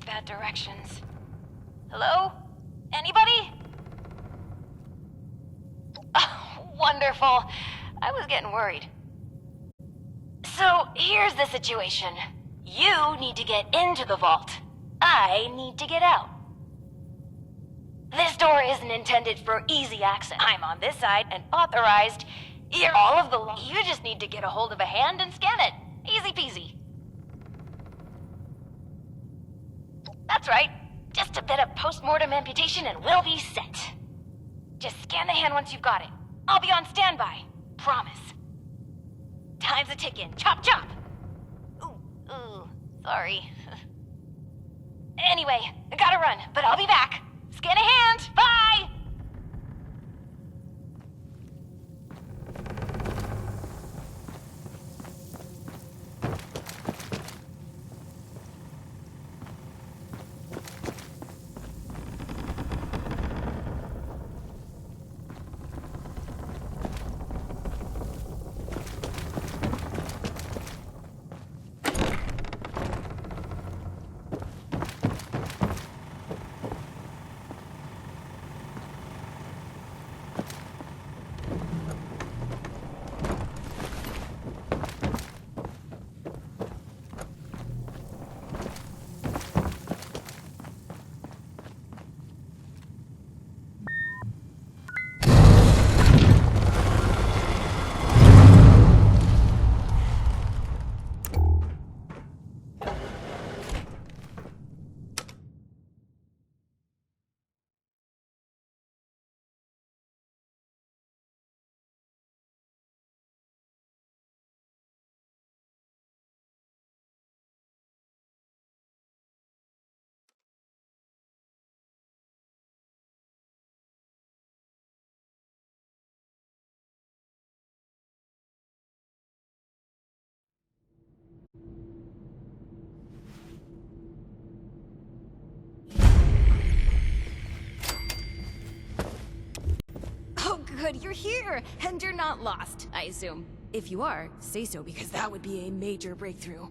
bad directions. Hello? Anybody? Oh, wonderful. I was getting worried. So, here's the situation. You need to get into the vault. I need to get out. This door isn't intended for easy access. I'm on this side and authorized. You're all of the law. You just need to get a hold of a hand and scan it. Easy peasy. That's right. Just a bit of post-mortem amputation and we'll be set. Just scan the hand once you've got it. I'll be on standby. Promise. Time's a ticking. Chop chop! Ooh, sorry. Anyway, I gotta run, but I'll be back. Scan a hand! Bye! Good, you're here, and you're not lost, I assume. If you are, say so, because that would be a major breakthrough.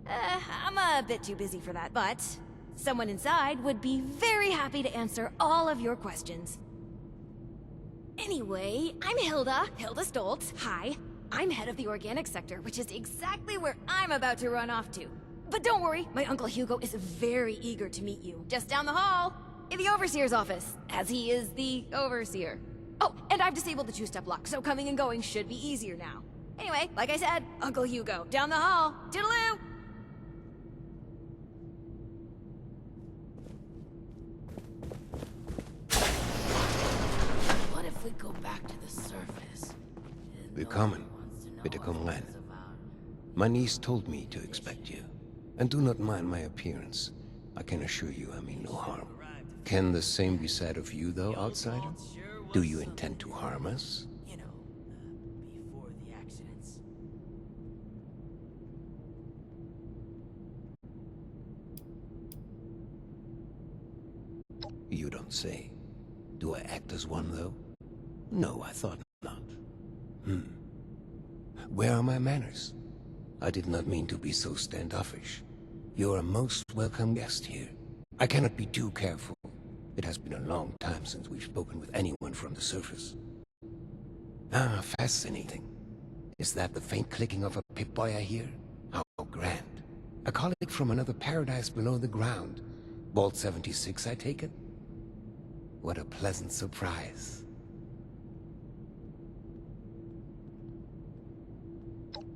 I'm a bit too busy for that, but someone inside would be very happy to answer all of your questions. Anyway, I'm Hilda Stoltz. Hi. I'm head of the organic sector, which is exactly where I'm about to run off to. But don't worry, my Uncle Hugo is very eager to meet you. Just down the hall, in the Overseer's office, as he is the Overseer. Oh, and I've disabled the two-step lock, so coming and going should be easier now. Anyway, like I said, Uncle Hugo, down the hall. Toodaloo! What if we go back to the surface? Willkommen. Bitte komm rein. My niece told me to expect you. And do not mind my appearance. I can assure you I mean no harm. Can the same be said of you, though, outsider? Do you intend to harm us? You know, before the accidents. You don't say. Do I act as one, though? No, I thought not. Where are my manners? I did not mean to be so standoffish. You're a most welcome guest here. I cannot be too careful. It has been a long time since we've spoken with anyone from the surface. Ah, fascinating. Is that the faint clicking of a Pip-Boy I hear? How grand. A colleague from another paradise below the ground. Vault 76, I take it? What a pleasant surprise.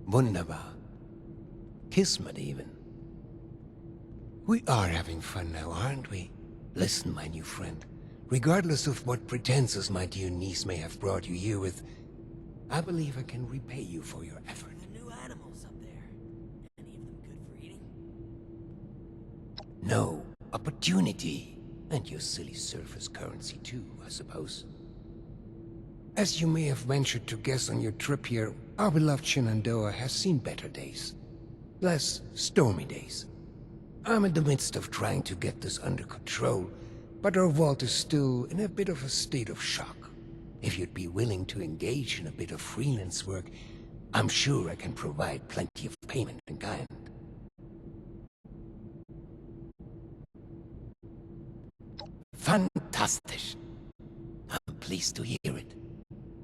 Wunderbar. Kismet even. We are having fun now, aren't we? Listen, my new friend. Regardless of what pretenses my dear niece may have brought you here with, I believe I can repay you for your effort. The new animals up there. Any of them good for eating? No, opportunity. And your silly surface currency too, I suppose. As you may have ventured to guess on your trip here, our beloved Shenandoah has seen better days. Less stormy days. I'm in the midst of trying to get this under control, but our vault is still in a bit of a state of shock. If you'd be willing to engage in a bit of freelance work, I'm sure I can provide plenty of payment in kind. Fantastic. I'm pleased to hear it.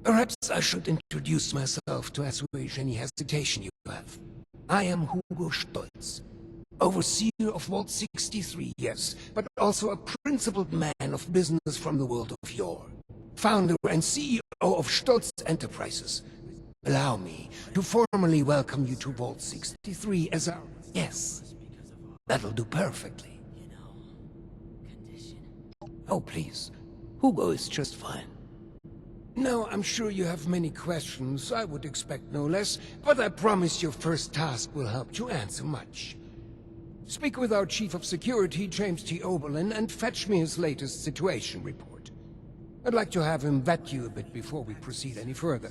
Perhaps I should introduce myself to assuage any hesitation you have. I am Hugo Stolz, overseer of Vault 63, yes, but also a principled man of business from the world of yore. Founder and CEO of Stolz Enterprises. Allow me to formally welcome you to Vault 63 as our... Yes, that'll do perfectly. Oh, please. Hugo is just fine. Now, I'm sure you have many questions. I would expect no less, but I promise your first task will help you answer much. Speak with our Chief of Security, James T. Oberlin, and fetch me his latest situation report. I'd like to have him vet you a bit before we proceed any further.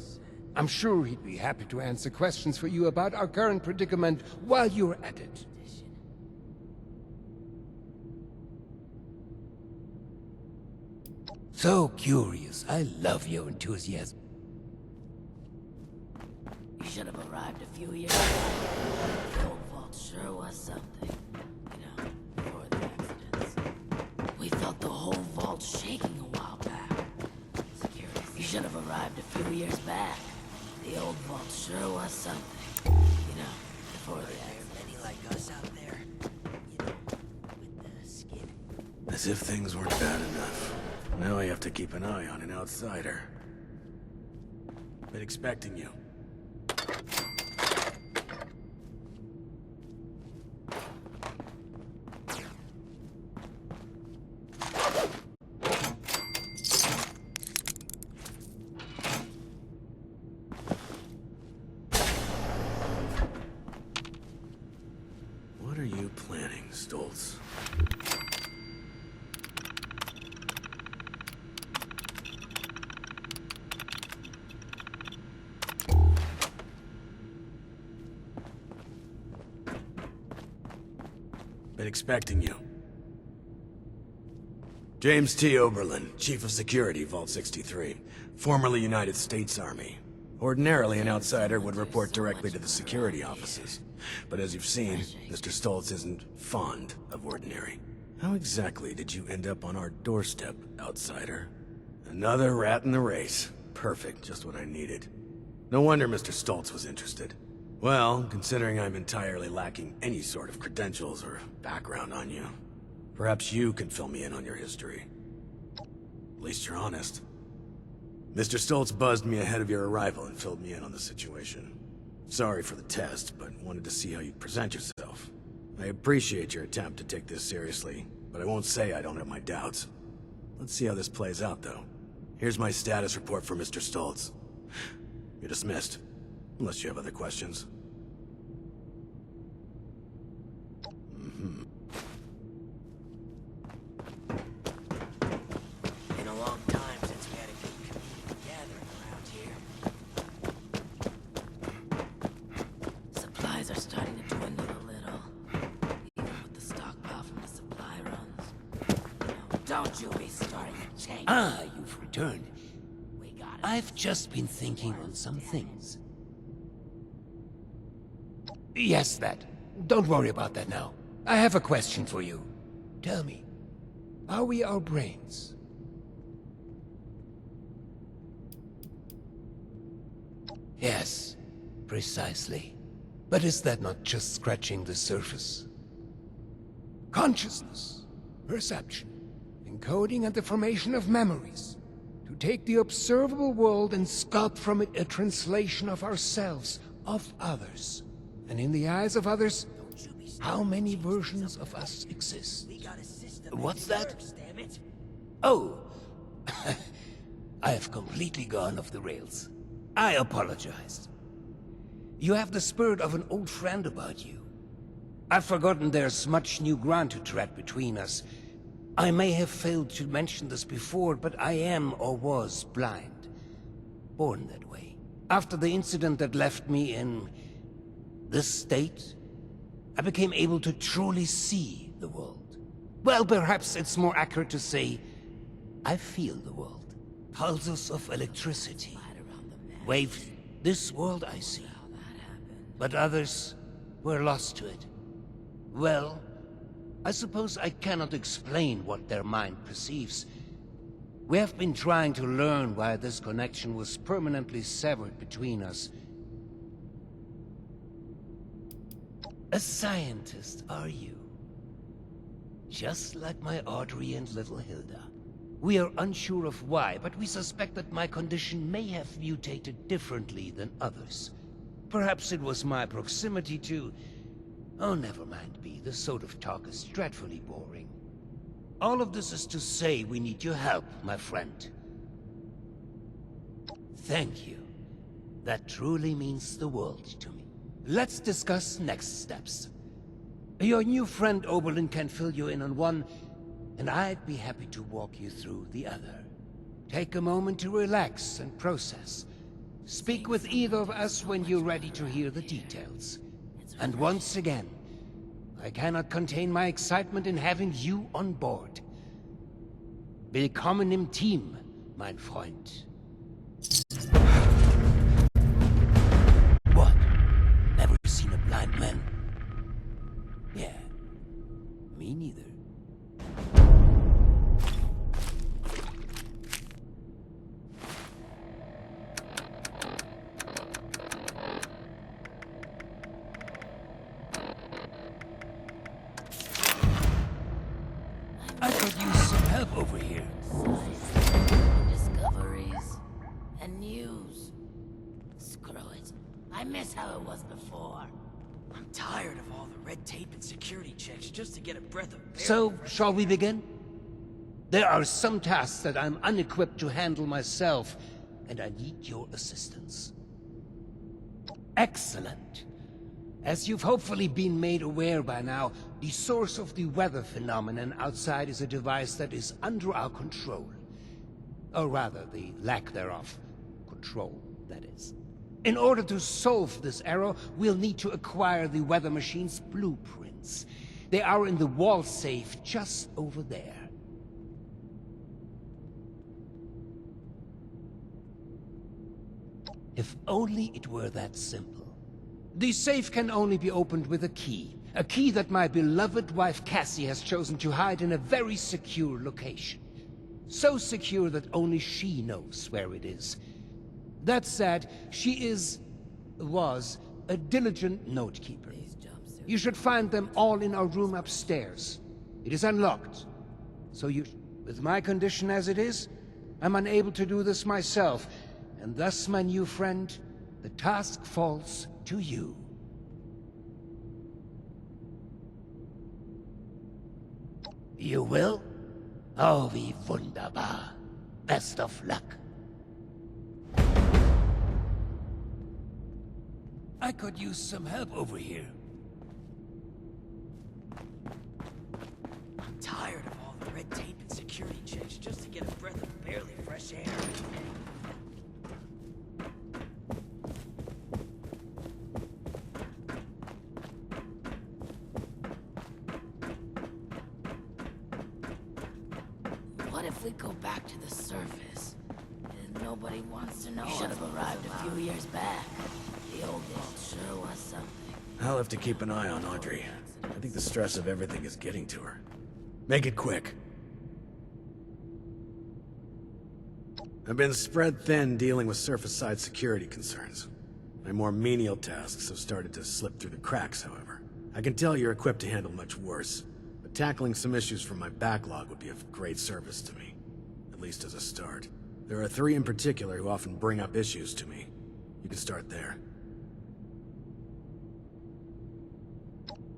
I'm sure he'd be happy to answer questions for you about our current predicament while you're at it. So curious. I love your enthusiasm. You should have arrived a few years ago. The old vault sure was something. You know, before the accidents. We felt the whole vault shaking a while back. Security. You should have arrived a few years back. The old vault sure was something. You know, before the accidents. Many like us out there. You know, with the skin. As if things weren't bad enough. Now I have to keep an eye on an outsider. Been expecting you. What are you planning, Stolz? Been expecting you. James T. Oberlin, Chief of Security, Vault 63, formerly United States Army. Ordinarily, an outsider would report directly to the security offices. But as you've seen, Mr. Stolz isn't fond of ordinary. How exactly did you end up on our doorstep, outsider? Another rat in the race. Perfect, just what I needed. No wonder Mr. Stolz was interested. Well, considering I'm entirely lacking any sort of credentials or background on you, perhaps you can fill me in on your history. At least you're honest. Mr. Stolz buzzed me ahead of your arrival and filled me in on the situation. Sorry for the test, but wanted to see how you'd present yourself. I appreciate your attempt to take this seriously, but I won't say I don't have my doubts. Let's see how this plays out, though. Here's my status report for Mr. Stolz. You're dismissed. Unless you have other questions. Been a long time since we had a good community gathering around here. Supplies are starting to dwindle a little. Even with the stockpile from the supply runs. Don't you be starting to change. Ah, you've returned. We got it. I've just been thinking on some things. Yes, that. Don't worry about that now. I have a question for you. Tell me, are we our brains? Yes, precisely. But is that not just scratching the surface? Consciousness, perception, encoding and the formation of memories. To take the observable world and sculpt from it a translation of ourselves, of others. And in the eyes of others, how many versions of us exist? What's that? Oh, I have completely gone off the rails. I apologize. You have the spirit of an old friend about you. I've forgotten there's much new ground to tread between us. I may have failed to mention this before, but I am or was blind. Born that way. After the incident that left me in this state, I became able to truly see the world. Well, perhaps it's more accurate to say, I feel the world. pulses of electricity. Waves this world I see. But others were lost to it. Well, I suppose I cannot explain what their mind perceives. We have been trying to learn why this connection was permanently severed between us. A scientist, are you? Just like my Audrey and little Hilda. We are unsure of why, but we suspect that my condition may have mutated differently than others. Perhaps it was my proximity to... Oh, never mind, B. This sort of talk is dreadfully boring. All of this is to say we need your help, my friend. Thank you. That truly means the world to me. Let's discuss next steps. Your new friend Oberlin can fill you in on one, and I'd be happy to walk you through the other. Take a moment to relax and process. Speak with either of us when you're ready to hear the details. And once again, I cannot contain my excitement in having you on board. Willkommen im Team, mein Freund. What? Never seen a blind man? Yeah, me neither. I could use some help over here. Discoveries and news. Screw it. I miss how it was before. I'm tired of all the red tape and security checks just to get a breath of air. So, shall we begin? There are some tasks that I'm unequipped to handle myself, and I need your assistance. Excellent. As you've hopefully been made aware by now, the source of the weather phenomenon outside is a device that is under our control. Or rather, the lack thereof. Control, that is. In order to solve this error, we'll need to acquire the weather machine's blueprints. They are in the wall safe just over there. If only it were that simple. The safe can only be opened with a key that my beloved wife Cassie has chosen to hide in a very secure location. So secure that only she knows where it is. That said, she was a diligent note-keeper. You should find them all in our room upstairs. It is unlocked. So with my condition as it is, I'm unable to do this myself, and thus, my new friend, the task falls to you. You will? Oh, wie wunderbar. Best of luck. I could use some help over here. I'm tired of all the red tape and security checks just to get a breath of barely fresh air. What if we go back to the surface? And nobody wants to know. Should have arrived a few years back. The old vault sure was something. I'll have to keep an eye on Audrey. I think the stress of everything is getting to her. Make it quick. I've been spread thin dealing with surface-side security concerns. My more menial tasks have started to slip through the cracks, however. I can tell you're equipped to handle much worse, but tackling some issues from my backlog would be of great service to me. At least as a start. There are 3 in particular who often bring up issues to me. You can start there.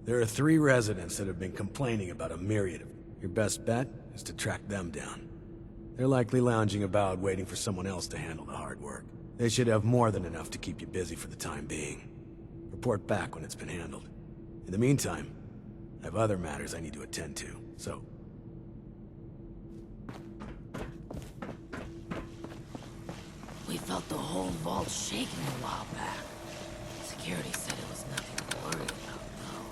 There are 3 residents that have been complaining about a myriad of... Your best bet is to track them down. They're likely lounging about waiting for someone else to handle the hard work. They should have more than enough to keep you busy for the time being. Report back when it's been handled. In the meantime, I have other matters I need to attend to, so... We felt the whole vault shaking a while back. Security said it was nothing to worry about, though.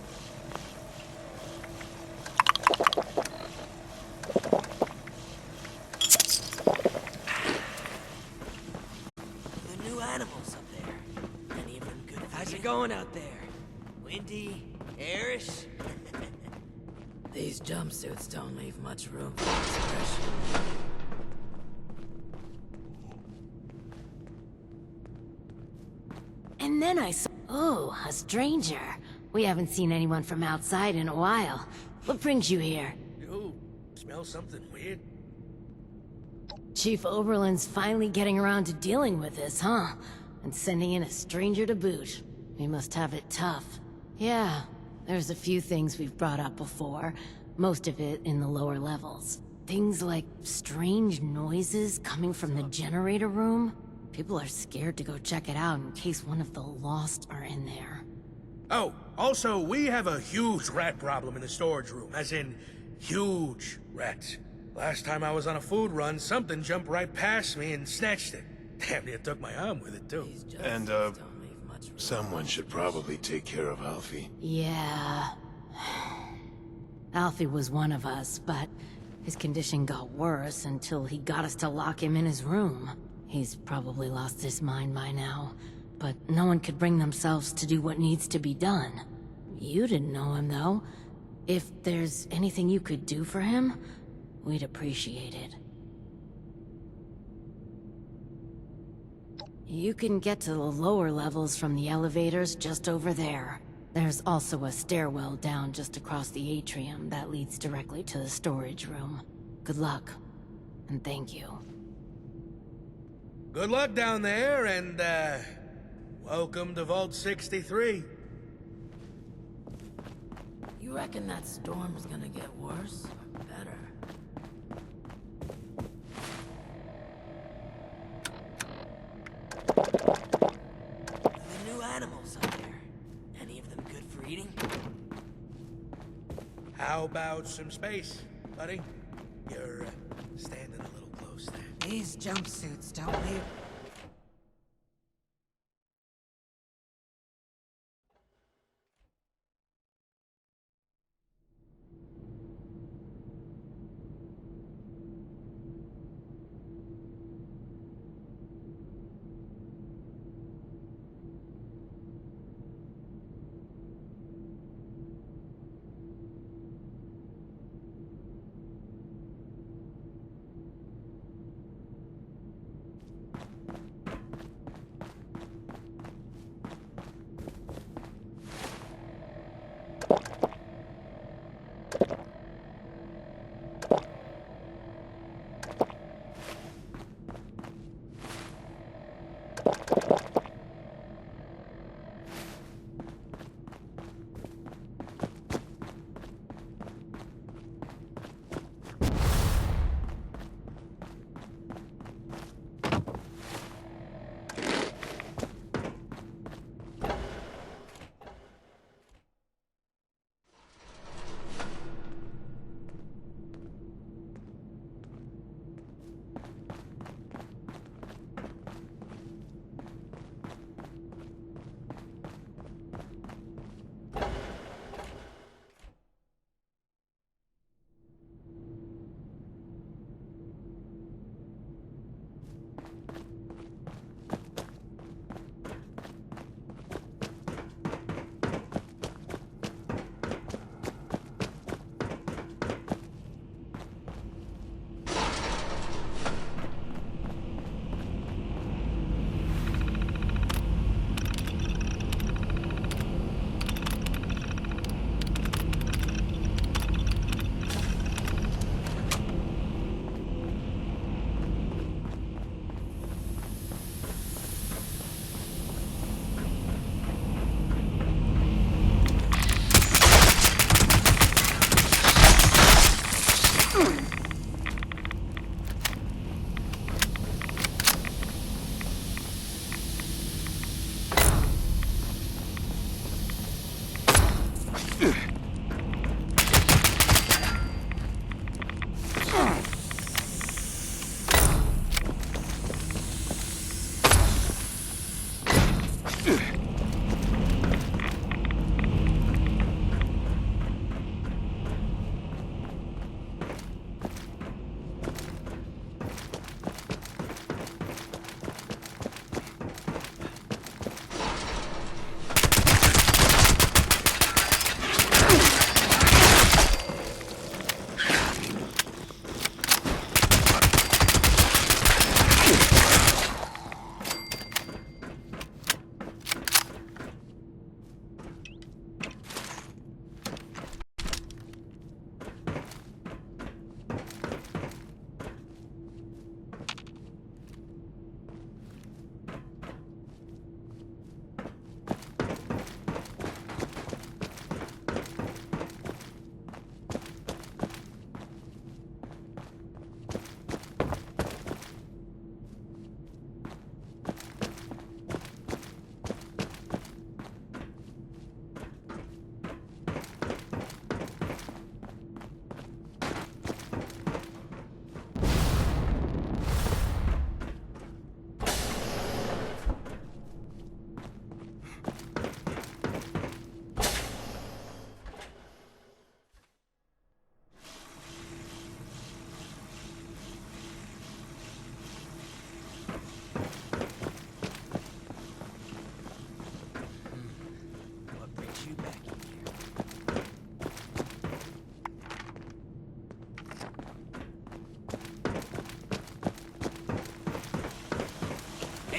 it going out there? Windy? Airish? These jumpsuits don't leave much room for expression. And then I saw... Oh, a stranger. We haven't seen anyone from outside in a while. What brings you here? Ooh, smell something weird? Chief Oberlin's finally getting around to dealing with this, huh? And sending in a stranger to boot. We must have it tough. Yeah, there's a few things we've brought up before. Most of it in the lower levels. Things like strange noises coming from the generator room. People are scared to go check it out in case one of the Lost are in there. Oh, also, we have a huge rat problem in the storage room, as in, huge rats. Last time I was on a food run, something jumped right past me and snatched it. Damn near took my arm with it, too. And, someone should probably take care of Alfie. Yeah... Alfie was one of us, but his condition got worse until he got us to lock him in his room. He's probably lost his mind by now, but no one could bring themselves to do what needs to be done. You didn't know him, though. If there's anything you could do for him, we'd appreciate it. You can get to the lower levels from the elevators just over there. There's also a stairwell down just across the atrium that leads directly to the storage room. Good luck, and thank you. Good luck down there, and, welcome to Vault 63. You reckon that storm's gonna get worse or better? The new animals out there. Any of them good for eating? How about some space, buddy? You're, standing a little close there. These jumpsuits don't leave...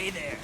Hey there.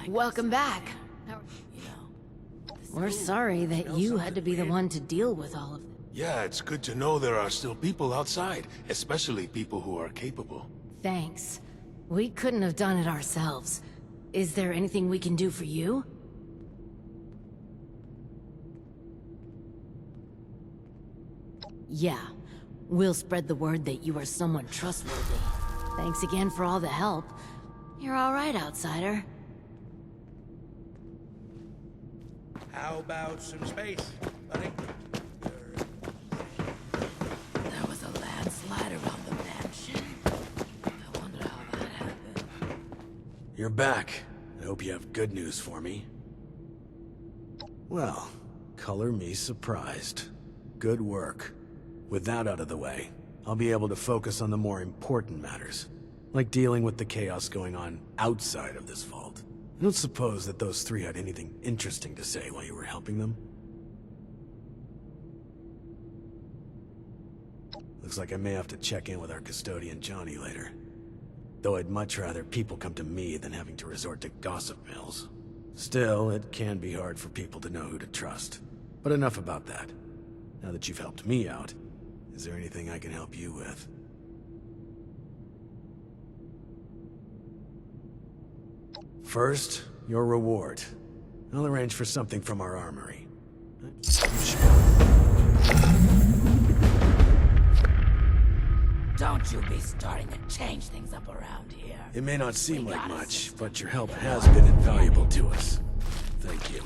Welcome back. We're sorry that you had to be the one to deal with all of this. Yeah, it's good to know there are still people outside, especially people who are capable. Thanks. We couldn't have done it ourselves. Is there anything we can do for you? Yeah. We'll spread the word that you are someone trustworthy. Thanks again for all the help. You're all right, outsider. How about some space, buddy? There was a landslide around the mansion. I wonder how that happened. You're back. I hope you have good news for me. Well, color me surprised. Good work. With that out of the way, I'll be able to focus on the more important matters, like dealing with the chaos going on outside of this vault. I don't suppose that those three had anything interesting to say while you were helping them? Looks like I may have to check in with our custodian Johnny later. Though I'd much rather people come to me than having to resort to gossip mills. Still, it can be hard for people to know who to trust. But enough about that. Now that you've helped me out, is there anything I can help you with? First, your reward. I'll arrange for something from our armory. You should. Don't you be starting to change things up around here. It may not seem like much, but your help has been invaluable to us. Thank you.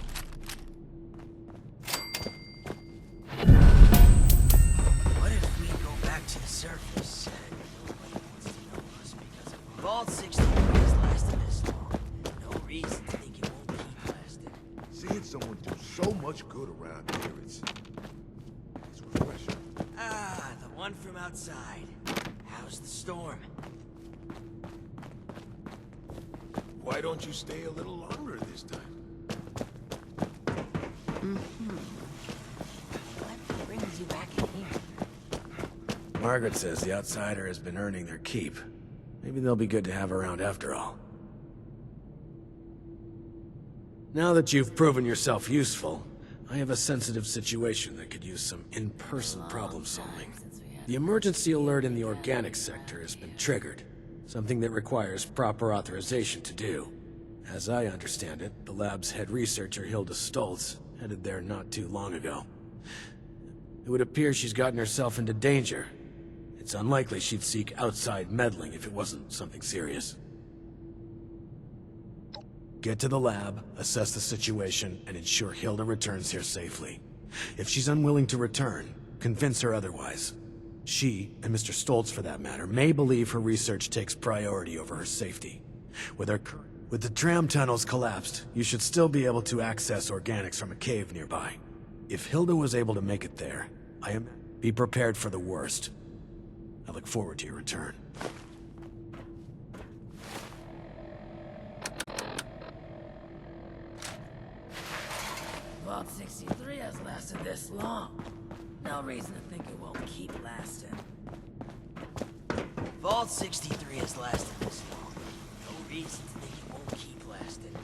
What if we go back to the surface and nobody wants to know us because Vault 63 has lasted this long? No reason to think it won't keep lasting. Seeing someone do so much good around here, it's refreshing. Ah, the one from outside. How's the storm? Why don't you stay a little longer this time? What brings you back in here? Margaret says the outsider has been earning their keep. Maybe they'll be good to have around after all. Now that you've proven yourself useful, I have a sensitive situation that could use some in-person problem solving. The emergency alert in the organic sector has been triggered, something that requires proper authorization to do. As I understand it, the lab's head researcher Hilda Stoltz headed there not too long ago. It would appear she's gotten herself into danger. It's unlikely she'd seek outside meddling if it wasn't something serious. Get to the lab, assess the situation, and ensure Hilda returns here safely. If she's unwilling to return, convince her otherwise. She, and Mr. Stoltz for that matter, may believe her research takes priority over her safety. With the tram tunnels collapsed, you should still be able to access organics from a cave nearby. If Hilda was able to make it there, be prepared for the worst. I look forward to your return. Vault 63 has lasted this long. No reason to think it won't keep lasting. Vault 63 has lasted this long. No reason to think it won't keep lasting.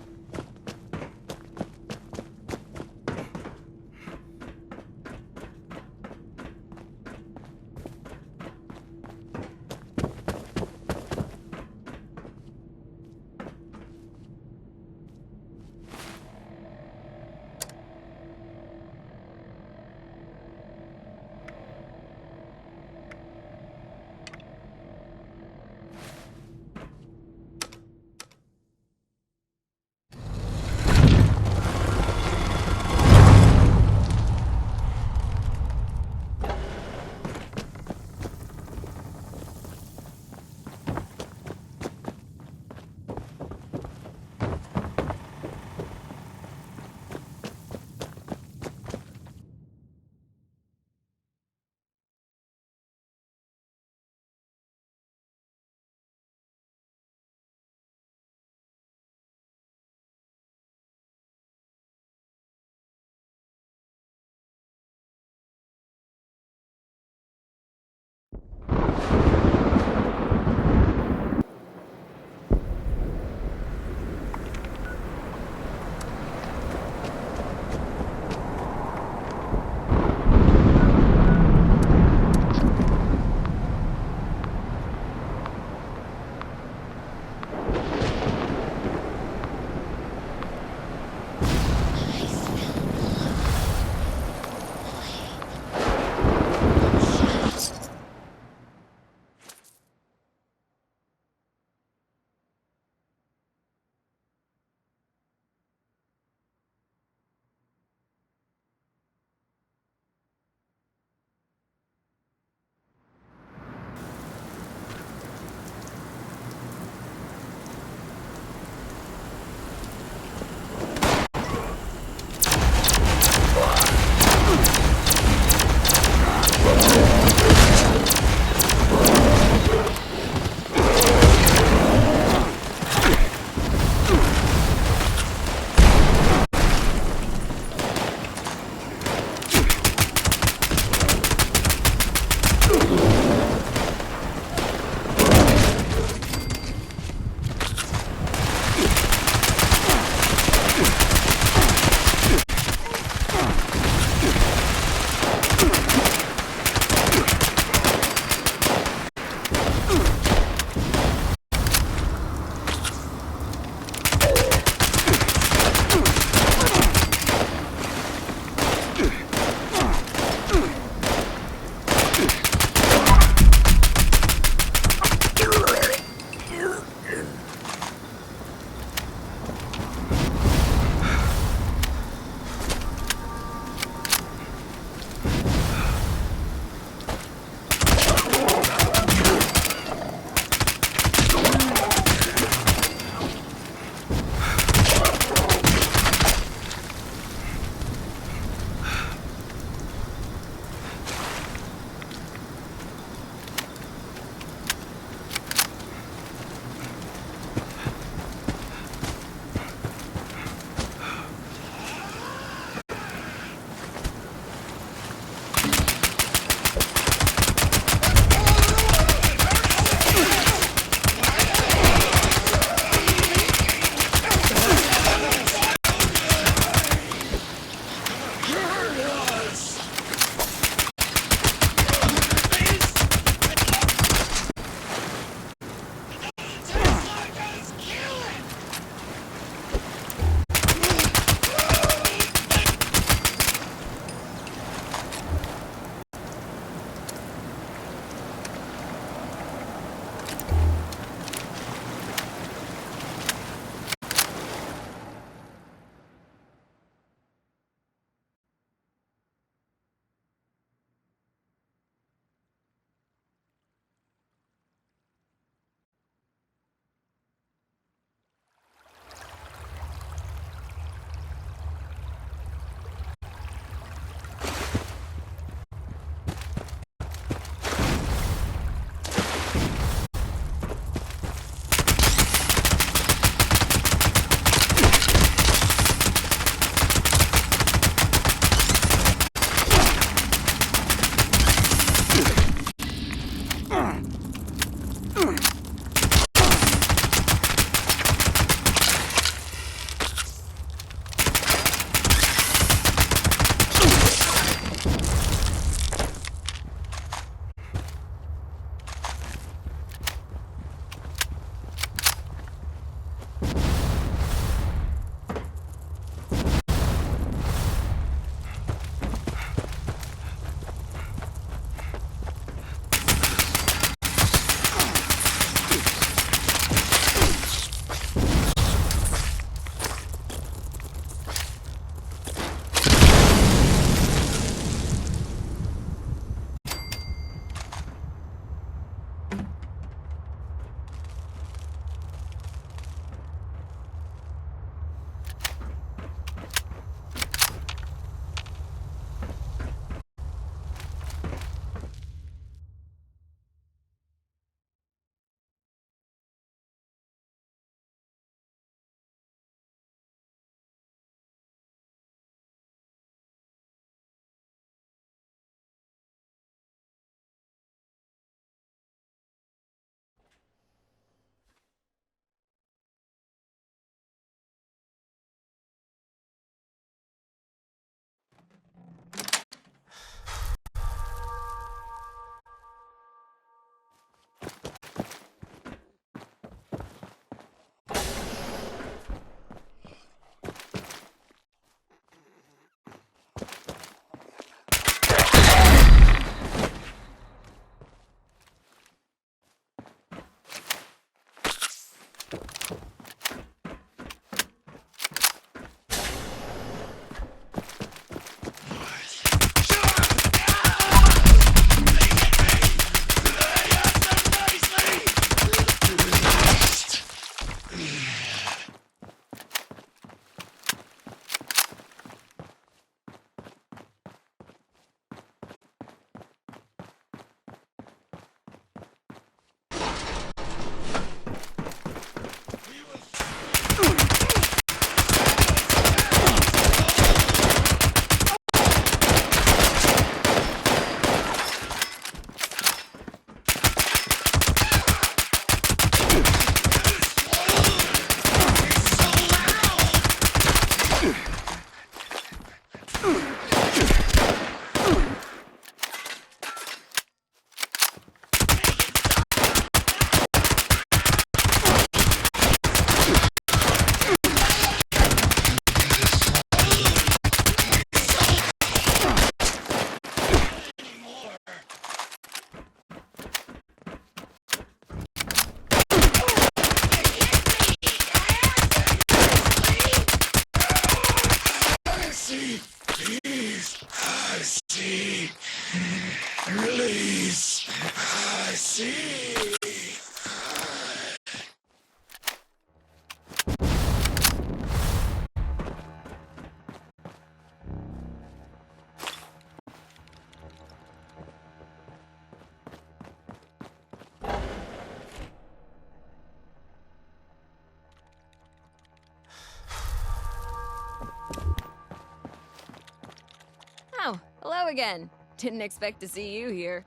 Hello again. Didn't expect to see you here.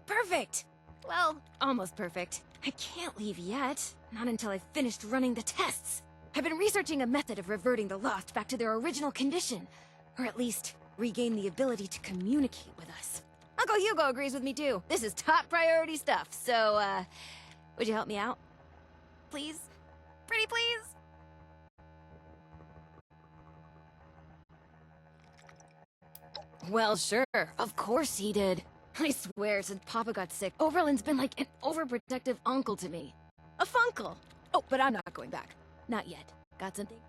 Perfect! Well, almost perfect. I can't leave yet. Not until I've finished running the tests. I've been researching a method of reverting the Lost back to their original condition. Or at least, regain the ability to communicate with us. Uncle Hugo agrees with me too. This is top priority stuff, so, would you help me out? Please? Pretty please? Well, sure. Of course he did. I swear, since Papa got sick, Oberlin's been like an overprotective uncle to me. A funkle! Oh, but I'm not going back. Not yet. Got something?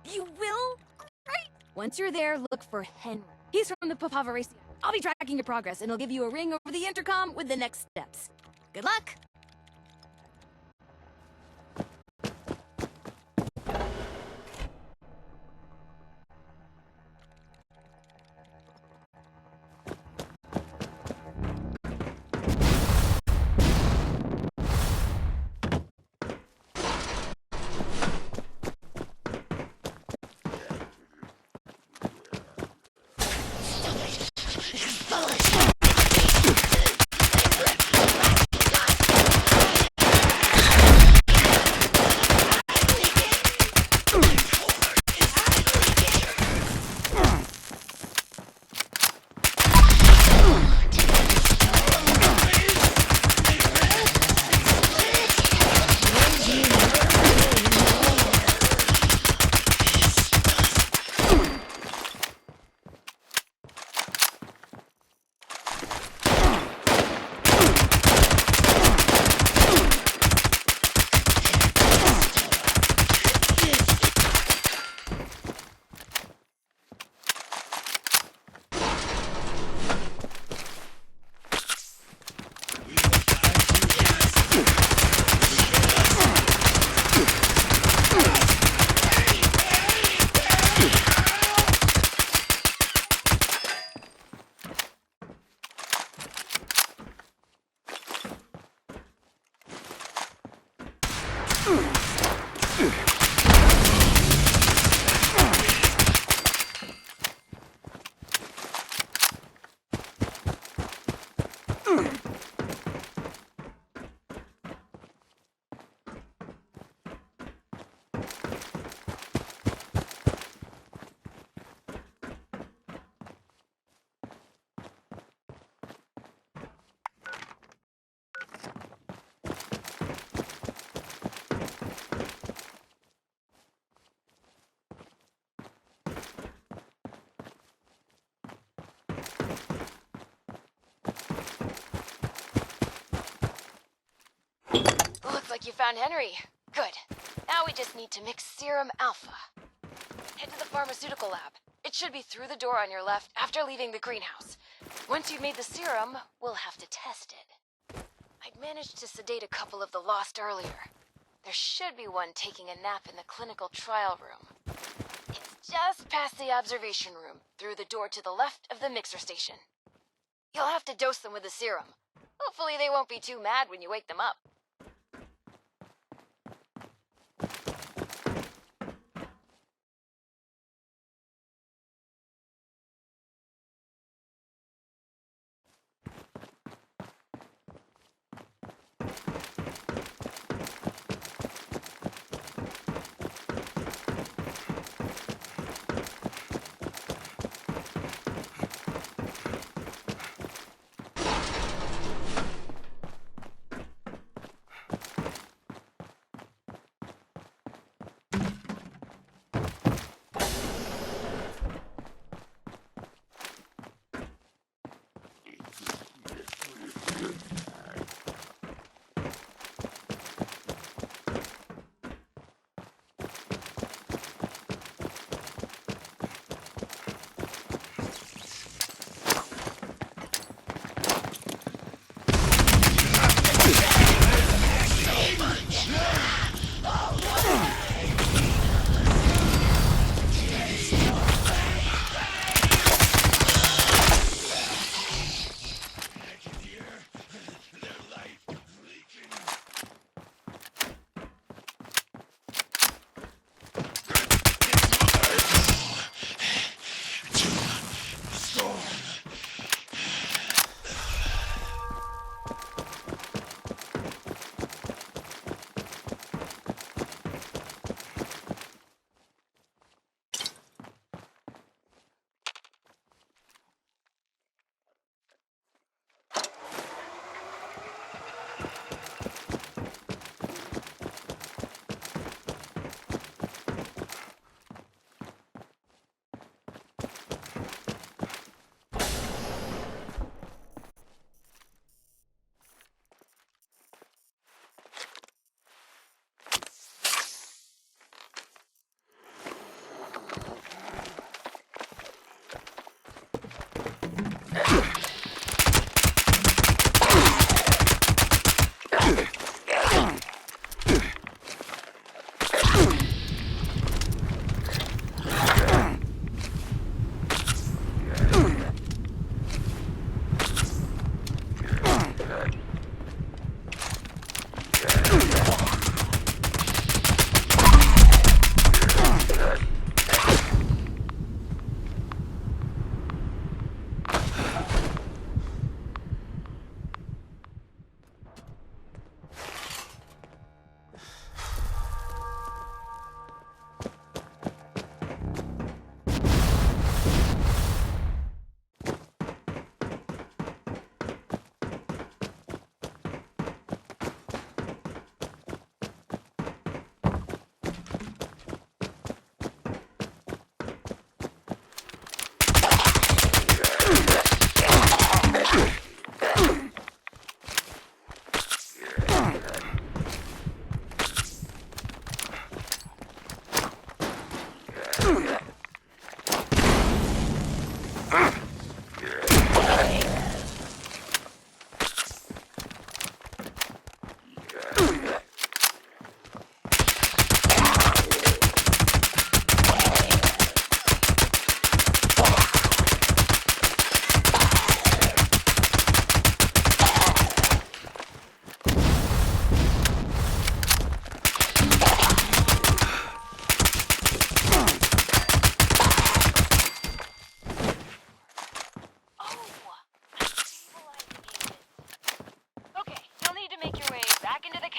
You will? Great! Once you're there, look for Henry. He's from the Papaveracia. I'll be tracking your progress, and he'll give you a ring over the intercom with the next steps. Good luck! Looks like you found Henry. Good. Now we just need to mix serum alpha. Head to the pharmaceutical lab. It should be through the door on your left after leaving the greenhouse. Once you've made the serum, we'll have to test it. I'd managed to sedate a couple of the Lost earlier. There should be one taking a nap in the clinical trial room. It's just past the observation room, through the door to the left of the mixer station. You'll have to dose them with the serum. Hopefully they won't be too mad when you wake them up.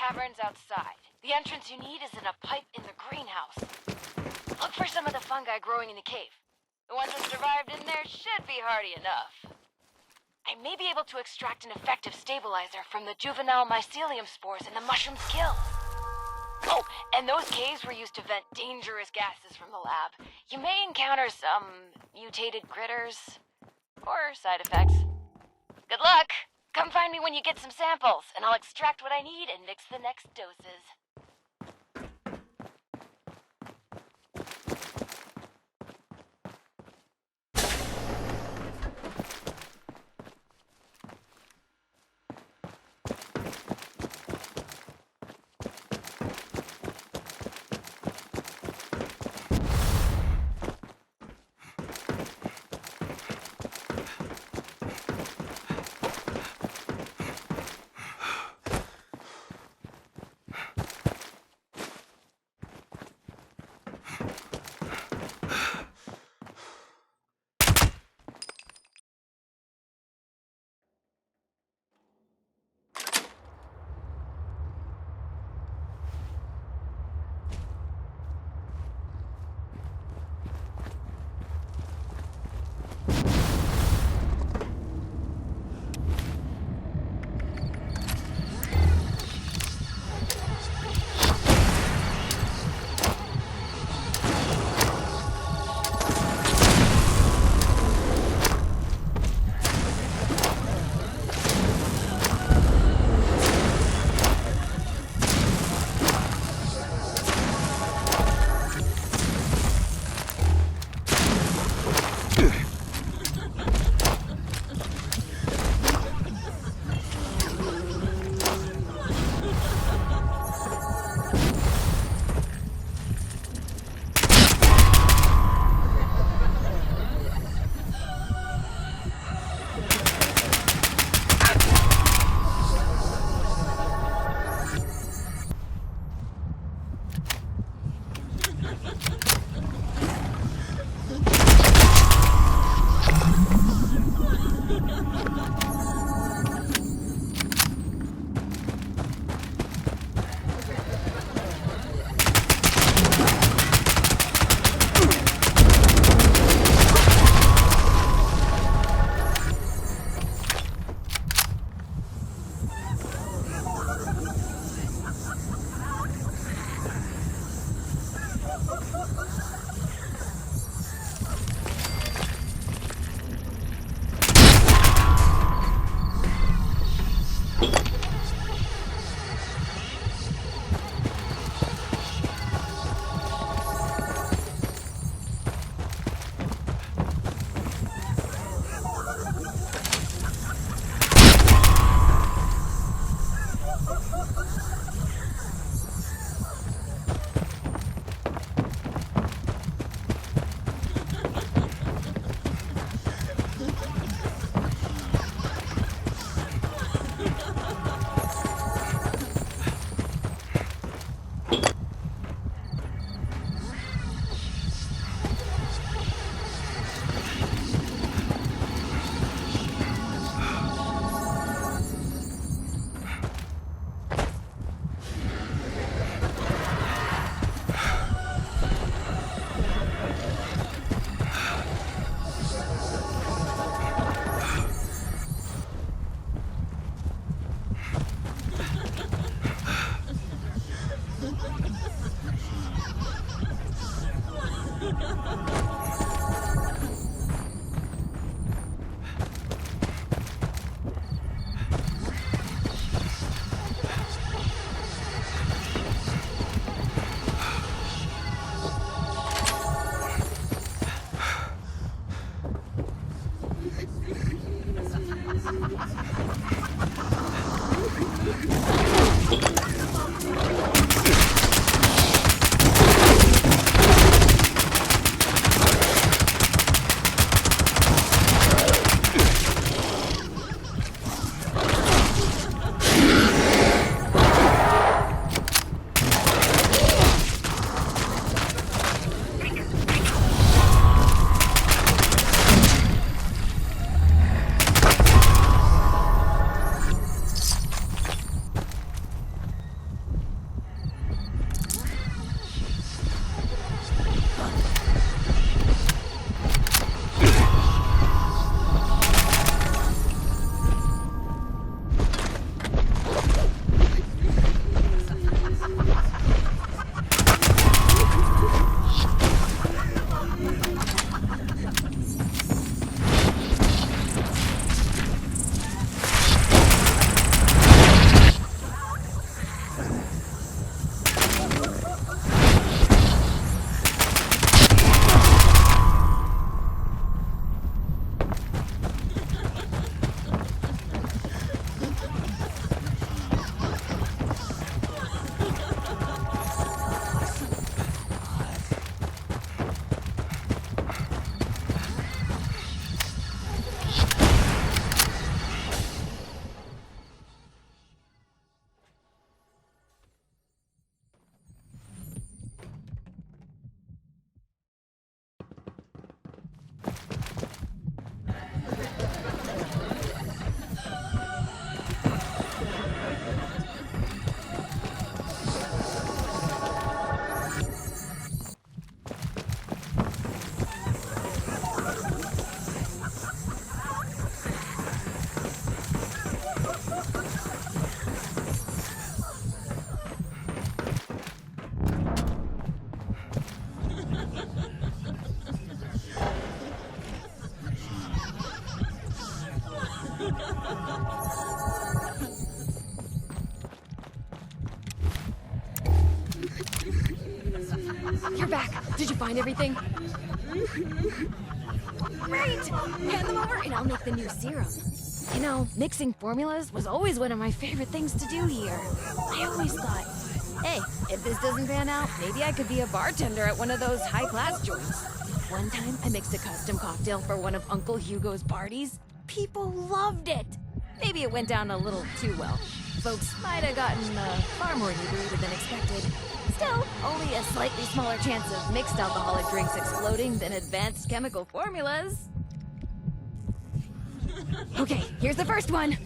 caverns outside. The entrance you need is in a pipe in the greenhouse. Look for some of the fungi growing in the cave. The ones that survived in there should be hardy enough. I may be able to extract an effective stabilizer from the juvenile mycelium spores in the mushroom's kill. Oh, and those caves were used to vent dangerous gases from the lab. You may encounter some mutated critters or side effects. Good luck! Come find me when you get some samples, and I'll extract what I need and mix the next doses. you find everything? Great! Hand them over and I'll make the new serum. You know, mixing formulas was always one of my favorite things to do here. I always thought, hey, if this doesn't pan out, maybe I could be a bartender at one of those high-class joints. One time, I mixed a custom cocktail for one of Uncle Hugo's parties. People loved it. Maybe it went down a little too well. Folks might have gotten far more inebriated than expected. Still, only a slightly smaller chance of mixed alcoholic drinks exploding than advanced chemical formulas. Okay, here's the first one.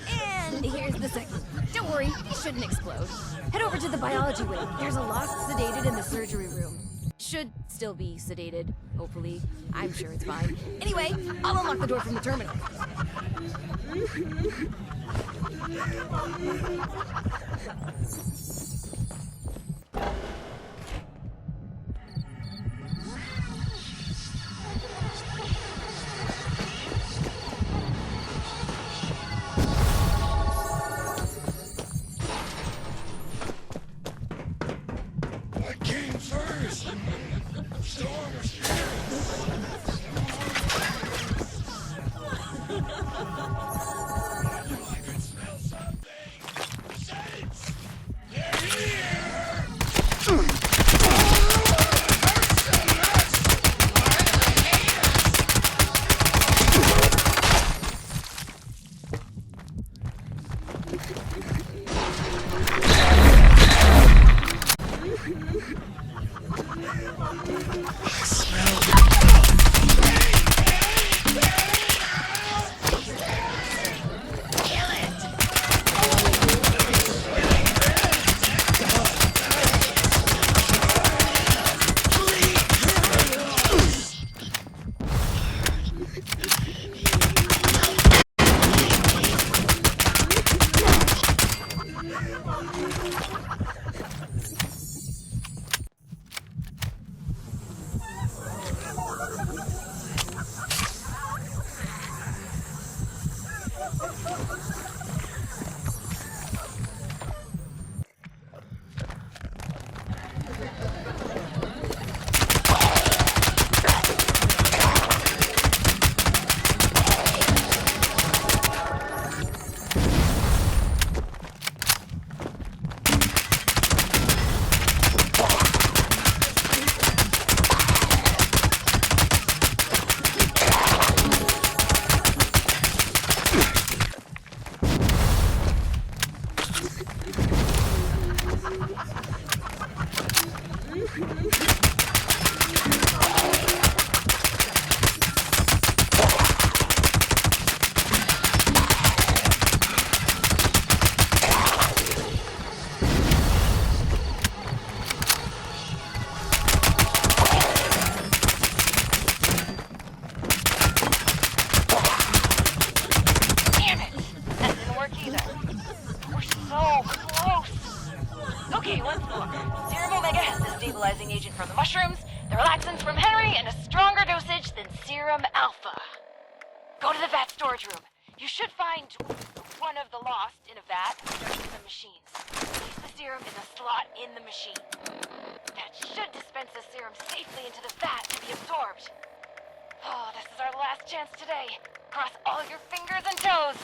And here's the second. Don't worry, it shouldn't explode. Head over to the biology wing. There's a lost sedated in the surgery room. Should still be sedated, hopefully. I'm sure it's fine. Anyway, I'll unlock the door from the terminal. What came first? Storm or spirits? I can smell something! Saints! They're here! stabilizing agent from the mushrooms, the relaxants from Henry, and a stronger dosage than serum alpha. Go to the vat storage room. You should find one of the lost in a vat next to the machines. Place the serum in the slot in the machine. That should dispense the serum safely into the vat to be absorbed. Oh, this is our last chance today. Cross all your fingers and toes.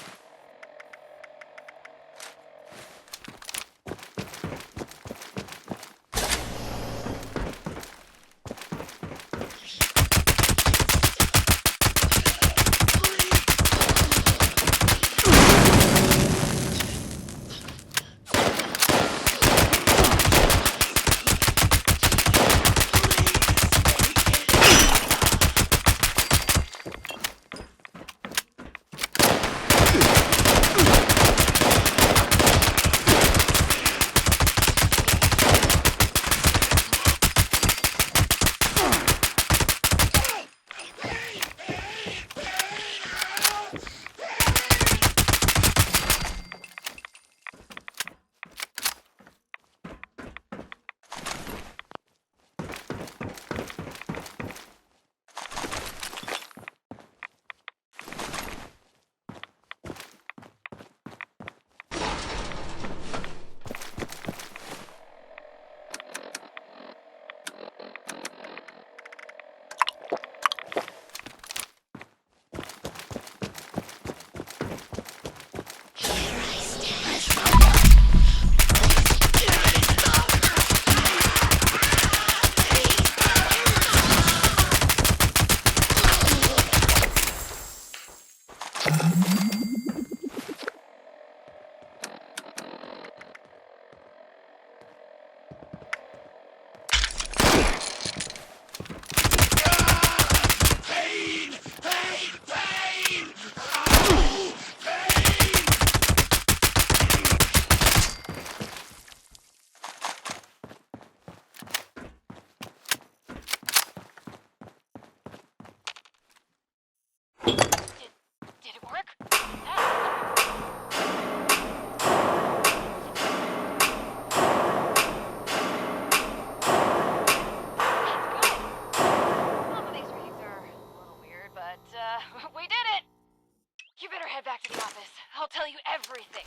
to the office. I'll tell you everything.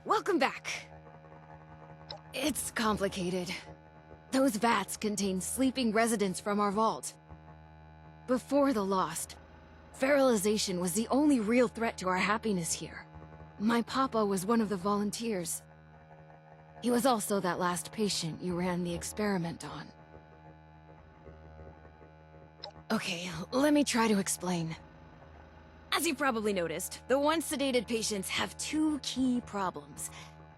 Welcome back. It's complicated. Those vats contain sleeping residents from our vault. Before the Lost, feralization was the only real threat to our happiness here. My papa was one of the volunteers. He was also that last patient you ran the experiment on. Okay, let me try to explain. As you probably noticed, the once sedated patients have two key problems.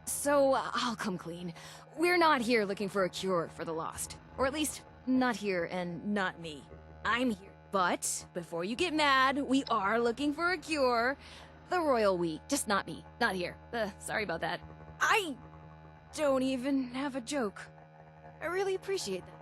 So, I'll come clean. We're not here looking for a cure for the Lost. Or at least, not here and not me. I'm here. But, before you get mad, we are looking for a cure. The royal we, just not me. Not here. Sorry about that. I don't even have a joke. I really appreciate that.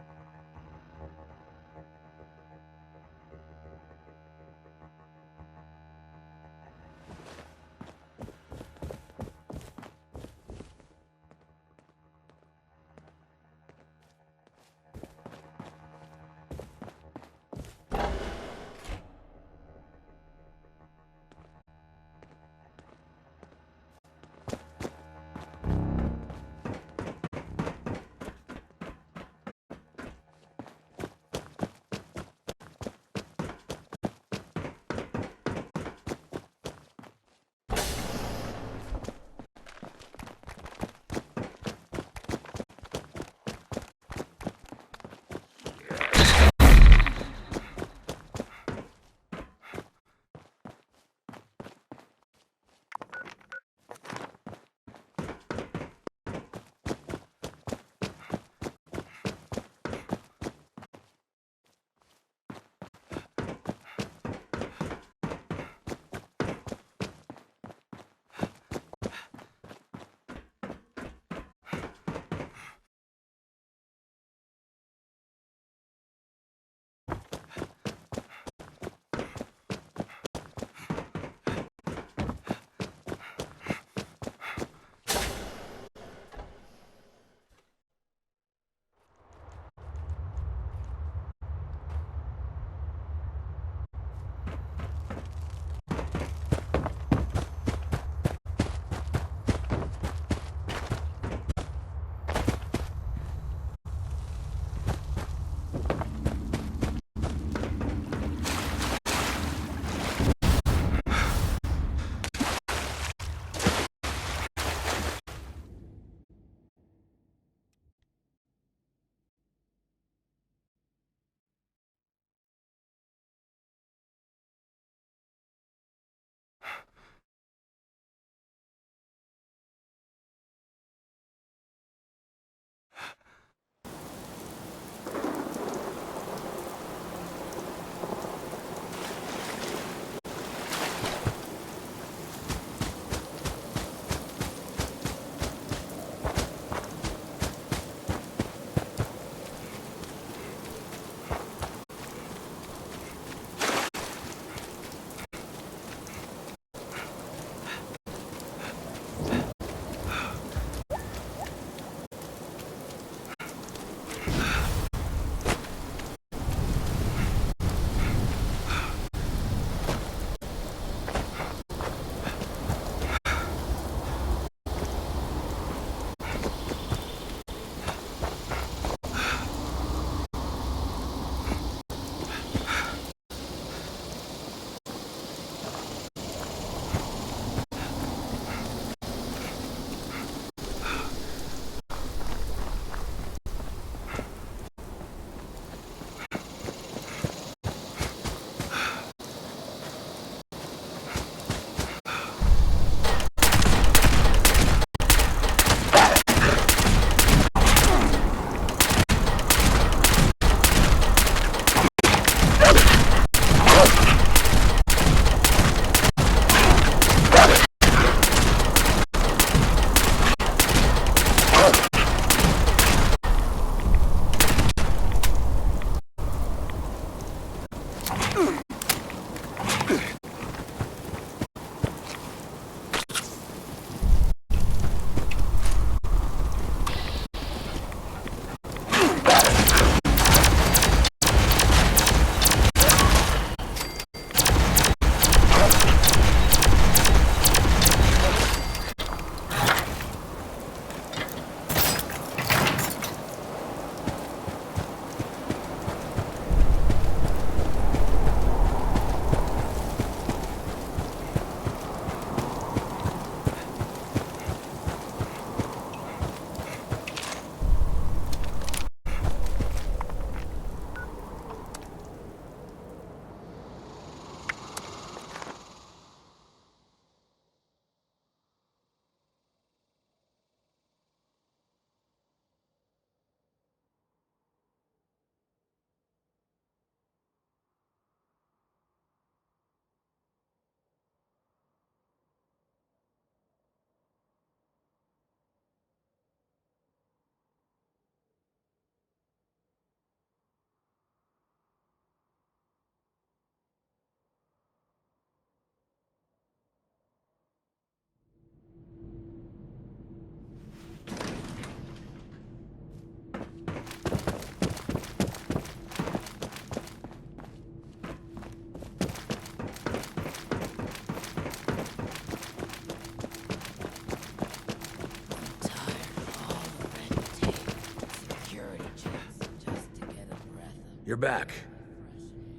You're back.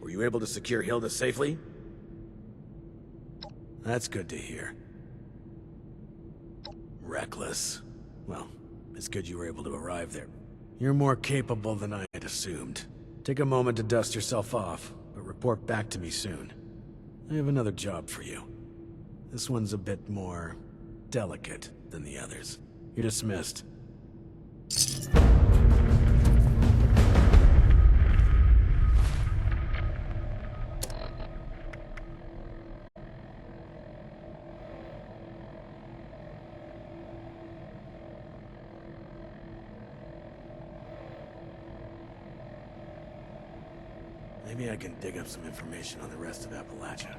Were you able to secure Hilda safely? That's good to hear. Reckless. Well, it's good you were able to arrive there. You're more capable than I had assumed. Take a moment to dust yourself off, but report back to me soon. I have another job for you. This one's a bit more delicate than the others. You're dismissed. Maybe I can dig up some information on the rest of Appalachia.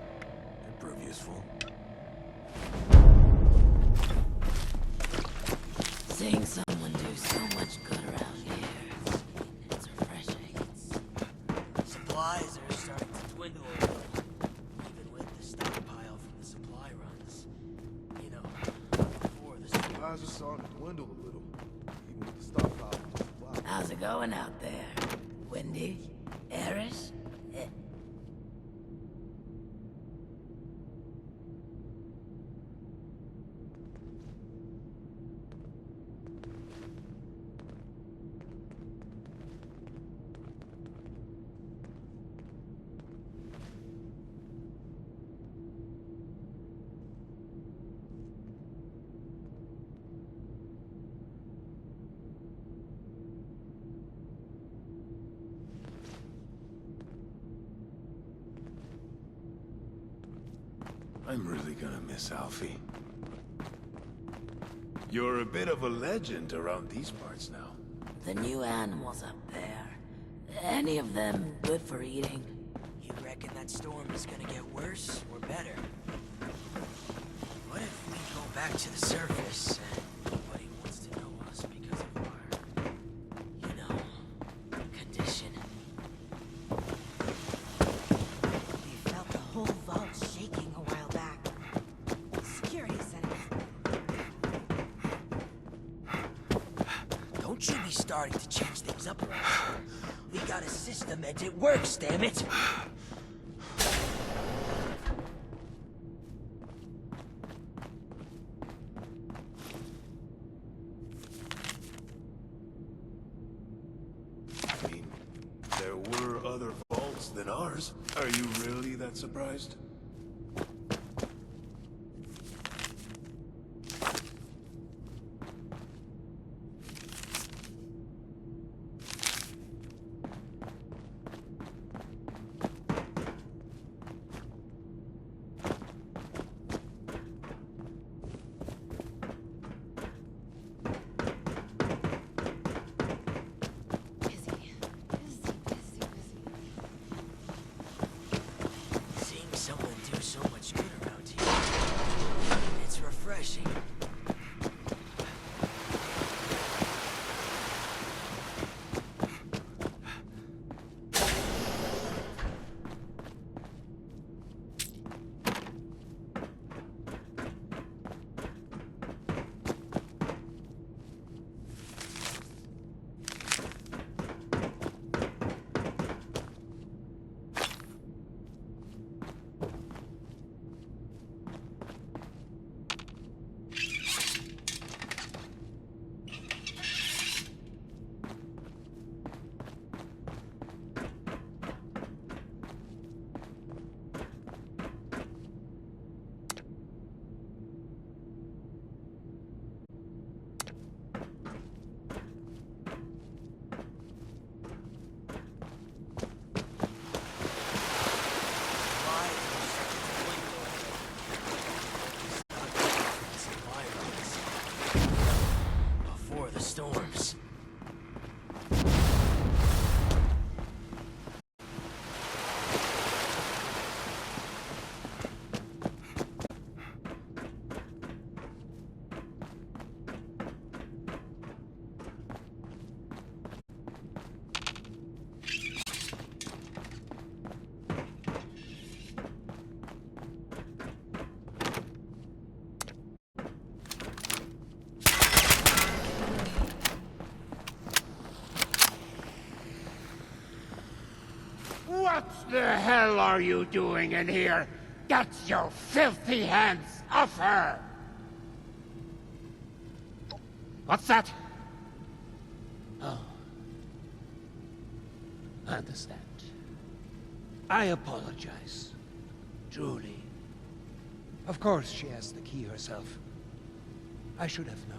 Could prove useful. Seeing someone do so much good around here, it's refreshing. Supplies are starting to dwindle a little, even with the stockpile from the supply runs. You know, before the Supplies are starting to dwindle a little, even with the stockpile of supplies. How's it going out there? Windy? Airish? I'm really gonna miss Alfie. You're a bit of a legend around these parts now. The new animals up there. Any of them good for eating? You reckon that storm is gonna get worse or better? What if we go back to the surface and nobody wants to know us because of our, you know, condition? We felt the whole vault shaking a while back. Security said it. Don't you be starting to change things up around here. We got a system and it works, damn it! I mean, there were other vaults than ours. Are you really that surprised? Seeing someone the hell are you doing in here? Get your filthy hands off her! What's that? Oh. I understand. I apologize. Truly. Of course she has the key herself. I should have known.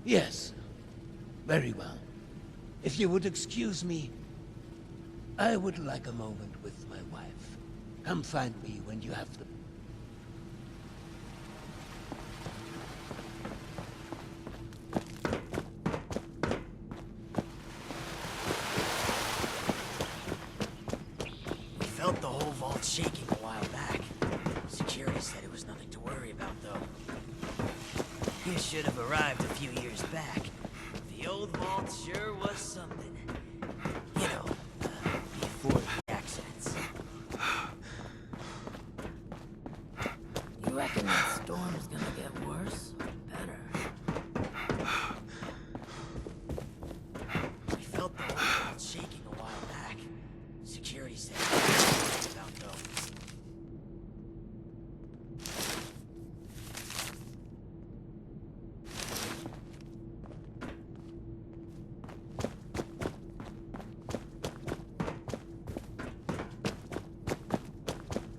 Yes. Very well. If you would excuse me, I would like a moment with my wife. Come find me when you have the... We felt the whole vault shaking a while back. Security said it was nothing to worry about, though. You should have arrived a few years back. The old vault sure was something. You know, before the accidents. You reckon that storm's gonna get worse or better? We felt the whole vault shaking a while back. Security said it was nothing about, though.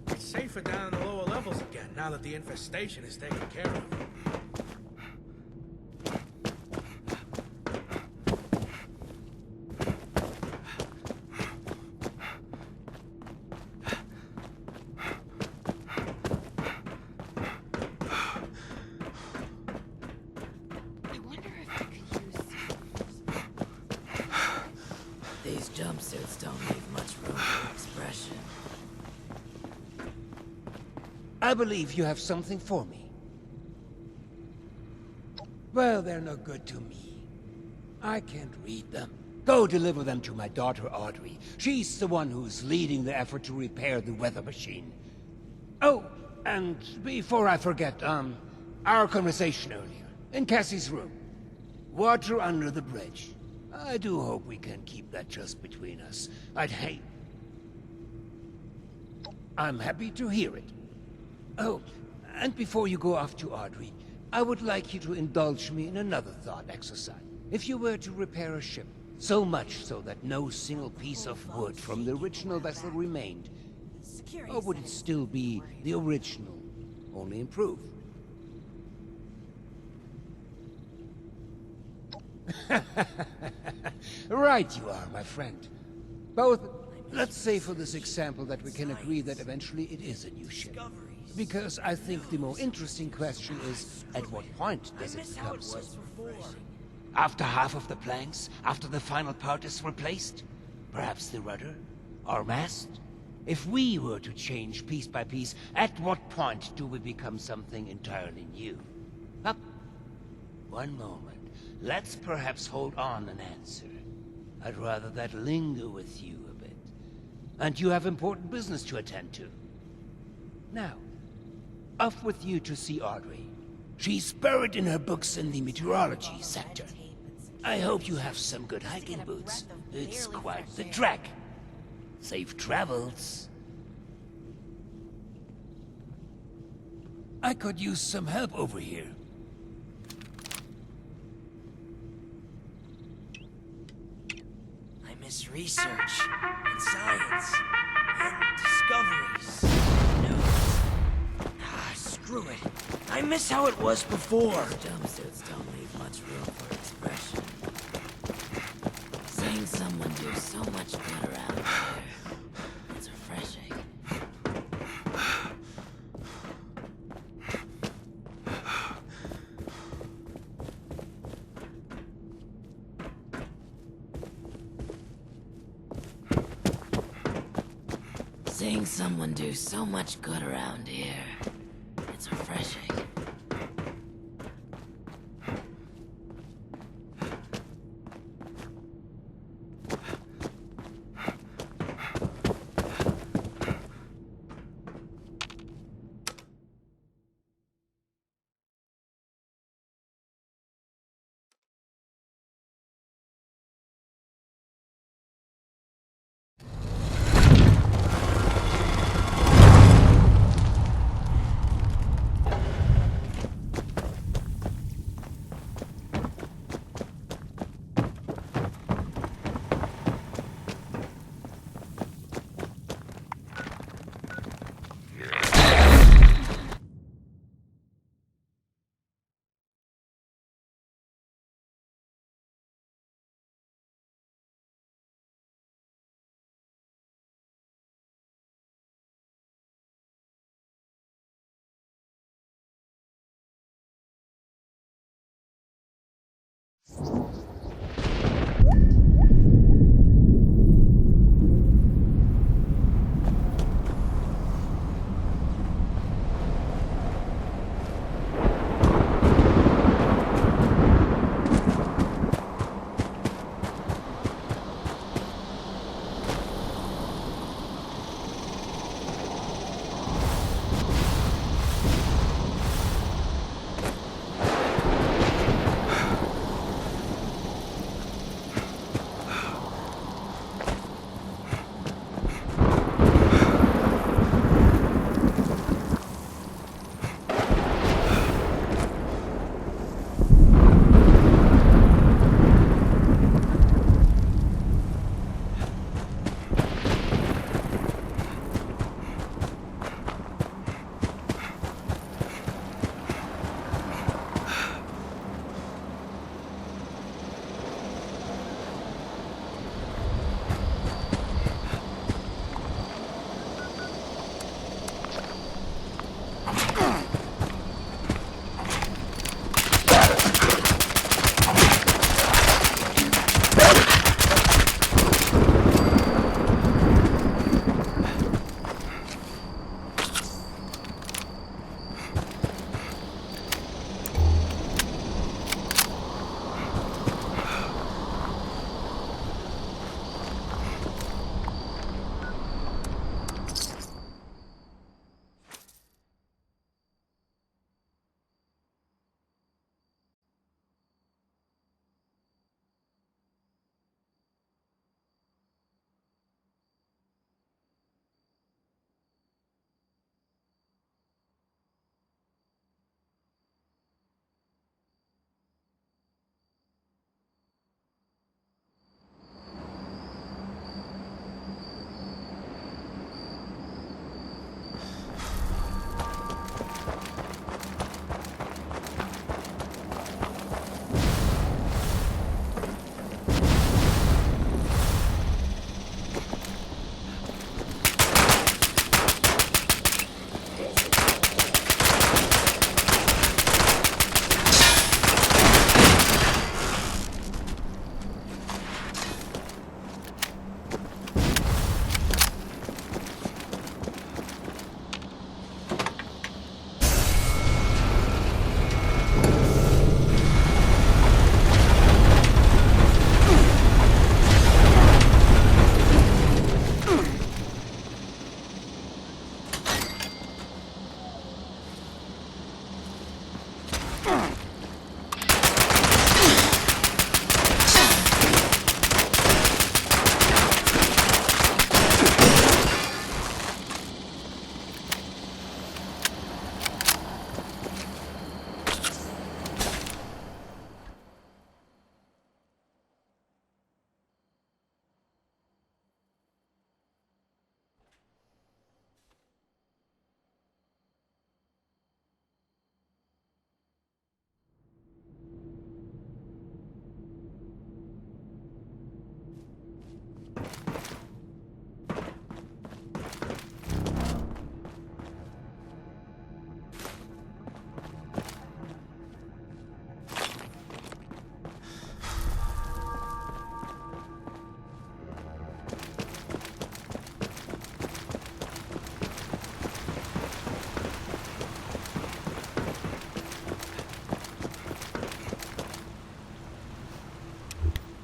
It's safer down in the lower levels again, now that the infestation is taken care of. I wonder if I could use... These jumpsuits don't leave much room for expression. I believe you have something for me. Well, they're no good to me. I can't read them. Go deliver them to my daughter, Audrey. She's the one who's leading the effort to repair the weather machine. Oh, and before I forget, our conversation earlier, in Cassie's room. Water under the bridge. I do hope we can keep that just between us. I'd hate... I'm happy to hear it. Oh, and before you go off to Audrey, I would like you to indulge me in another thought exercise. If you were to repair a ship, so much so that no single piece of wood from the original vessel remained, or would it still be the original, only improved? Right you are, my friend. Both, let's say for this example that we can agree that eventually it is a new ship. Because I think the more interesting question is, at what point does it become so? After half of the planks? After the final part is replaced? Perhaps the rudder? Or mast? If we were to change piece by piece, at what point do we become something entirely new? Up. One moment. Let's perhaps hold on an answer. I'd rather that linger with you a bit. And you have important business to attend to. Now, off with you to see Audrey. She's buried in her books in the meteorology sector. I hope you have some good hiking boots. It's quite the trek. Safe travels. I could use some help over here. I miss research, and science, and discoveries. News. Screw it. I miss how it was before. Jumpsuits don't leave much room for expression. Seeing someone do so much good around here, it's refreshing. Seeing someone do so much good around here, it's refreshing.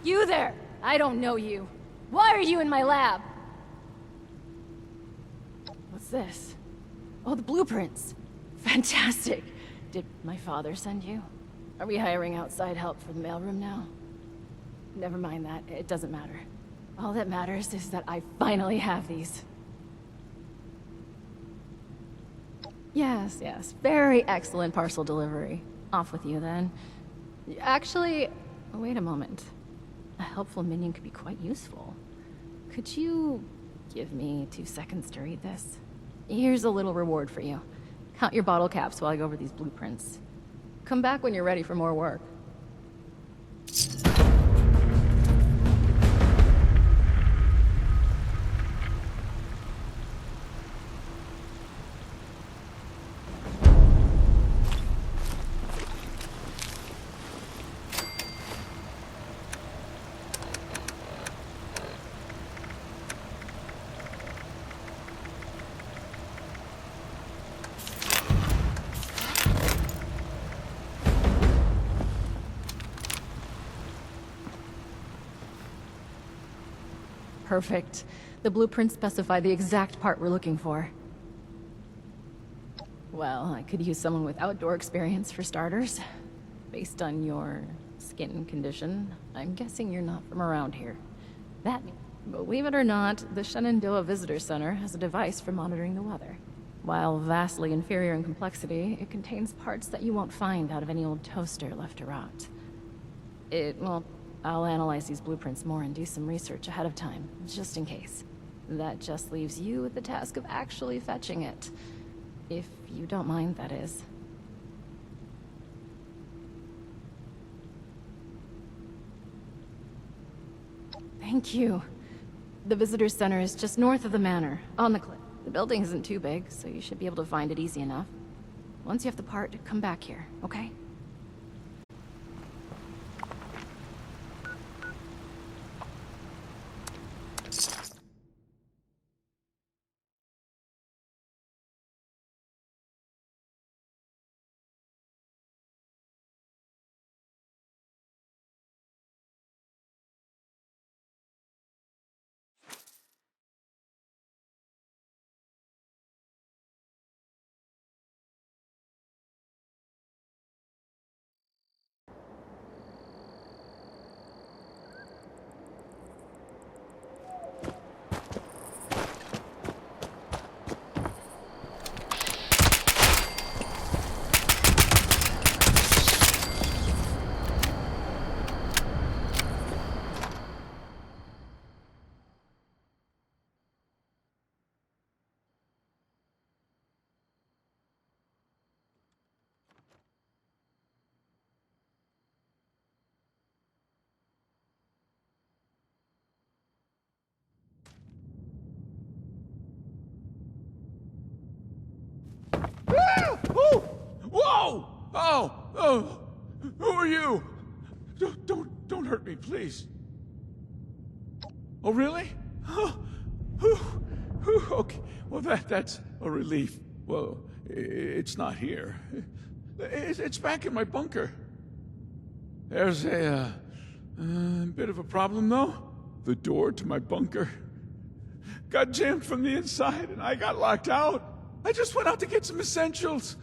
You there! I don't know you. Why are you in my lab? What's this? Oh, the blueprints. Fantastic. Did my father send you? Are we hiring outside help for the mailroom now? Never mind that. It doesn't matter. All that matters is that I finally have these. Yes, yes. Very excellent parcel delivery. Off with you, then. Actually, wait a moment. A helpful minion could be quite useful. Could you give me 2 seconds to read this? Here's a little reward for you. Count your bottle caps while I go over these blueprints. Come back when you're ready for more work. Perfect. The blueprints specify the exact part we're looking for. Well, I could use someone with outdoor experience for starters. Based on your skin condition, I'm guessing you're not from around here. That, believe it or not, the Shenandoah Visitor Center has a device for monitoring the weather. While vastly inferior in complexity, it contains parts that you won't find out of any old toaster left to rot. Well, I'll analyze these blueprints more and do some research ahead of time, just in case. That just leaves you with the task of actually fetching it. If you don't mind, that is. Thank you. The visitor center is just north of the manor, on the cliff. The building isn't too big, so you should be able to find it easy enough. Once you have the part, come back here, okay? Oh! Whoa! Oh! Who are you? Don't hurt me, please. Oh, really? Oh, okay. Well, that's a relief. Well, it's not here. It's back in my bunker. There's a bit of a problem, though. The door to my bunker got jammed from the inside, and I got locked out. I just went out to get some essentials.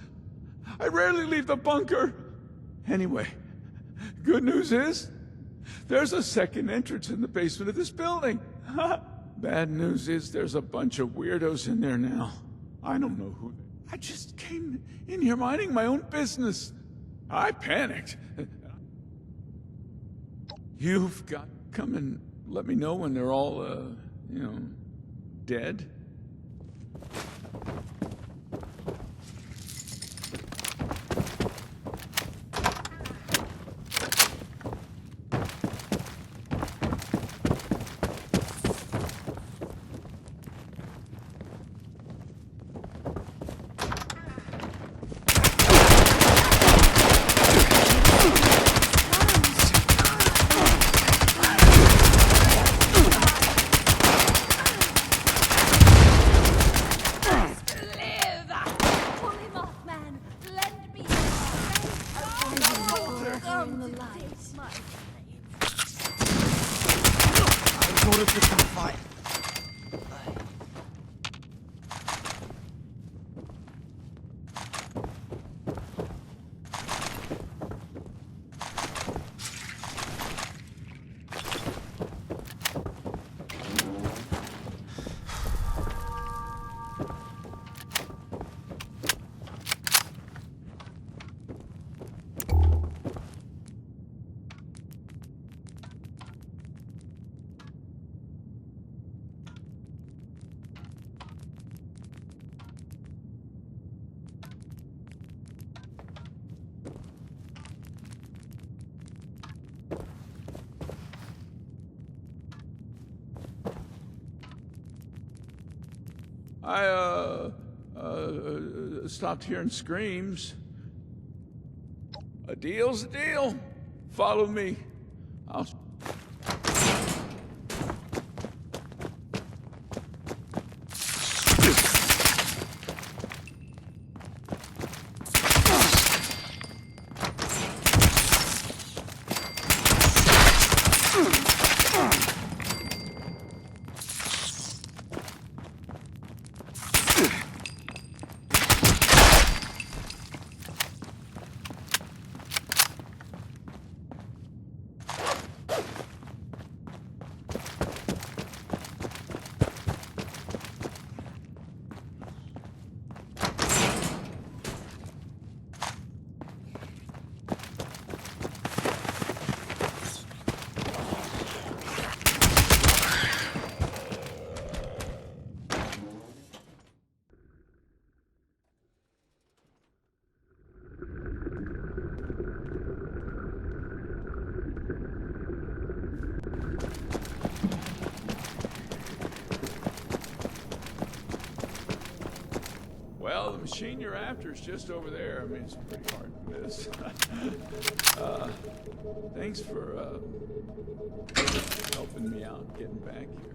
I rarely leave the bunker. Anyway, good news is, there's a second entrance in the basement of this building. Bad news is there's a bunch of weirdos in there now. I don't know who. I just came in here minding my own business. I panicked. You've got to come and let me know when they're all, dead. I stopped hearing screams. A deal's a deal. Follow me. I'll... Well, the machine you're after is just over there. I mean, it's pretty hard to miss. Thanks for helping me out getting back here.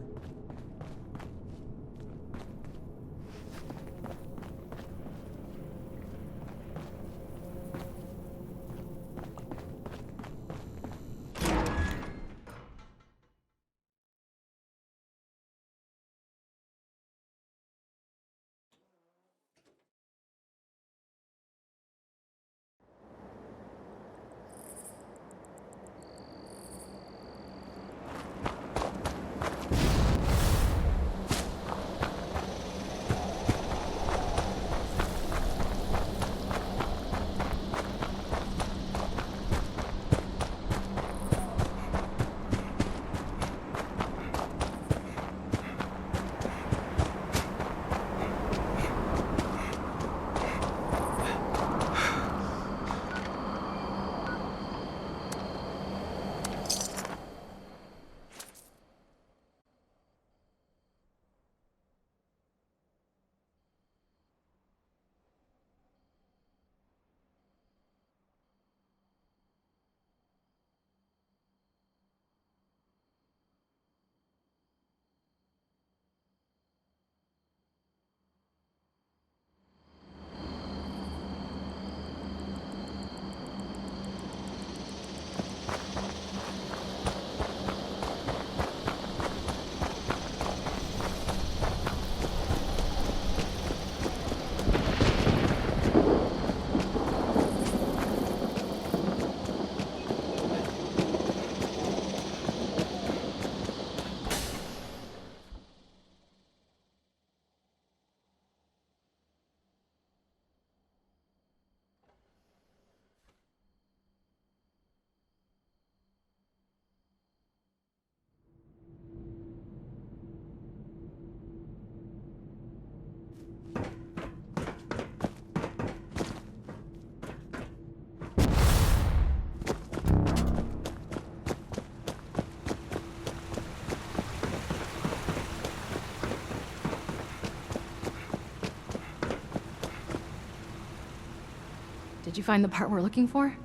Did you find the part we're looking for?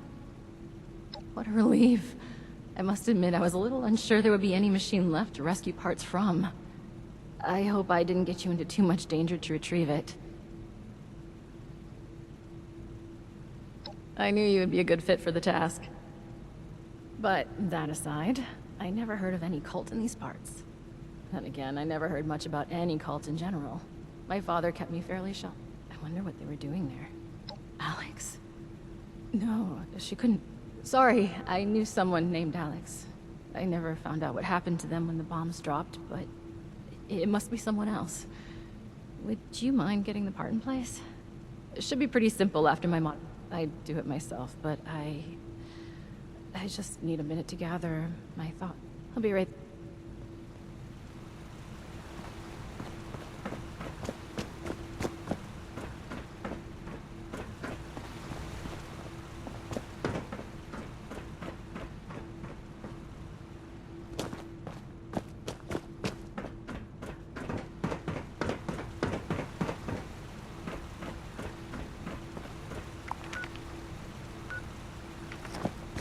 What a relief. I must admit, I was a little unsure there would be any machine left to rescue parts from. I hope I didn't get you into too much danger to retrieve it. I knew you would be a good fit for the task. But that aside, I never heard of any cult in these parts. Then again, I never heard much about any cult in general. My father kept me fairly shut. I wonder what they were doing there. Alex? No, she couldn't. Sorry, I knew someone named Alex. I never found out what happened to them when the bombs dropped, but it must be someone else. Would you mind getting the part in place? It should be pretty simple after my mod. I'd do it myself, but I just need a minute to gather my thought. I'll be right.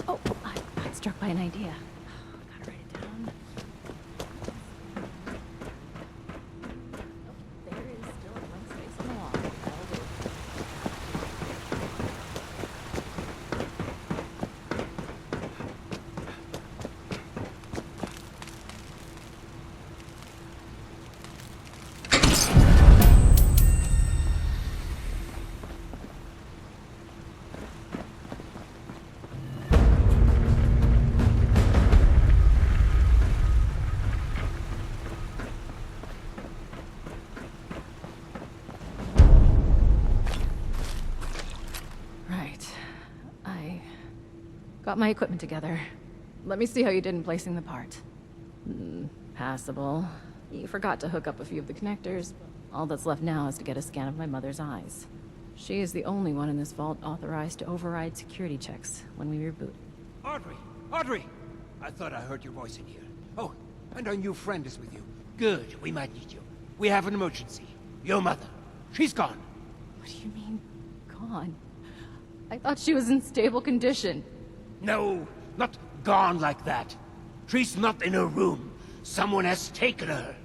Oh, I got struck by an idea. Gotta write it down. Oh, there is still a blank space on the wall. That'll do. Right. I got my equipment together. Let me see how you did in placing the part. Passable. You forgot to hook up a few of the connectors. All that's left now is to get a scan of my mother's eyes. She is the only one in this vault authorized to override security checks when we reboot. Audrey! Audrey! I thought I heard your voice in here. Oh, and our new friend is with you. Good, we might need you. We have an emergency. Your mother. She's gone. What do you mean, gone? I thought she was in stable condition. No, not gone like that. She's not in her room. Someone has taken her.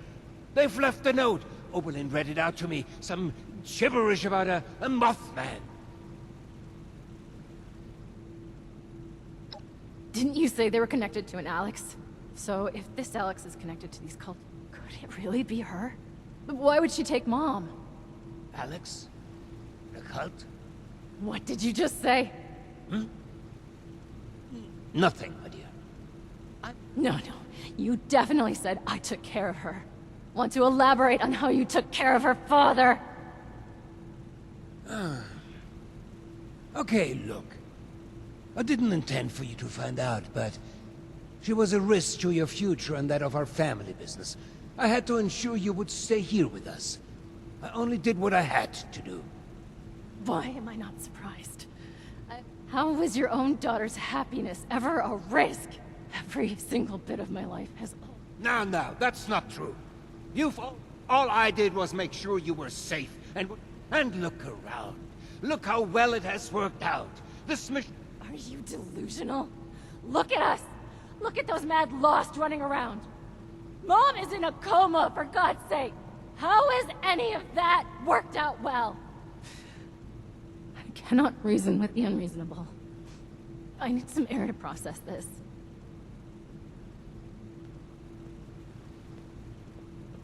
They've left a note. Oberlin read it out to me. Some gibberish about a Mothman. Didn't you say they were connected to an Alex? So if this Alex is connected to these cults, could it really be her? Why would she take Mom? Alex? The cult? What did you just say? Nothing, my dear. No. You definitely said I took care of her. Want to elaborate on how you took care of her father? Okay, look. I didn't intend for you to find out, but she was a risk to your future and that of our family business. I had to ensure you would stay here with us. I only did what I had to do. Why am I not surprised? How was your own daughter's happiness ever a risk? Every single bit of my life has... No, that's not true. All I did was make sure you were safe, and look around. Look how well it has worked out. This mission... Are you delusional? Look at us! Look at those mad lost running around! Mom is in a coma, for God's sake! How has any of that worked out well? I cannot reason with the unreasonable. I need some air to process this.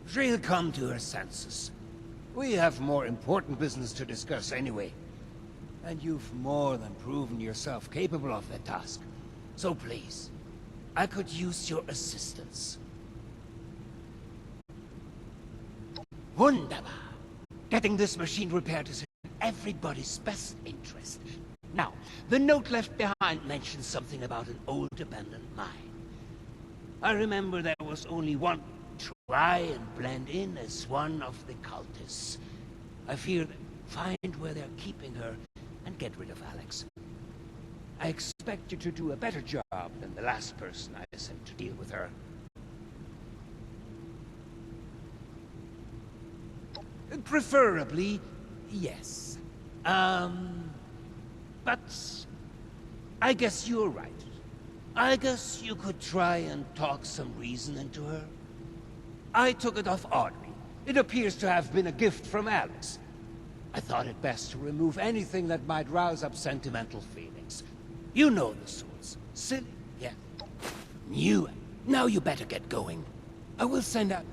She'll come to her senses. We have more important business to discuss anyway. And you've more than proven yourself capable of that task. So please, I could use your assistance. Wunderbar. Getting this machine repaired is in everybody's best interest. Now, the note left behind mentions something about an old abandoned mine. I remember there was only one. Try and blend in as one of the cultists. I fear that find where they're keeping her and get rid of Alex. I expect you to do a better job than the last person I sent to deal with her. Preferably, yes. But But I guess you're right. I guess you could try and talk some reason into her. I took it off Audrey. It appears to have been a gift from Alex. I thought it best to remove anything that might rouse up sentimental feelings. You know the sorts. Silly, yeah. Knew it. Now you better get going. I will send out...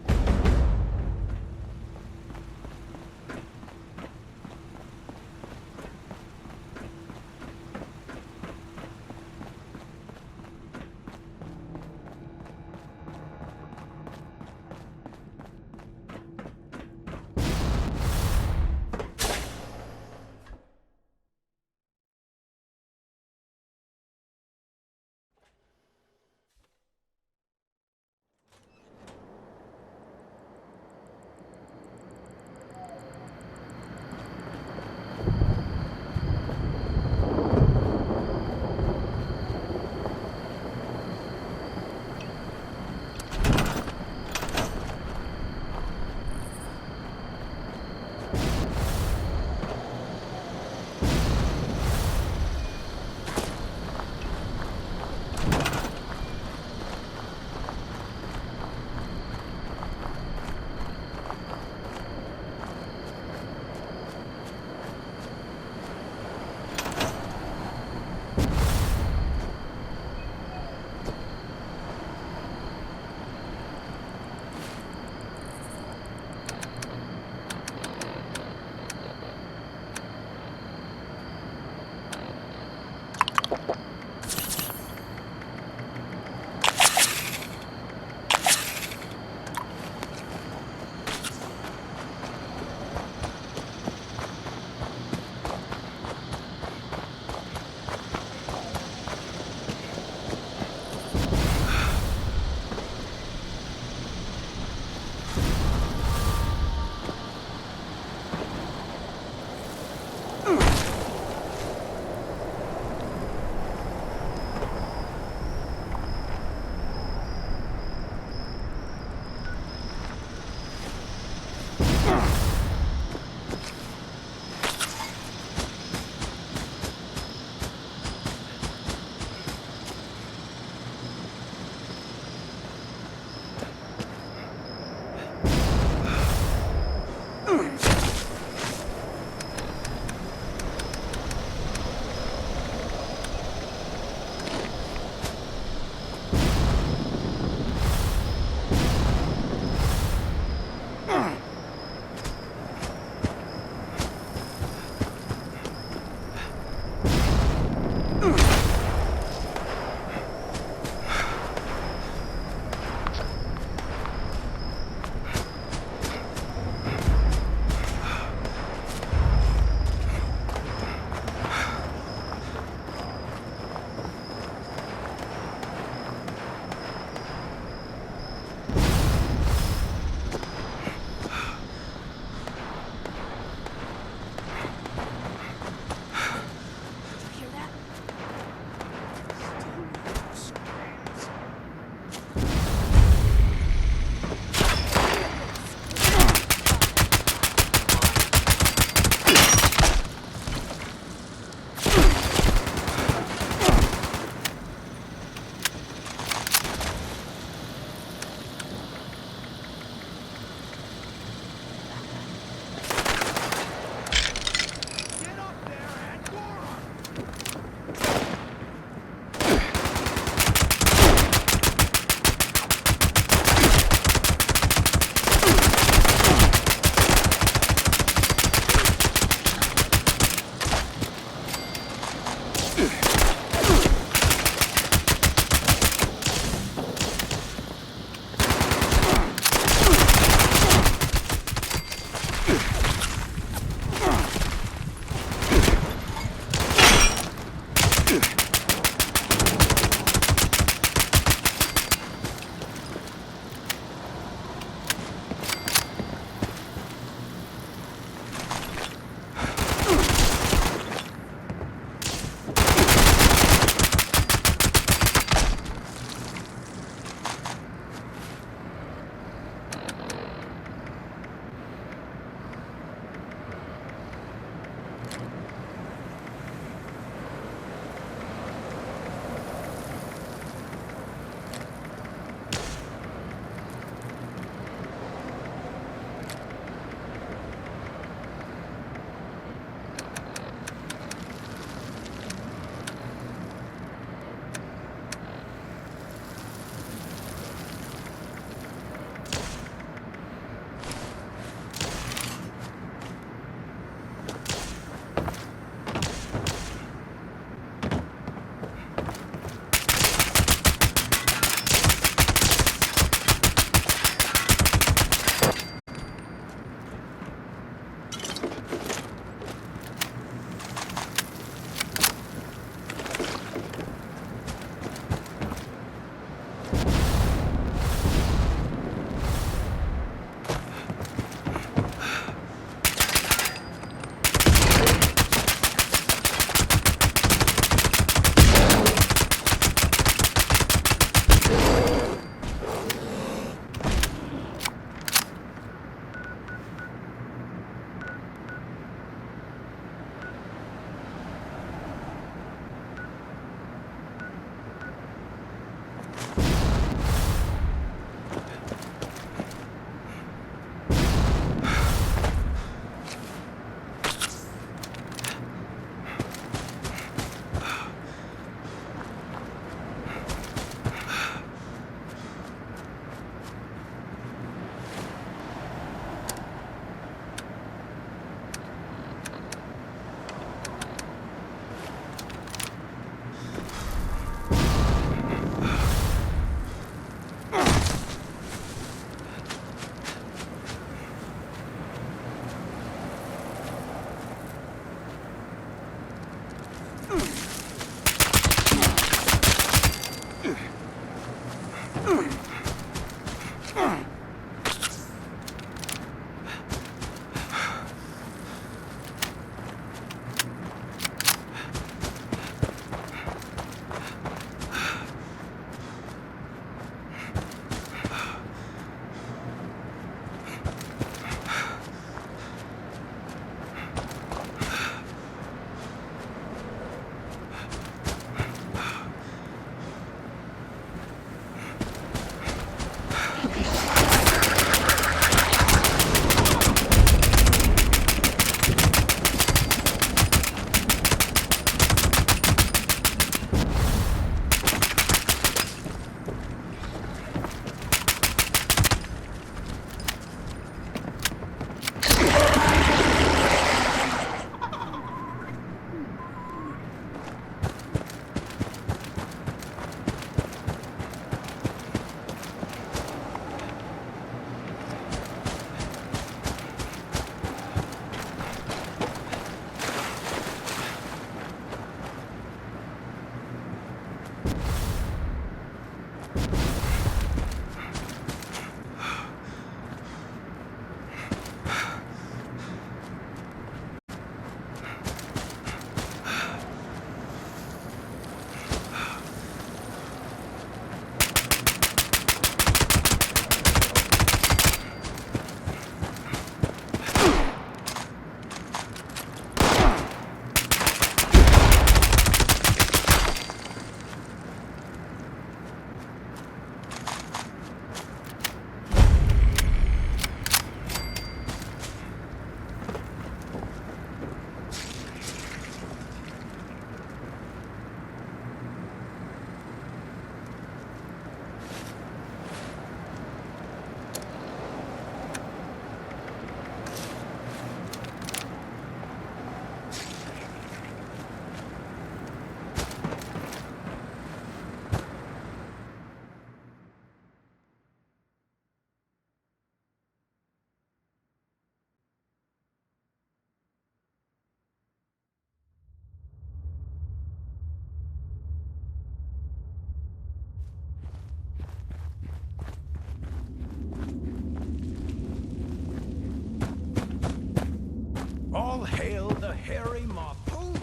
All hail the hairy moth. Holy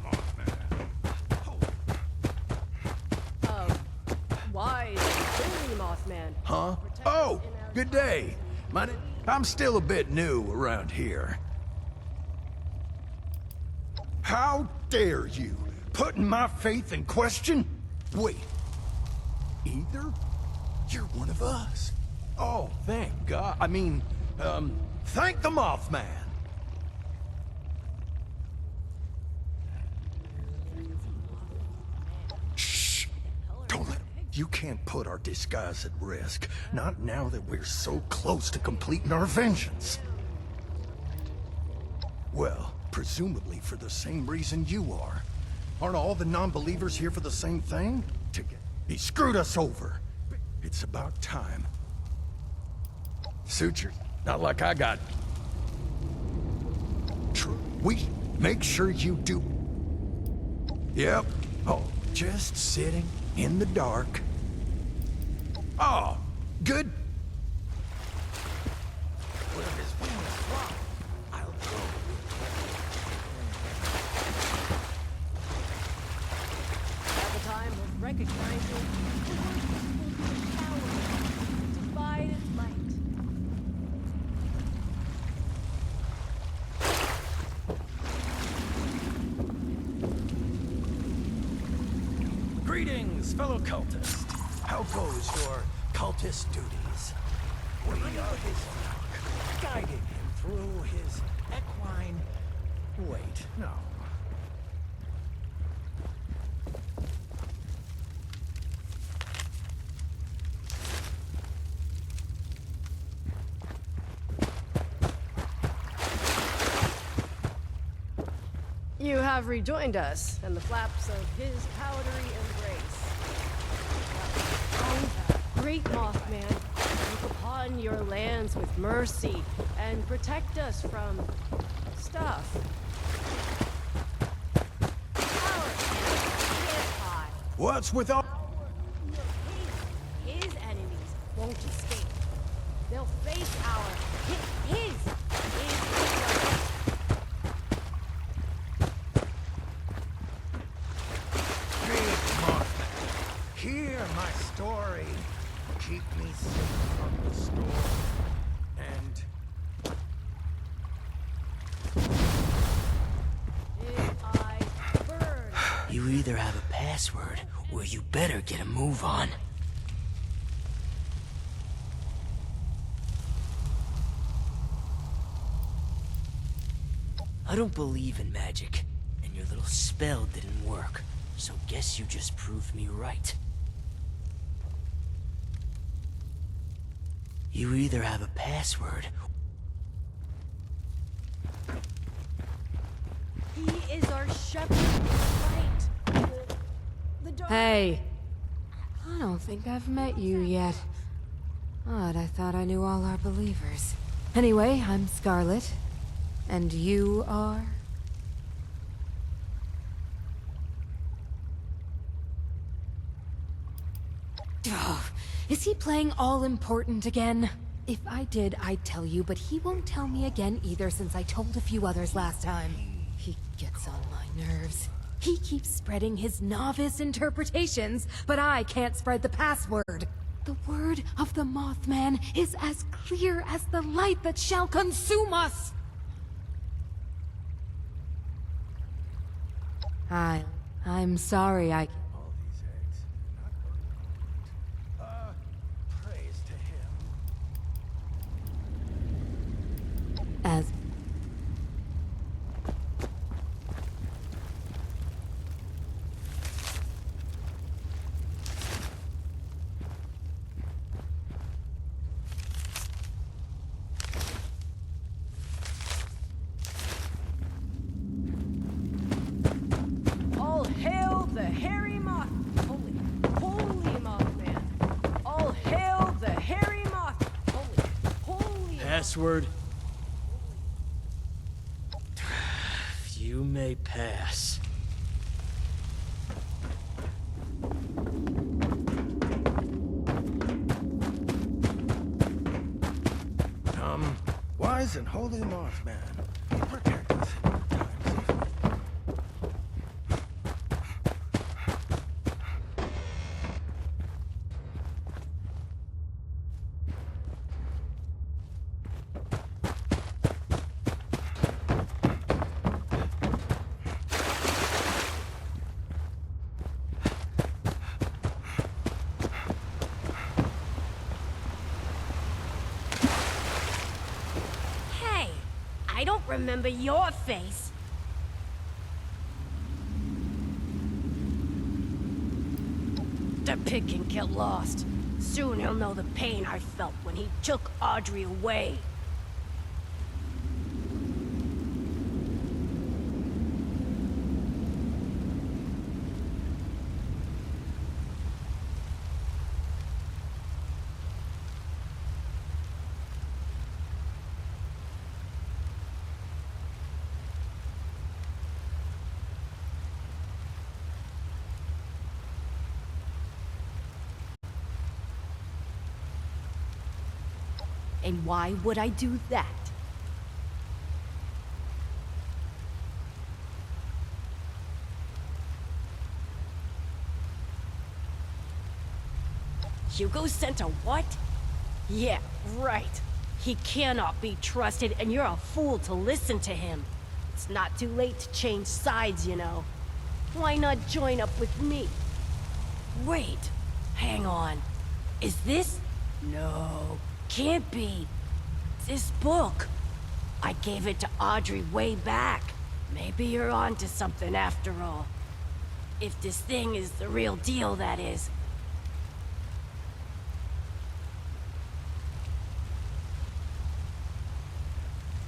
Mothman. Wise and holy Mothman. Huh? Oh, good day. I'm still a bit new around here. How dare you? Putting my faith in question? Wait. Either? You're one of us. Oh, thank God. I mean, thank the Mothman. Shh. Don't let him. You can't put our disguise at risk. Not now that we're so close to completing our vengeance. Well, presumably for the same reason you are. Aren't all the non-believers here for the same thing? He screwed us over. It's about time. Sutures? Not like I got... True. We make sure you do. Yep. Oh, just sitting in the dark. Oh, good. Where his wings fly, I'll go. At the time of recognizing the worshipful power, divided light. Greetings, fellow cultists. How goes your cultist duties? We are his flock, guiding him through his equine... Wait, no. You have rejoined us, and the flaps of his powdery embrace. Great Mothman, look upon your lands with mercy, and protect us from... stuff. What's with all... His enemies won't escape. They'll face his Big Mothman, hear my story. Keep me safe from the storm. And... his eyes burn. You either have a password, or you better get a move on. I don't believe in magic, and your little spell didn't work, so guess you just proved me right. You either have a password. He is our shepherd, right? The dark... Hey, I don't think I've met you yet. Odd, I thought I knew all our believers. Anyway, I'm Scarlet. And you are? Ugh, is he playing all important again? If I did, I'd tell you, but he won't tell me again either since I told a few others last time. He gets on my nerves. He keeps spreading his novice interpretations, but I can't spread the password. The word of the Mothman is as clear as the light that shall consume us! I'm sorry, I... all these eggs, not working. Praise to him. As... All hail the hairy moth! Holy Mothman! All hail the hairy moth! Holy Password? You may pass. Wise and holy Mothman, protect us in times of... Hey, I don't remember your face. The pig can get lost. Soon he'll know the pain I felt when he took Audrey away. And why would I do that? Hugo sent a what? Yeah, right. He cannot be trusted, and you're a fool to listen to him. It's not too late to change sides, you know. Why not join up with me? Wait, hang on. Is this? No, can't be. This book. I gave it to Audrey way back. Maybe you're on to something after all. If this thing is the real deal, that is.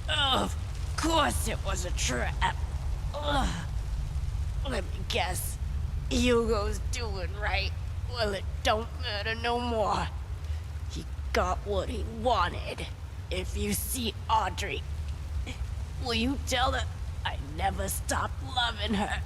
Of course it was a trap. Ugh. Let me guess. Hugo's doing right. Well, it don't matter no more. He got what he wanted. If you see Audrey, will you tell her I never stopped loving her?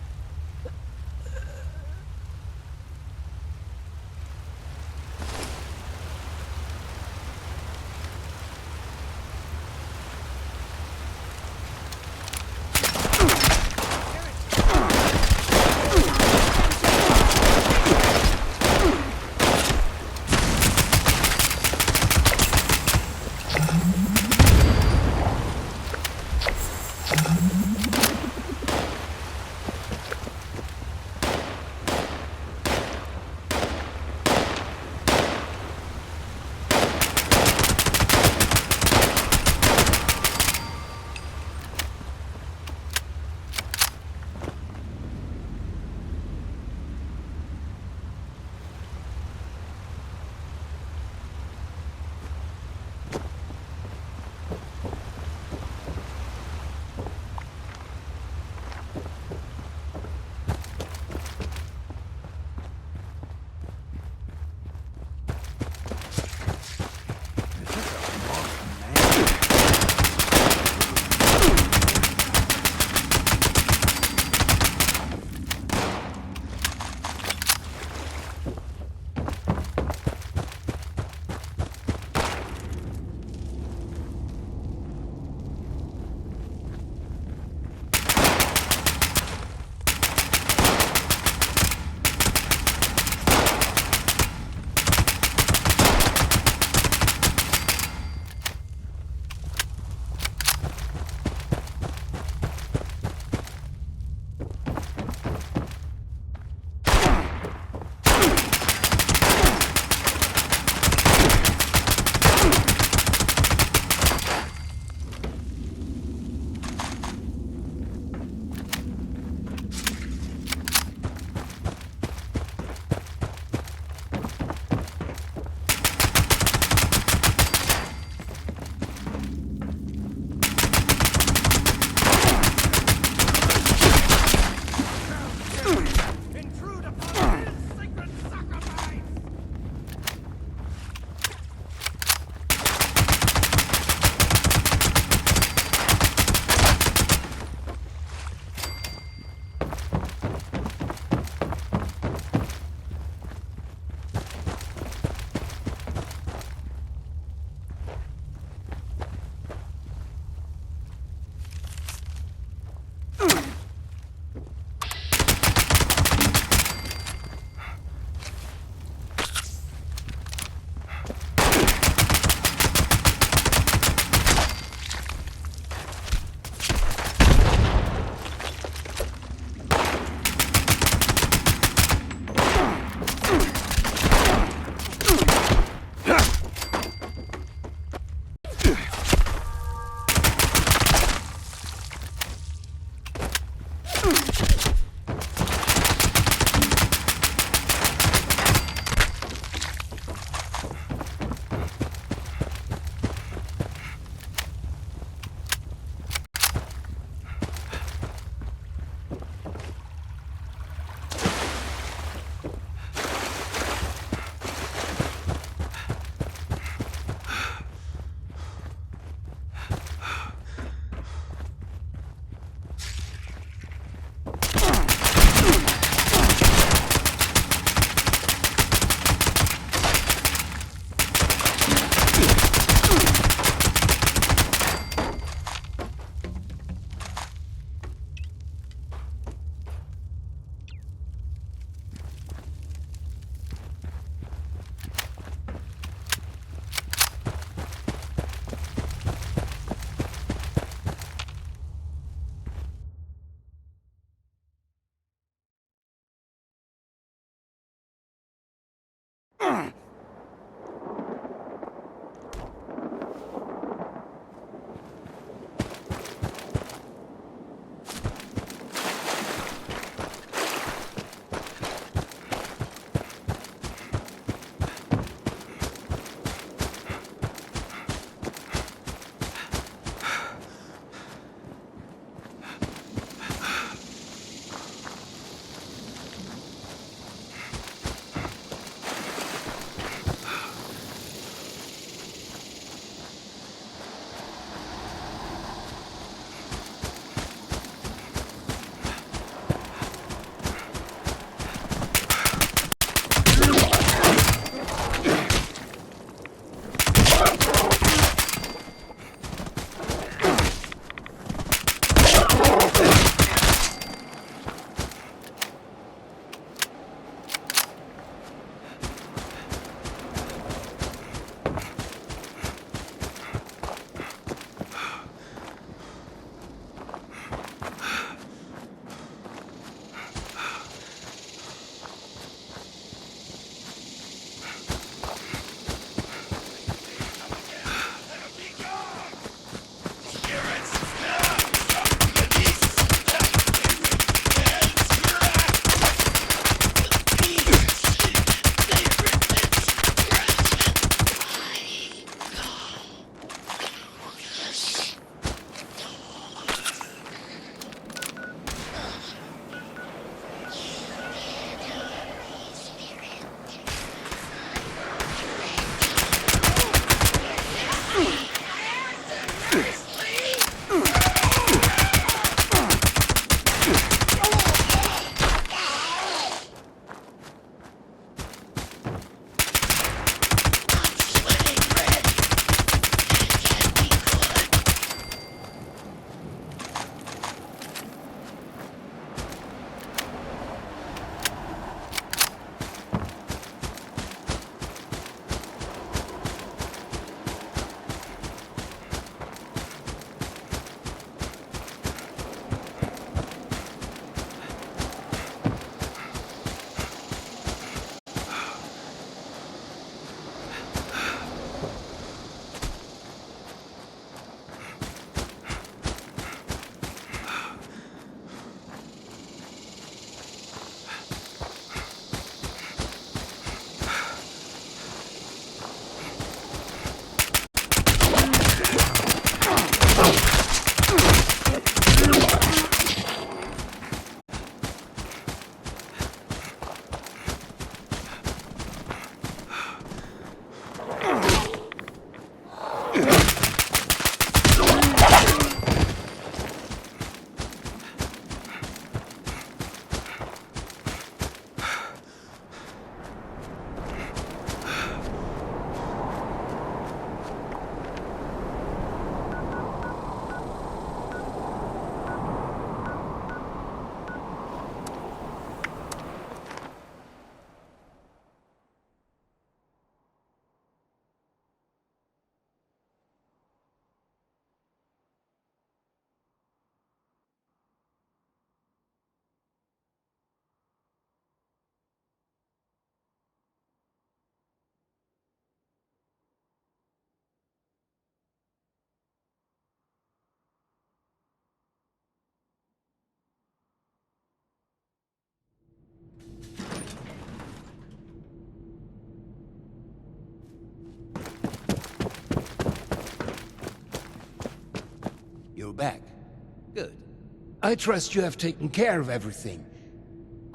I trust you have taken care of everything,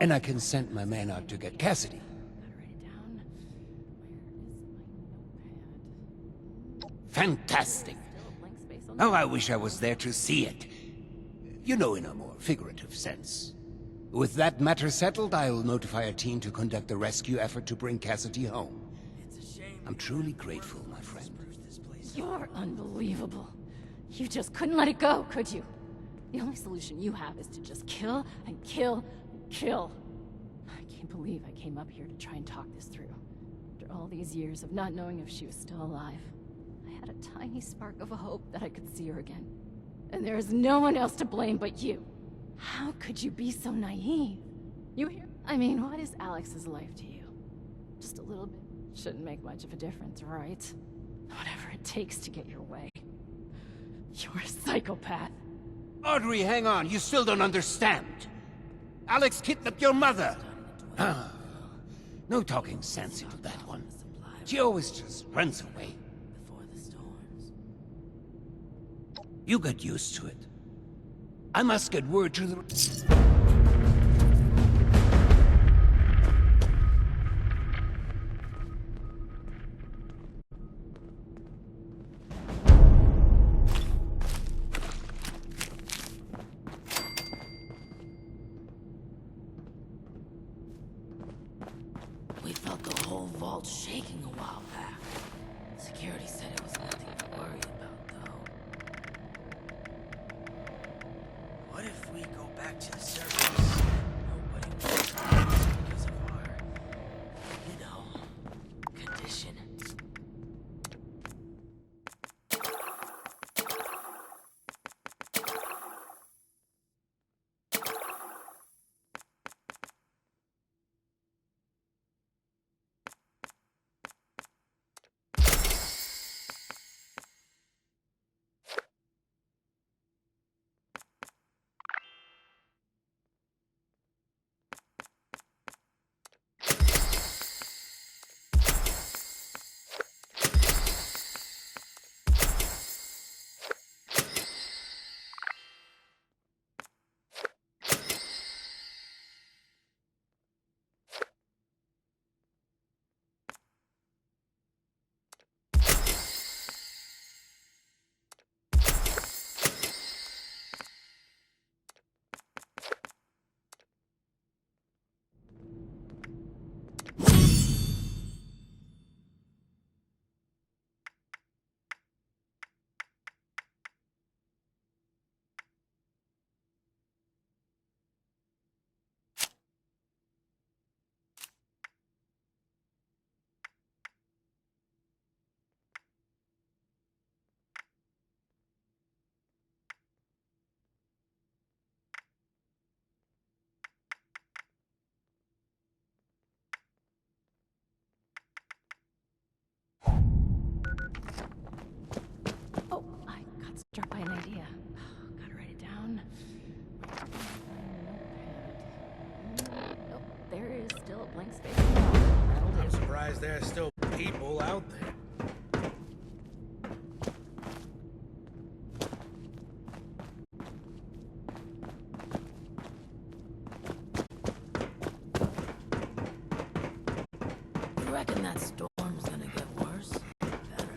and I can send my man out to get Cassidy. Gotta write it down. Where is my notepad? Fantastic. Still a blank space on Oh, I wish I was there to see it. You know, in a more figurative sense. With that matter settled, I'll notify a team to conduct a rescue effort to bring Cassidy home. It's a shame. I'm truly grateful, my friend. This place. You're unbelievable. You just couldn't let it go, could you? The only solution you have is to just kill and kill and kill. I can't believe I came up here to try and talk this through. After all these years of not knowing if she was still alive, I had a tiny spark of a hope that I could see her again. And there is no one else to blame but you. How could you be so naive? You hear? I mean, what is Alex's life to you? Just a little bit. Shouldn't make much of a difference, right? Whatever it takes to get your way. You're a psychopath. Audrey, hang on. You still don't understand. Alex kidnapped your mother. Ah, no talking sense into that one. She always just runs away. Before the storms. You got used to it. I must get word to the... We felt the whole vault shaking a while back. Security said it was nothing to worry about, though. What if we go back to the surface? Nobody knows because of our, condition. Oh, I got struck by an idea. Gotta write it down. Oh, there is still a blank space. I'm surprised there are still people out there. You reckon that storm's gonna get worse? Better.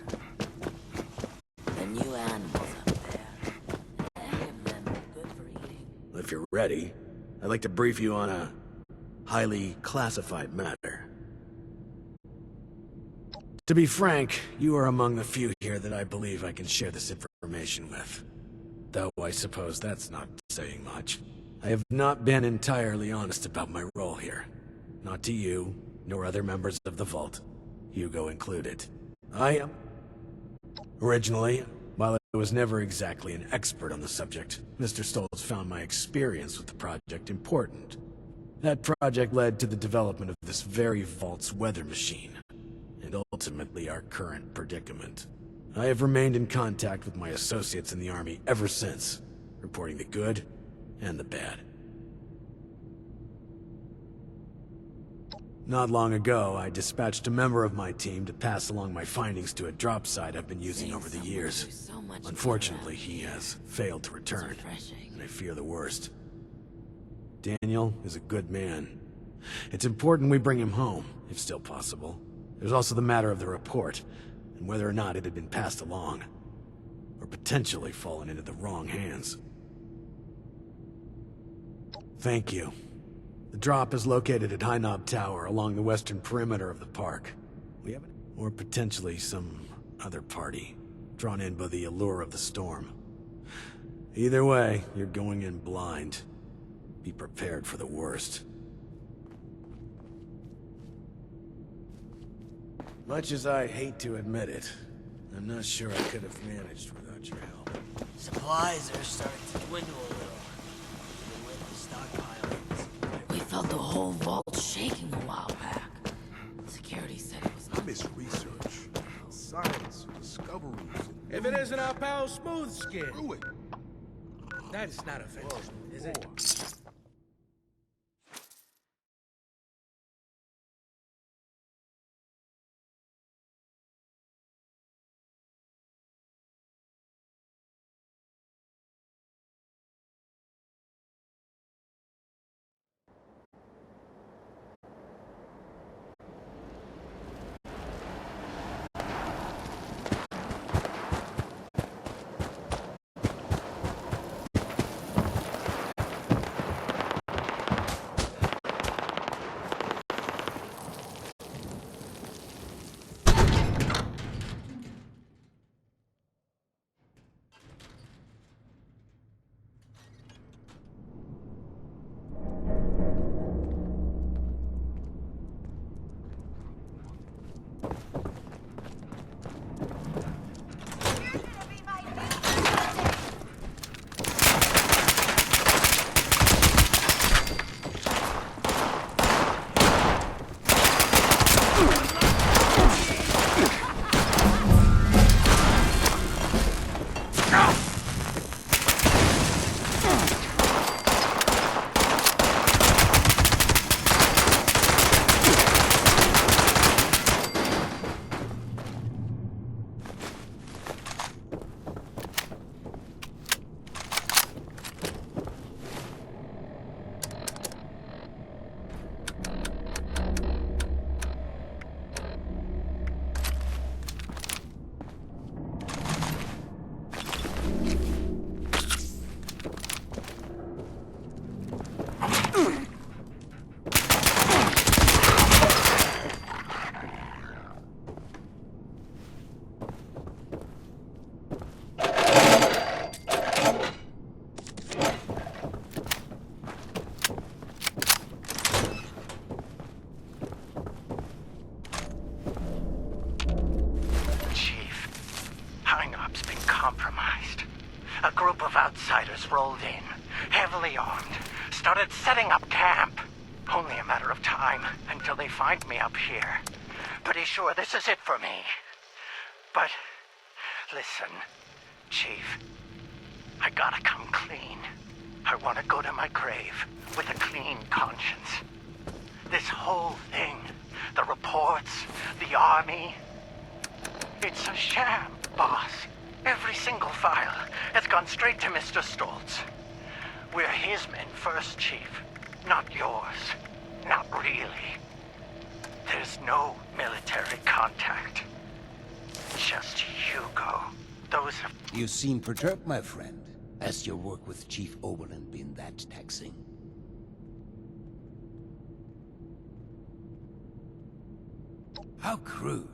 The new animals up there. Any of them good for eating? If you're ready, I'd like to brief you on a highly classified matter. To be frank, you are among the few here that I believe I can share this information with. Though I suppose that's not saying much. I have not been entirely honest about my role here. Not to you, nor other members of the Vault, Hugo included. I am... Originally, while I was never exactly an expert on the subject, Mr. Stoltz found my experience with the project important. That project led to the development of this very Vault's weather machine, and ultimately our current predicament. I have remained in contact with my associates in the Army ever since, reporting the good and the bad. Not long ago, I dispatched a member of my team to pass along my findings to a drop site I've been using over the years. Unfortunately, he has failed to return, and I fear the worst. Daniel is a good man. It's important we bring him home, if still possible. There's also the matter of the report, and whether or not it had been passed along, or potentially fallen into the wrong hands. Thank you. The drop is located at High Knob Tower along the western perimeter of the park. We have or potentially some other party, drawn in by the allure of the storm. Either way, you're going in blind. Be prepared for the worst. Much as I hate to admit it, I'm not sure I could have managed without your help. Supplies are starting to dwindle a little. Even with the stockpile. We felt the whole vault shaking a while back. Security said it was I miss research, science, discoveries. If it isn't our pal Smooth Skin. Screw it. That's not offensive, is it? A group of outsiders rolled in, heavily armed, started setting up camp. Only a matter of time until they find me up here. Pretty sure this is it for me. But listen, Chief, I gotta come clean. I want to go to my grave with a clean conscience. This whole thing, the reports, the army, it's a sham, boss. Every single file has gone straight to Mr. Stoltz. We're his men first, Chief, not yours. Not really. There's no military contact. Just Hugo. Those have... You seem perturbed, my friend. Has your work with Chief Oberlin been that taxing? How crude.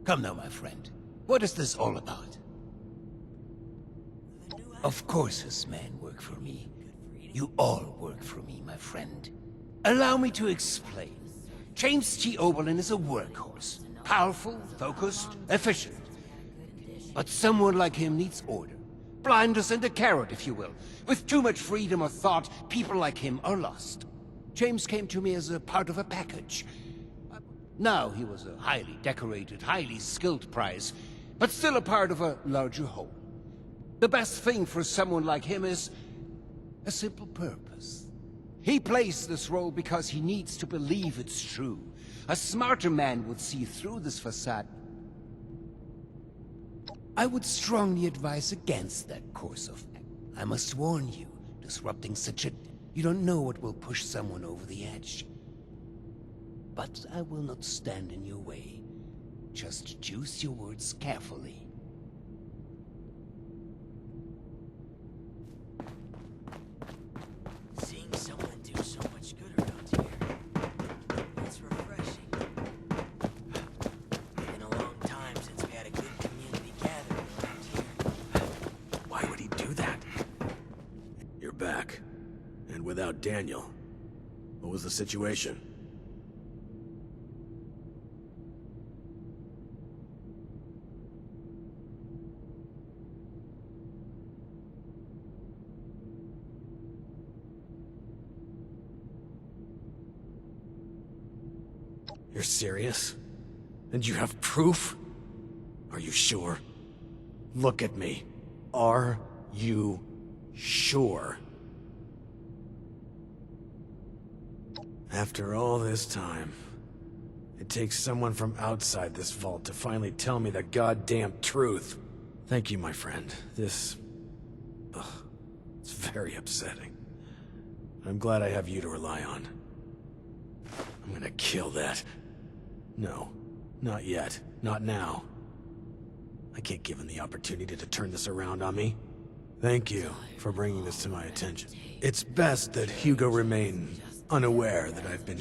Come now, my friend. What is this all about? Of course his men work for me. You all work for me, my friend. Allow me to explain. James T. Oberlin is a workhorse. Powerful, focused, efficient. But someone like him needs order. Blinders and a carrot, if you will. With too much freedom of thought, people like him are lost. James came to me as a part of a package. Now he was a highly decorated, highly skilled prize, but still a part of a larger whole. The best thing for someone like him is a simple purpose. He plays this role because he needs to believe it's true. A smarter man would see through this facade. I would strongly advise against that course of action. I must warn you, disrupting such a... You don't know what will push someone over the edge. But I will not stand in your way. Just choose your words carefully. Seeing someone do so much good around here, it's refreshing. Been a long time since we had a good community gathering around here. Why would he do that? You're back. And without Daniel. What was the situation? You're serious? And you have proof? Are you sure? Look at me. Are you sure? After all this time, it takes someone from outside this vault to finally tell me the goddamn truth. Thank you, my friend. This... it's very upsetting. I'm glad I have you to rely on. I'm gonna kill that. No, not yet. Not now. I can't give him the opportunity to turn this around on me. Thank you for bringing this to my attention. It's best that Hugo remain unaware that I've been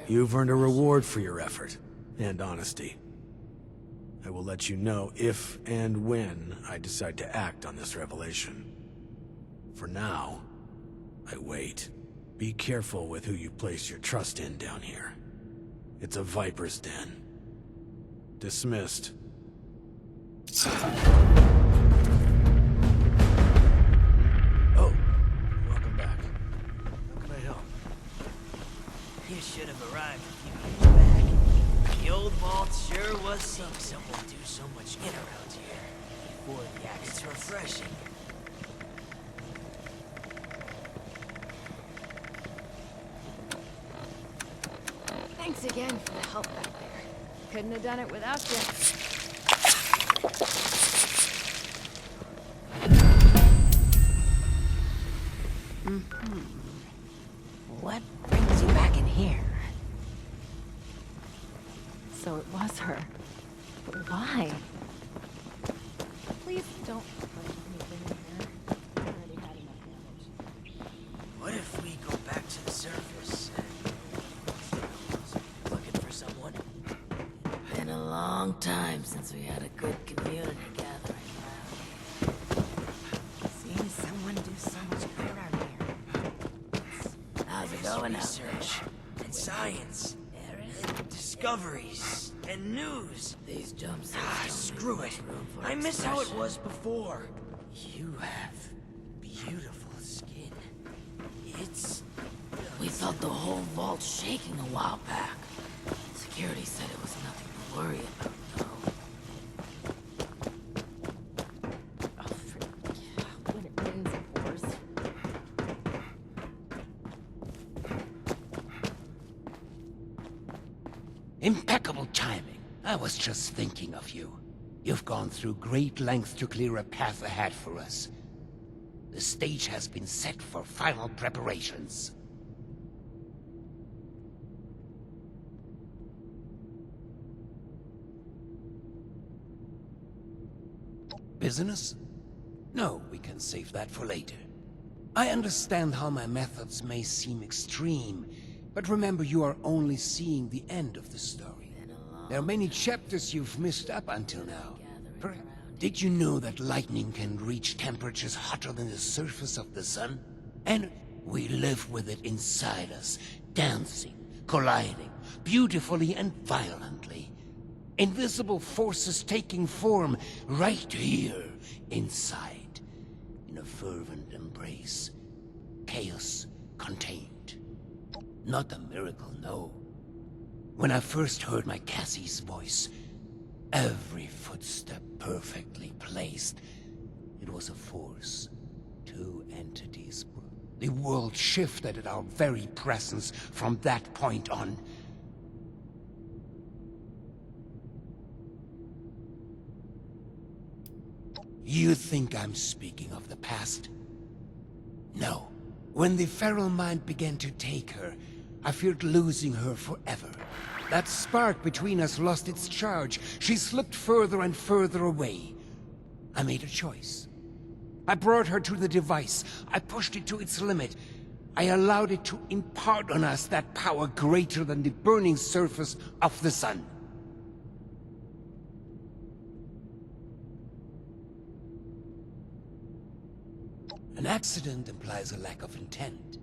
You've earned a reward for your effort and honesty. I will let you know if and when I decide to act on this revelation. For now, I wait. Be careful with who you place your trust in down here. It's a viper's den. Dismissed. Oh, welcome back. How can I help? You should have arrived a few years back. The old vault sure was seeing someone do so much good around here. Before the accident. It's refreshing. Thanks again for the help back there. Couldn't have done it without you. What brings you back in here? So it was her. But why? Please don't put anything in here. I already had enough damage. What if we go back to the surface and looking for someone? Been a long time since we had a good community gathering around here. Seeing someone do so much good around here. How's it going out Research and science and discoveries and news. These jumps. Screw it. I miss how it was before. You have Beautiful skin. It's... We felt the whole vault shaking a while back. Security said it was nothing to worry about, though. Oh, when it rains, it pours. Impeccable timing. I was just thinking of you. You've gone through great lengths to clear a path ahead for us. The stage has been set for final preparations. Business? No, we can save that for later. I understand how my methods may seem extreme, but remember you are only seeing the end of the story. There are many chapters you've missed up until now. Did you know that lightning can reach temperatures hotter than the surface of the sun? And we live with it inside us, dancing, colliding, beautifully and violently. Invisible forces taking form right here, inside, in a fervent embrace. Chaos contained. Not a miracle, no. When I first heard my Cassie's voice, every footstep perfectly placed, it was a force. Two entities The world shifted at our very presence from that point on. You think I'm speaking of the past? No. When the feral mind began to take her, I feared losing her forever. That spark between us lost its charge. She slipped further and further away. I made a choice. I brought her to the device. I pushed it to its limit. I allowed it to impart on us that power greater than the burning surface of the sun. An accident implies a lack of intent.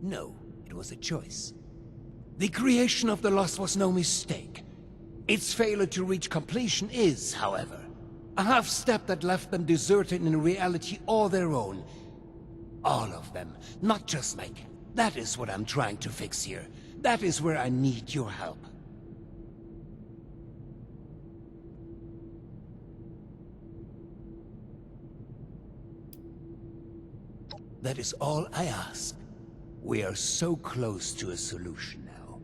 No, it was a choice. The creation of the Lost was no mistake. Its failure to reach completion is, however, a half-step that left them deserted in a reality all their own. All of them, not just Mike. That is what I'm trying to fix here. That is where I need your help. That is all I ask. We are so close to a solution now.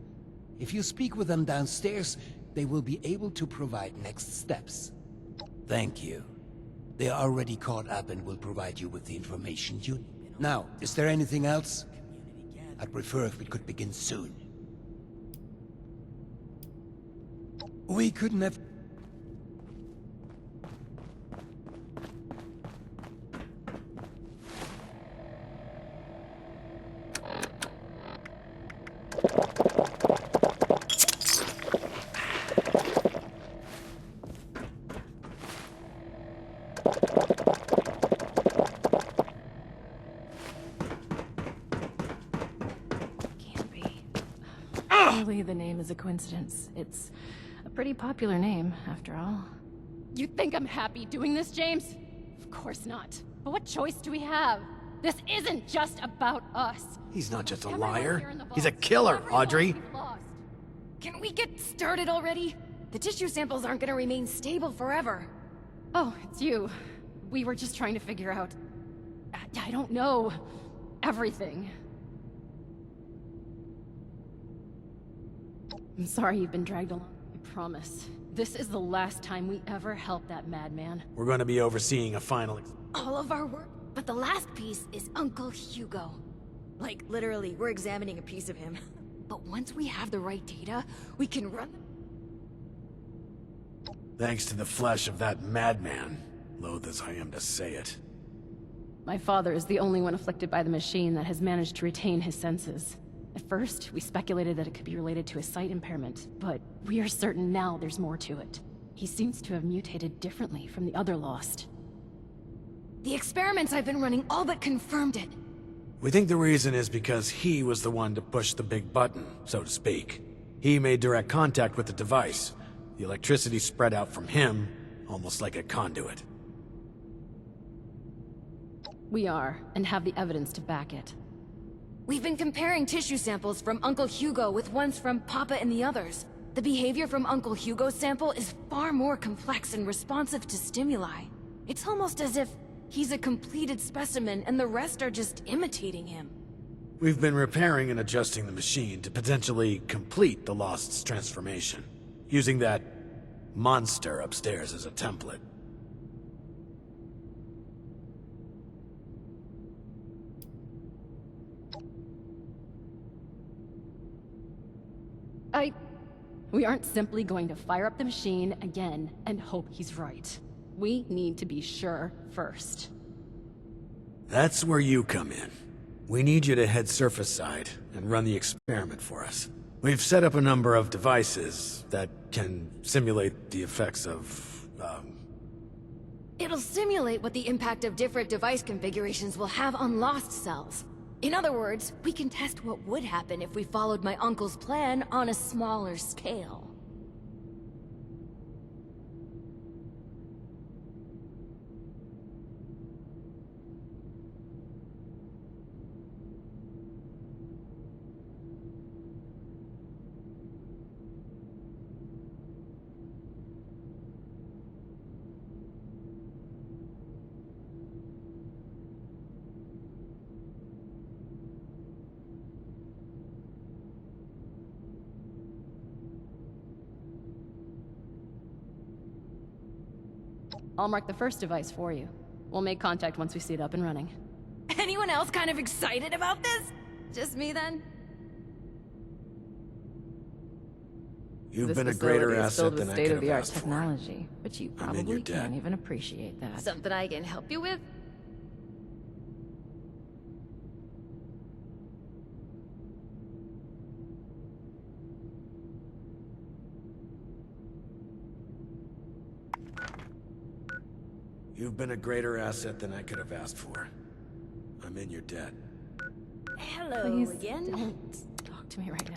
If you speak with them downstairs, they will be able to provide next steps. Thank you. They are already caught up and will provide you with the information you need. Now, is there anything else? I'd prefer if we could begin soon. We couldn't have... Surely the name is a coincidence. It's a pretty popular name, after all. You think I'm happy doing this, James? Of course not. But what choice do we have? This isn't just about us. He's not just a liar. He's a killer, Audrey. Can we get started already? The tissue samples aren't gonna remain stable forever. Oh, it's you. We were just trying to figure out... I don't know... everything. I'm sorry you've been dragged along. I promise. This is the last time we ever help that madman. We're going to be overseeing a final... All of our work, but the last piece is Uncle Hugo. Like, literally, we're examining a piece of him. But once we have the right data, we can run... Thanks to the flesh of that madman, loath as I am to say it. My father is the only one afflicted by the machine that has managed to retain his senses. At first, we speculated that it could be related to a sight impairment, but we are certain now there's more to it. He seems to have mutated differently from the other Lost. The experiments I've been running all but confirmed it. We think the reason is because he was the one to push the big button, so to speak. He made direct contact with the device. The electricity spread out from him, almost like a conduit. We are, and have the evidence to back it. We've been comparing tissue samples from Uncle Hugo with ones from Papa and the others. The behavior from Uncle Hugo's sample is far more complex and responsive to stimuli. It's almost as if he's a completed specimen and the rest are just imitating him. We've been repairing and adjusting the machine to potentially complete the Lost's transformation, using that monster upstairs as a template. We aren't simply going to fire up the machine again and hope he's right. We need to be sure first. That's where you come in. We need you to head surface side and run the experiment for us. We've set up a number of devices that can simulate the effects of, It'll simulate what the impact of different device configurations will have on Lost cells. In other words, we can test what would happen if we followed my uncle's plan on a smaller scale. I'll mark the first device for you. We'll make contact once we see it up and running. Anyone else kind of excited about this? Just me then? You've This been a facility greater is asset filled with than I could have state-of-the-art asked for. technology, but you I'm in your probably debt. can't even appreciate that. Something I can help you with? You've been a greater asset than I could have asked for. I'm in your debt. Hello Please again. don't talk to me right now.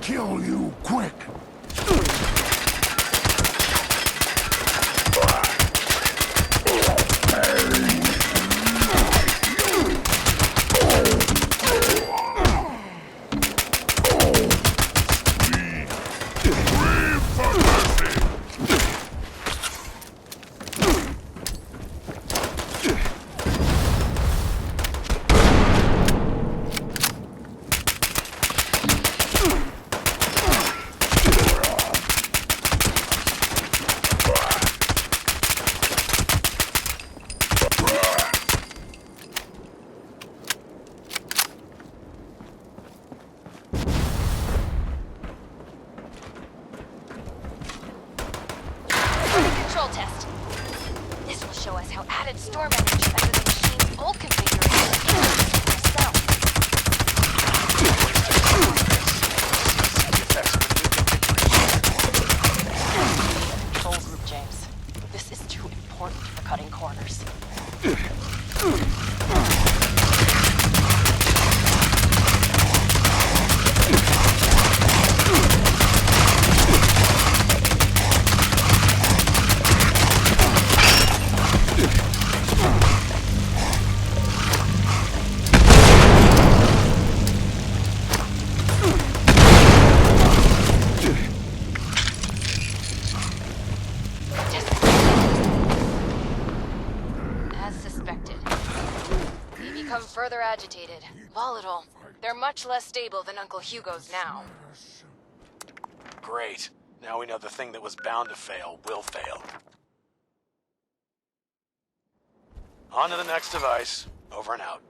Kill you quick! Control test. This will show us how added storm energy under the machine's old configuration can sell. Control group, James. This is too important for cutting corners. As suspected. They become further agitated, volatile. They're much less stable than Uncle Hugo's now. Great. Now we know the thing that was bound to fail will fail. On to the next device. Over and out.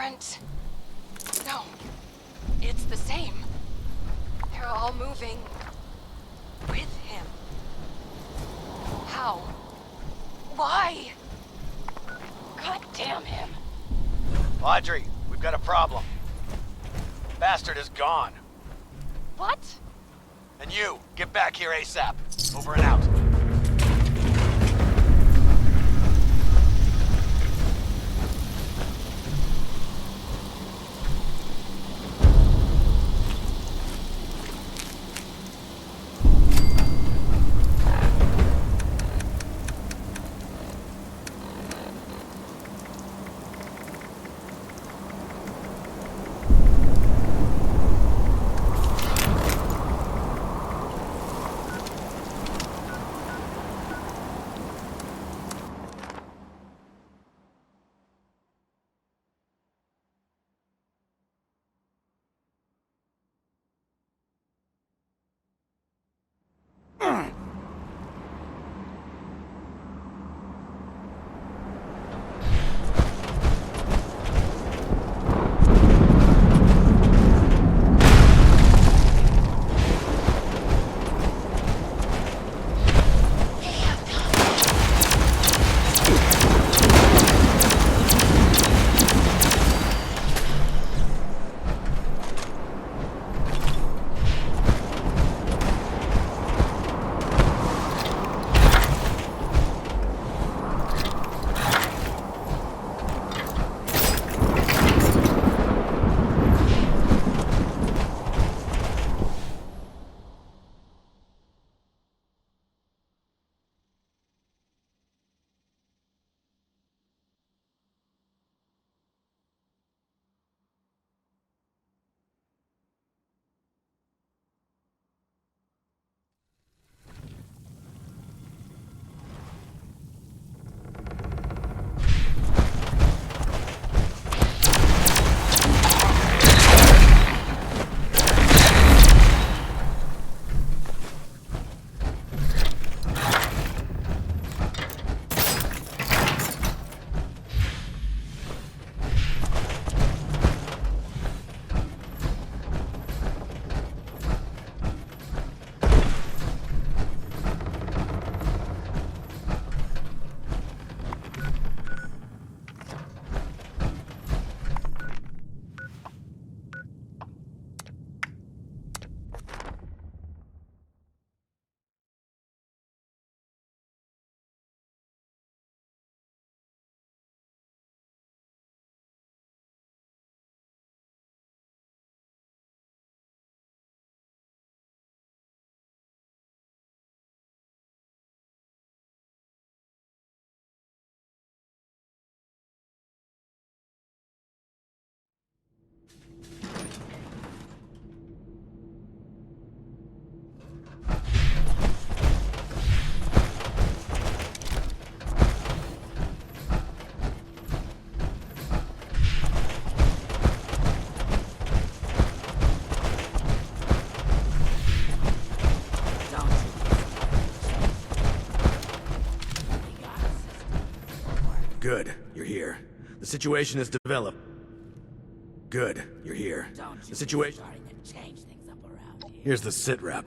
different. No, it's the same. They're all moving with him. How? Why? God damn him. Audrey, we've got a problem. Bastard is gone. What? And you, get back here ASAP. Over and out. Good, you're here. The situation is developed. Good, you're here. The situation... Here's the sit rep.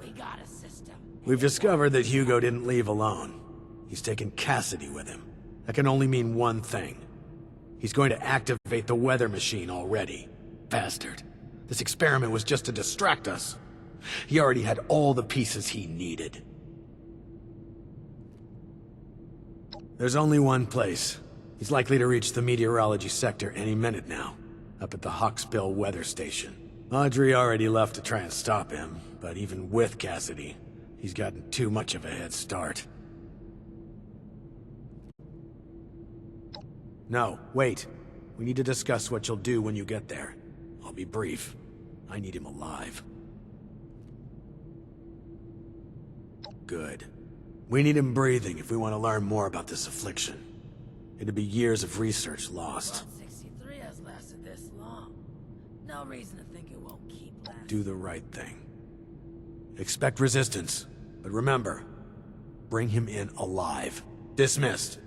We've discovered that Hugo didn't leave alone. He's taken Cassidy with him. That can only mean one thing. He's going to activate the weather machine already. Bastard. This experiment was just to distract us. He already had all the pieces he needed. There's only one place. He's likely to reach the meteorology sector any minute now, up at the Hawksbill weather station. Audrey already left to try and stop him, but even with Cassidy, he's gotten too much of a head start. No, wait. We need to discuss what you'll do when you get there. I'll be brief. I need him alive. Good. We need him breathing if we want to learn more about this affliction. It'd be years of research lost. 63 has lasted this long. No reason to think it won't keep lasting. Do the right thing. Expect resistance, but remember, bring him in alive. Dismissed.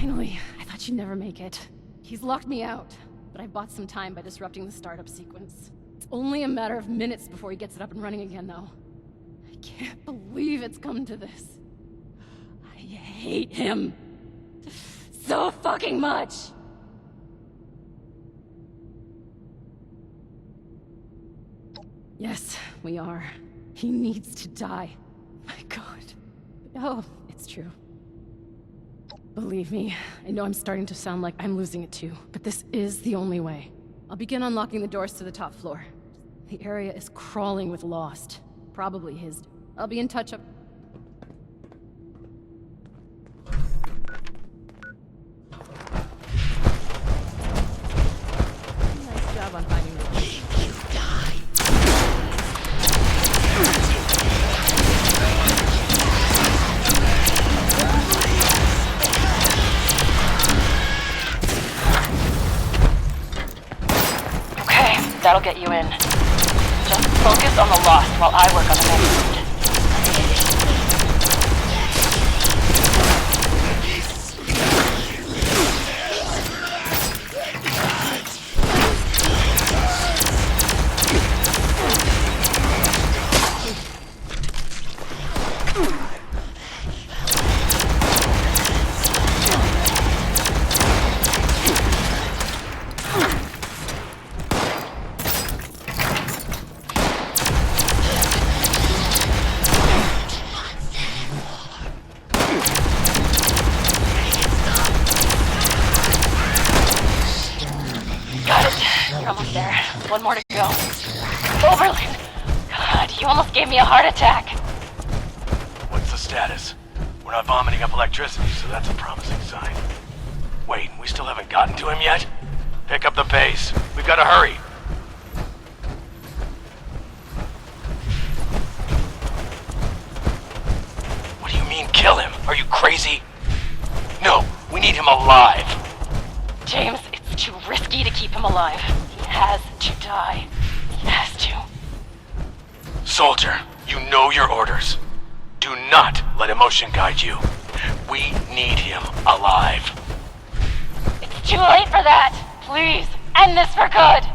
Finally, I thought you'd never make it. He's locked me out, but I bought some time by disrupting the startup sequence. It's only a matter of minutes before he gets it up and running again, though. I can't believe it's come to this. I hate him. So fucking much! Yes, we are. He needs to die. My God. Oh, it's true. Believe me, I know I'm starting to sound like I'm losing it too, but this is the only way. I'll begin unlocking the doors to the top floor. The area is crawling with Lost. Probably his. I'll be in touch up. Nice job on finding me. That'll get you in. Just focus on the Lost while I work on the next route. One more to go. Oberlin! God, you almost gave me a heart attack. What's the status? We're not vomiting up electricity, so that's a promising sign. Wait, we still haven't gotten to him yet? Pick up the pace. We've got to hurry. What do you mean, kill him? Are you crazy? No, we need him alive. James, it's too risky to keep him alive. He has to die. He has to. Soldier, you know your orders. Do not let emotion guide you. We need him alive. It's too late for that. Please, end this for good.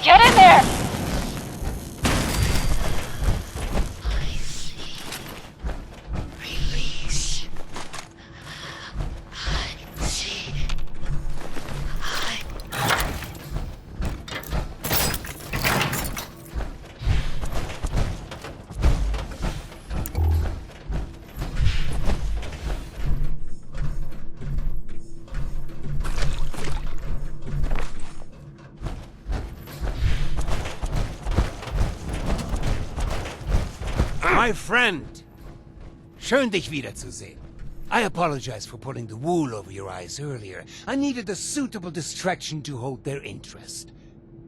Get in there! My friend! Schön, dich wiederzusehen. I apologize for pulling the wool over your eyes earlier. I needed a suitable distraction to hold their interest.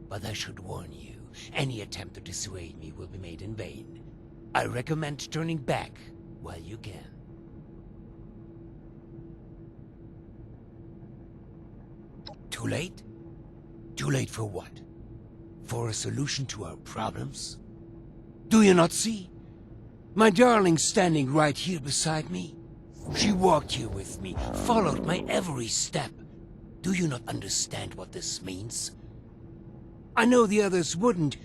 But I should warn you, any attempt to dissuade me will be made in vain. I recommend turning back while you can. Too late? Too late for what? for a solution to our problems? Do you not see? My darling standing right here beside me. She walked here with me, followed my every step. Do you not understand what this means? I know the others wouldn't,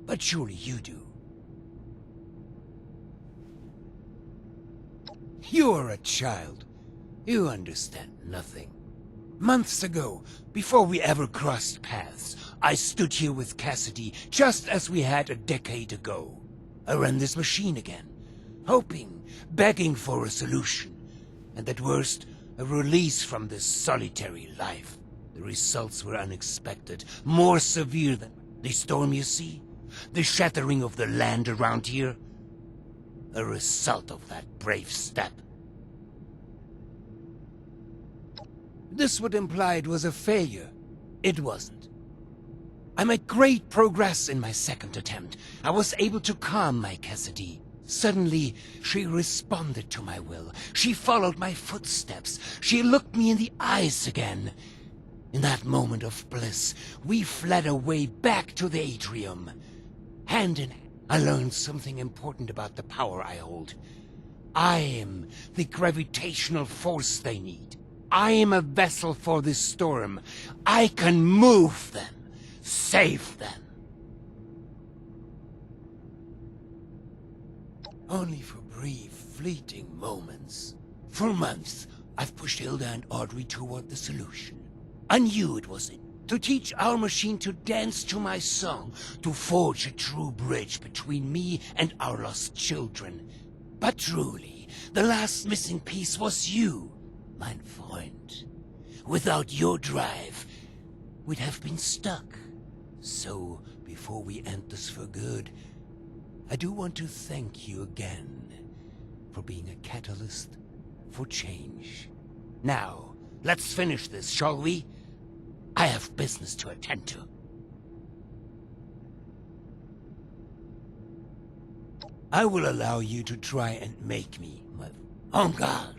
but surely you do. You are a child. You understand nothing. Months ago, before we ever crossed paths, I stood here with Cassidy just as we had a decade ago. I ran this machine again, hoping, begging for a solution, and at worst, a release from this solitary life. The results were unexpected, more severe than the storm you see, the shattering of the land around here. A result of that brave step. This would imply it was a failure. It wasn't. I made great progress in my second attempt. I was able to calm my Cassidy. Suddenly, she responded to my will. She followed my footsteps. She looked me in the eyes again. In that moment of bliss, we fled away back to the atrium. Hand in hand, I learned something important about the power I hold. I am the gravitational force they need. I am a vessel for this storm. I can move them, save them. Only for brief, fleeting moments. For months, I've pushed Hilda and Audrey toward the solution. I knew it was it. To teach our machine to dance to my song, to forge a true bridge between me and our lost children. But truly, the last missing piece was you, mein Freund. Without your drive, we'd have been stuck. So, before we end this for good, I do want to thank you again for being a catalyst for change. Now, let's finish this, shall we? I have business to attend to. I will allow you to try and make me my on guard.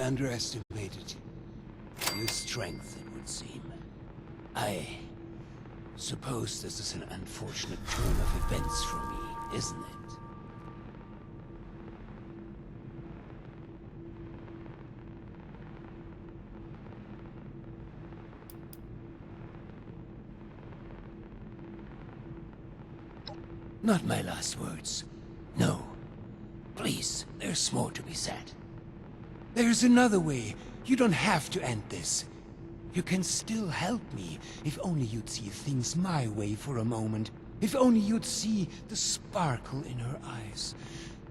underestimated your strength, it would seem. I suppose this is an unfortunate turn of events for me, isn't it? Not my last words. No. Please, there's more to be said. There's another way. You don't have to end this. You can still help me, if only you'd see things my way for a moment. If only you'd see the sparkle in her eyes.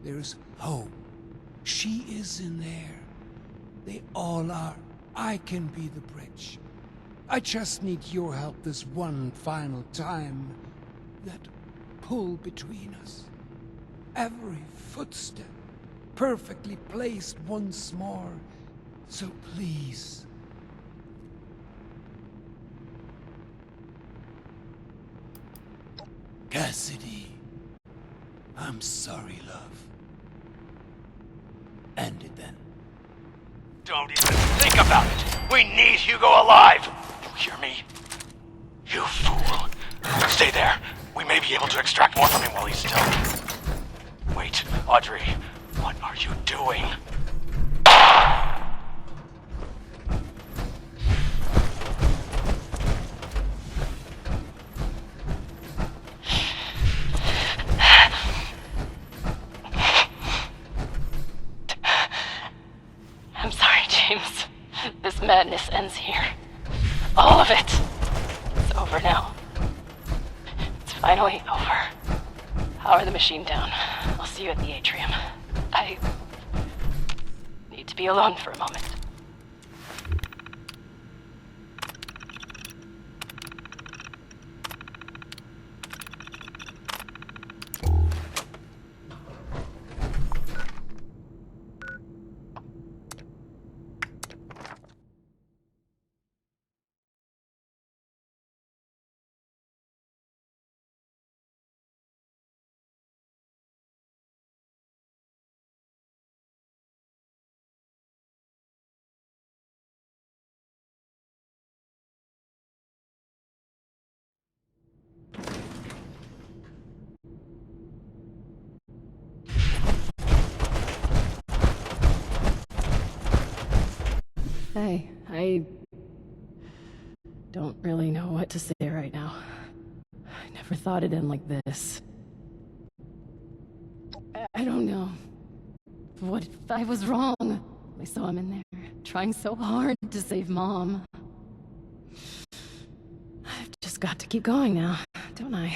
There's hope. She is in there. They all are. I can be the bridge. I just need your help this one final time. That pull between us. Every footstep perfectly placed once more. So please. Cassidy. I'm sorry, love. End it then. Don't even think about it! We need Hugo alive! You hear me? You fool. Stay there. We may be able to extract more from him while he's still... Wait, Audrey. What are you doing? I'm sorry, James. This madness ends here. All of it. It's over now. It's finally over. Power the machine down. I'll see you at the atrium. I need to be alone for a moment. Hey, I don't really know what to say right now. I never thought it'd end like this. I don't know. What if I was wrong? I saw him in there, trying so hard to save Mom. I've just got to keep going now, don't I?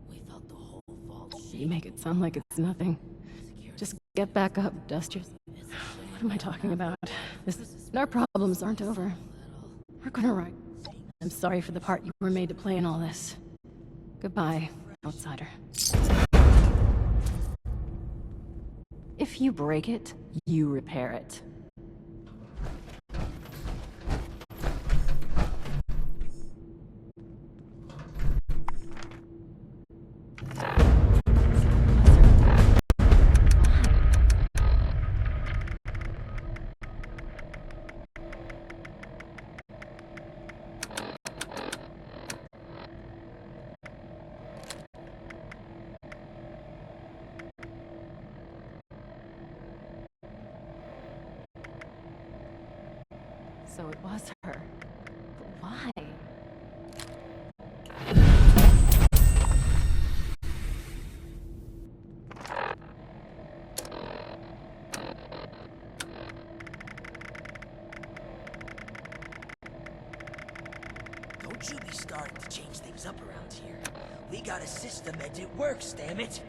We thought the whole vault. You make it sound like it's nothing. Just get back up, dust yourself. What am I talking about? Our problems aren't over. We're gonna write. I'm sorry for the part you were made to play in all this. Goodbye, outsider. If you break it, you repair it. So it was her. But why? Don't you be starting to change things up around here. We got a system and it works, damn it!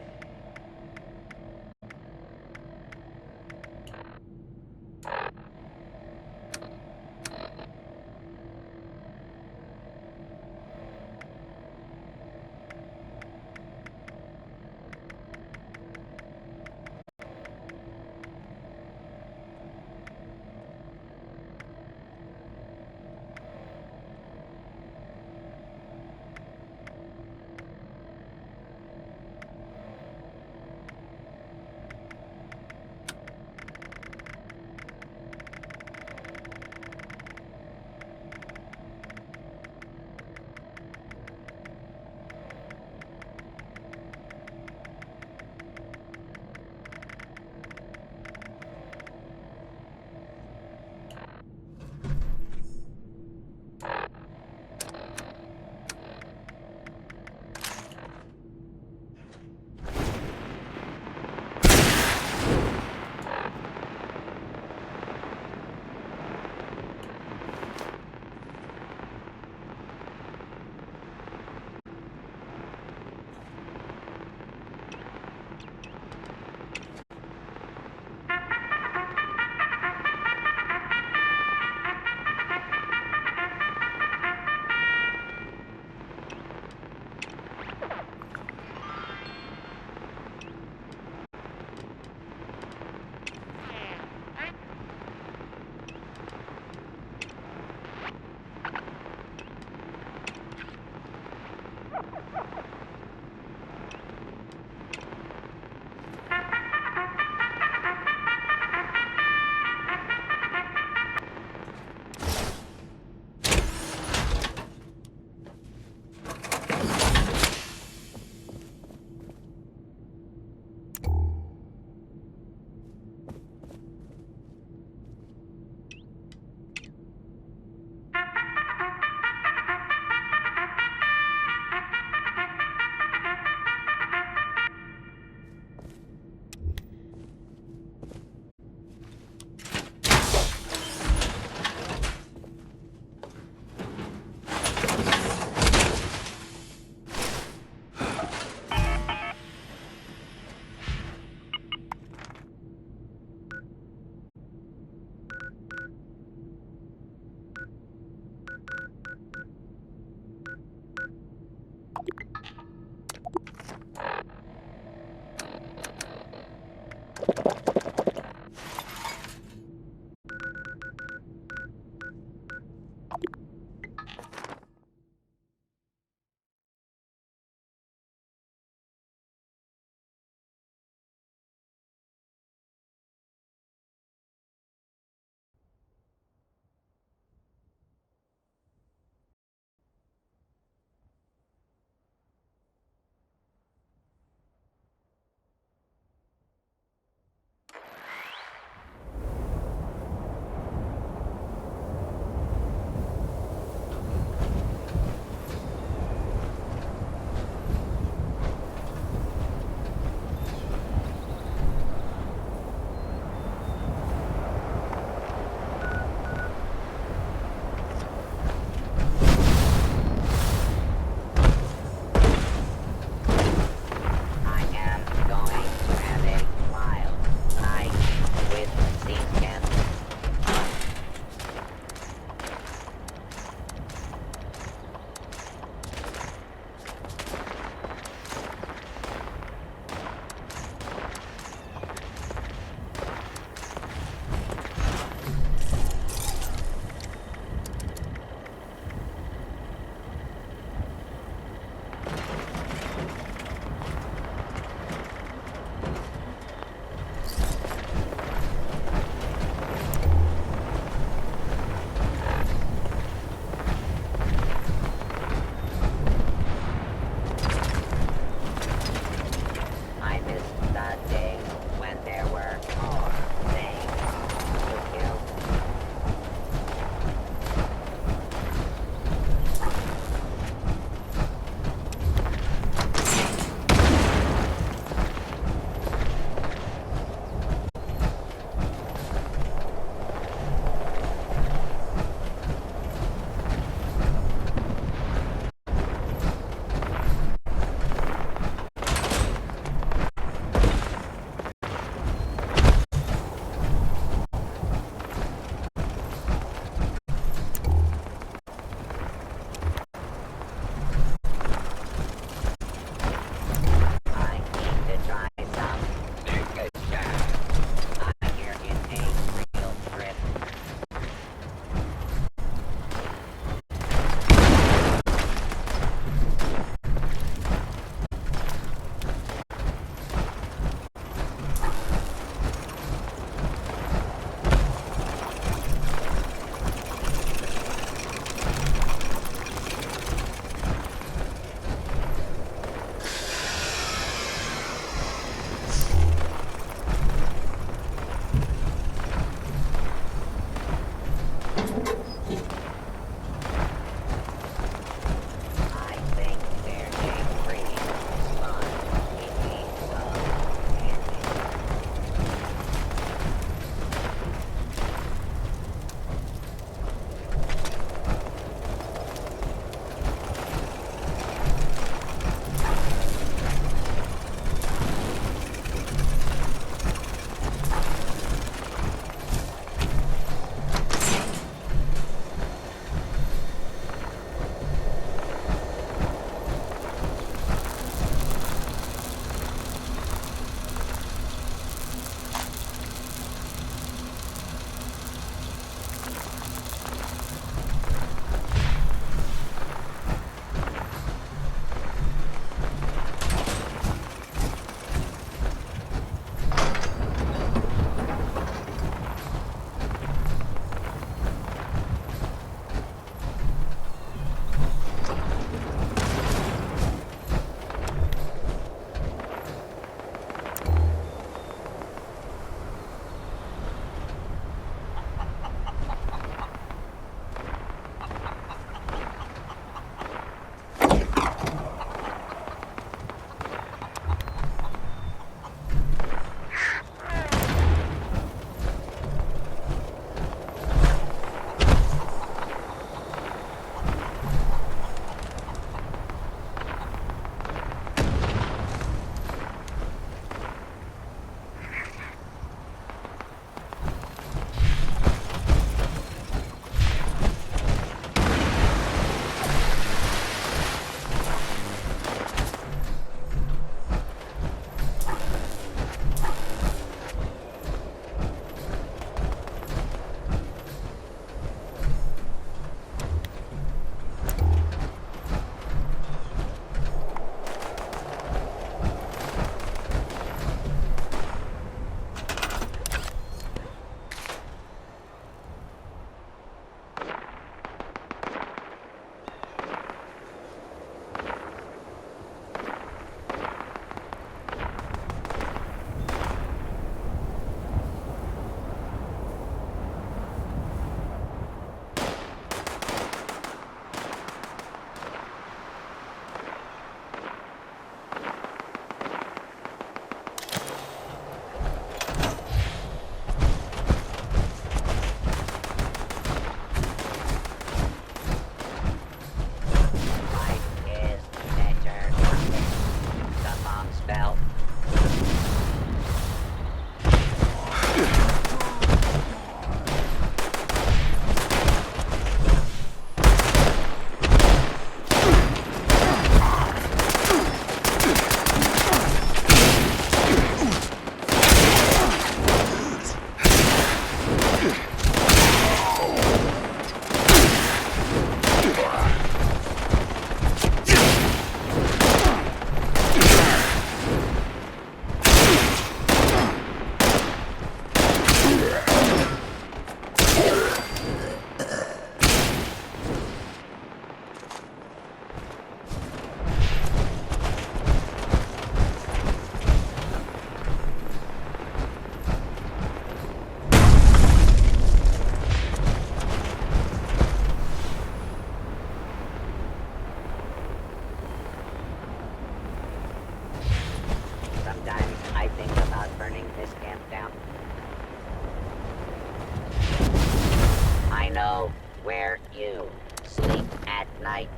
know where you sleep at night.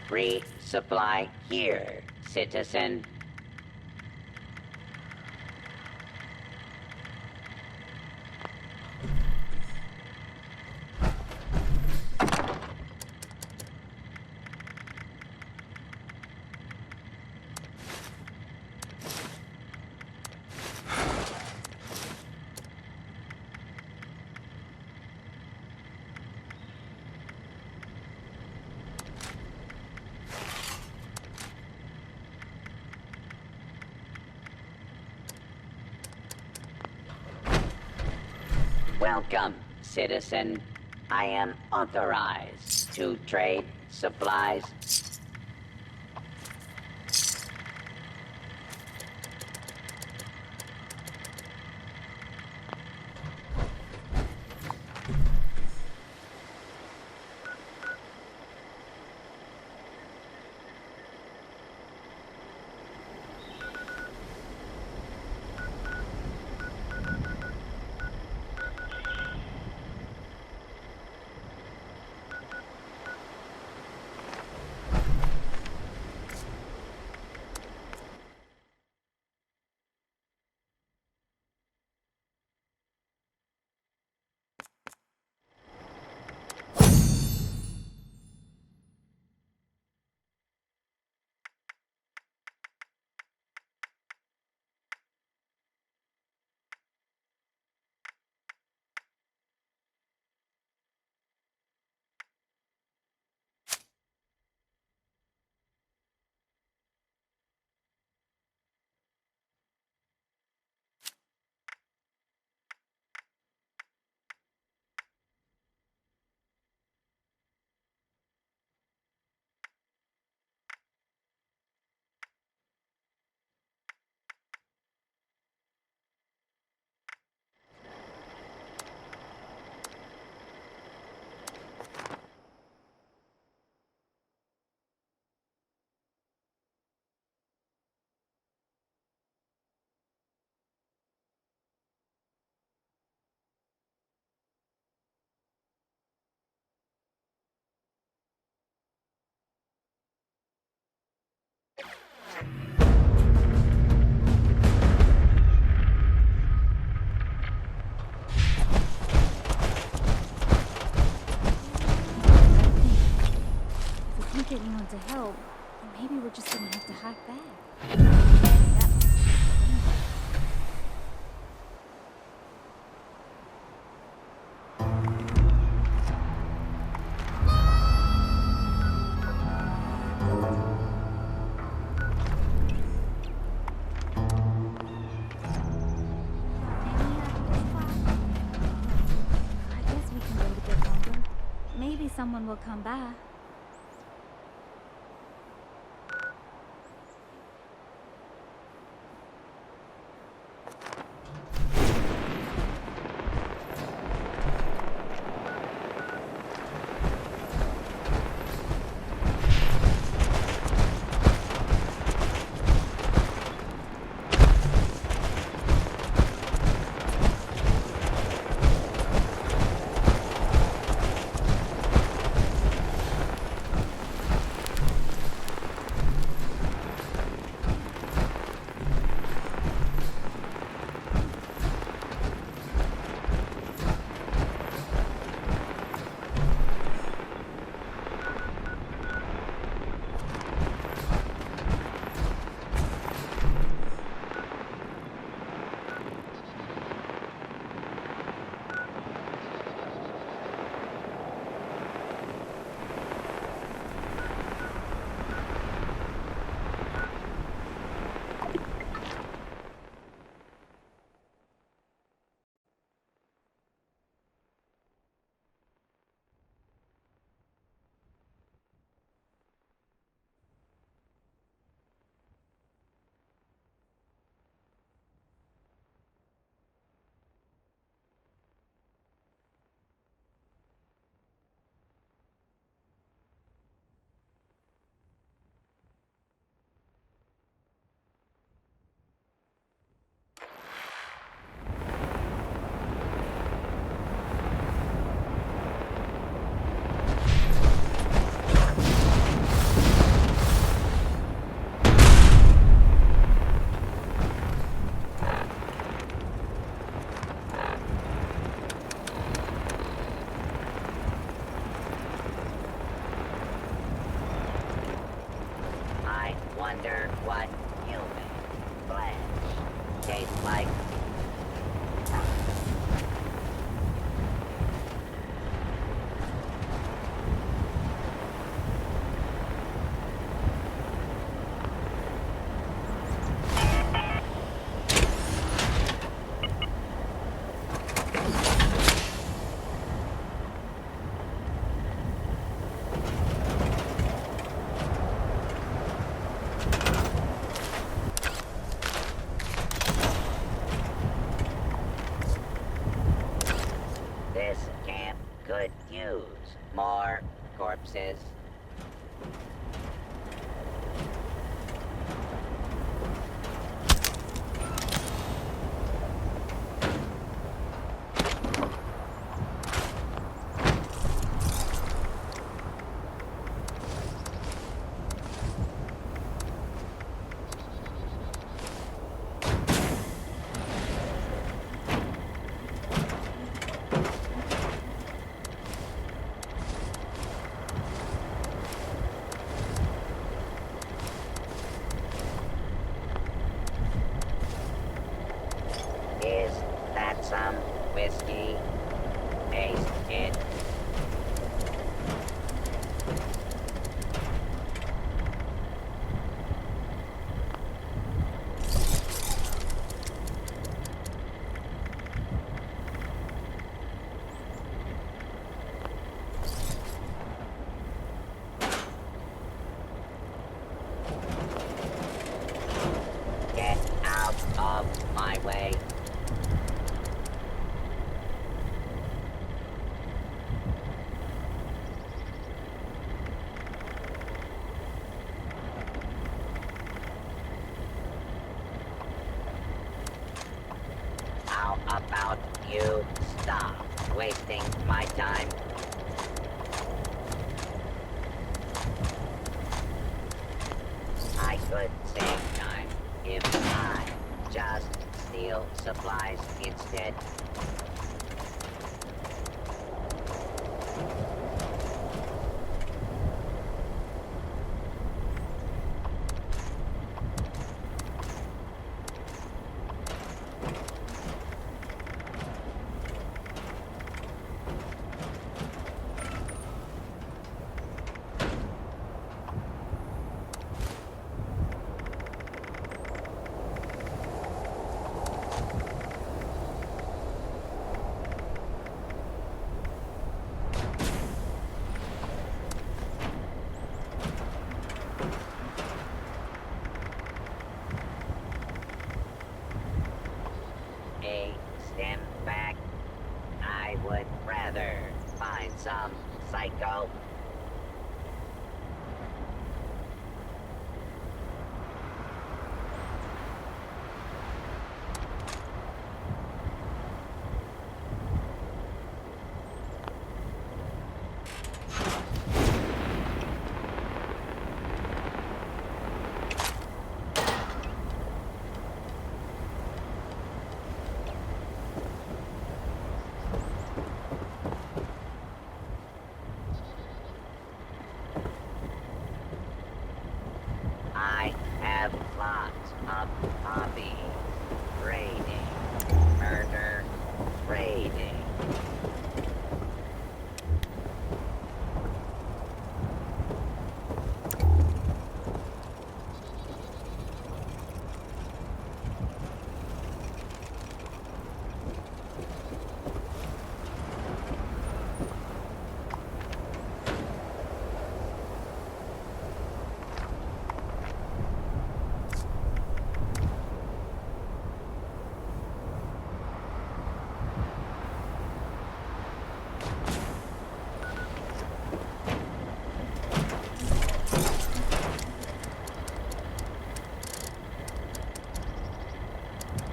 Resupply here, citizen. Welcome, citizen. I am authorized to trade supplies. someone will come back. Wonder what human flesh tastes like. This camp could use more corpses. Is that some whiskey? Taste it. Get out of my way. How about you stop wasting my time? I could save time if I just steal supplies instead.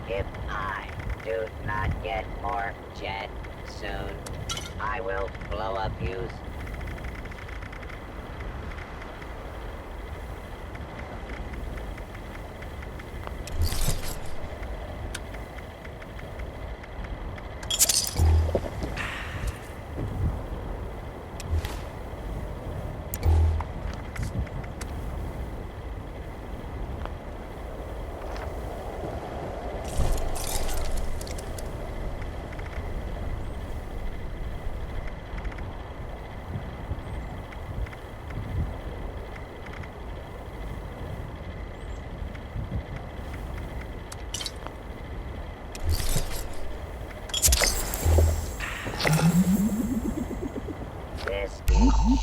If I do not get more jet soon, I will blow up yous.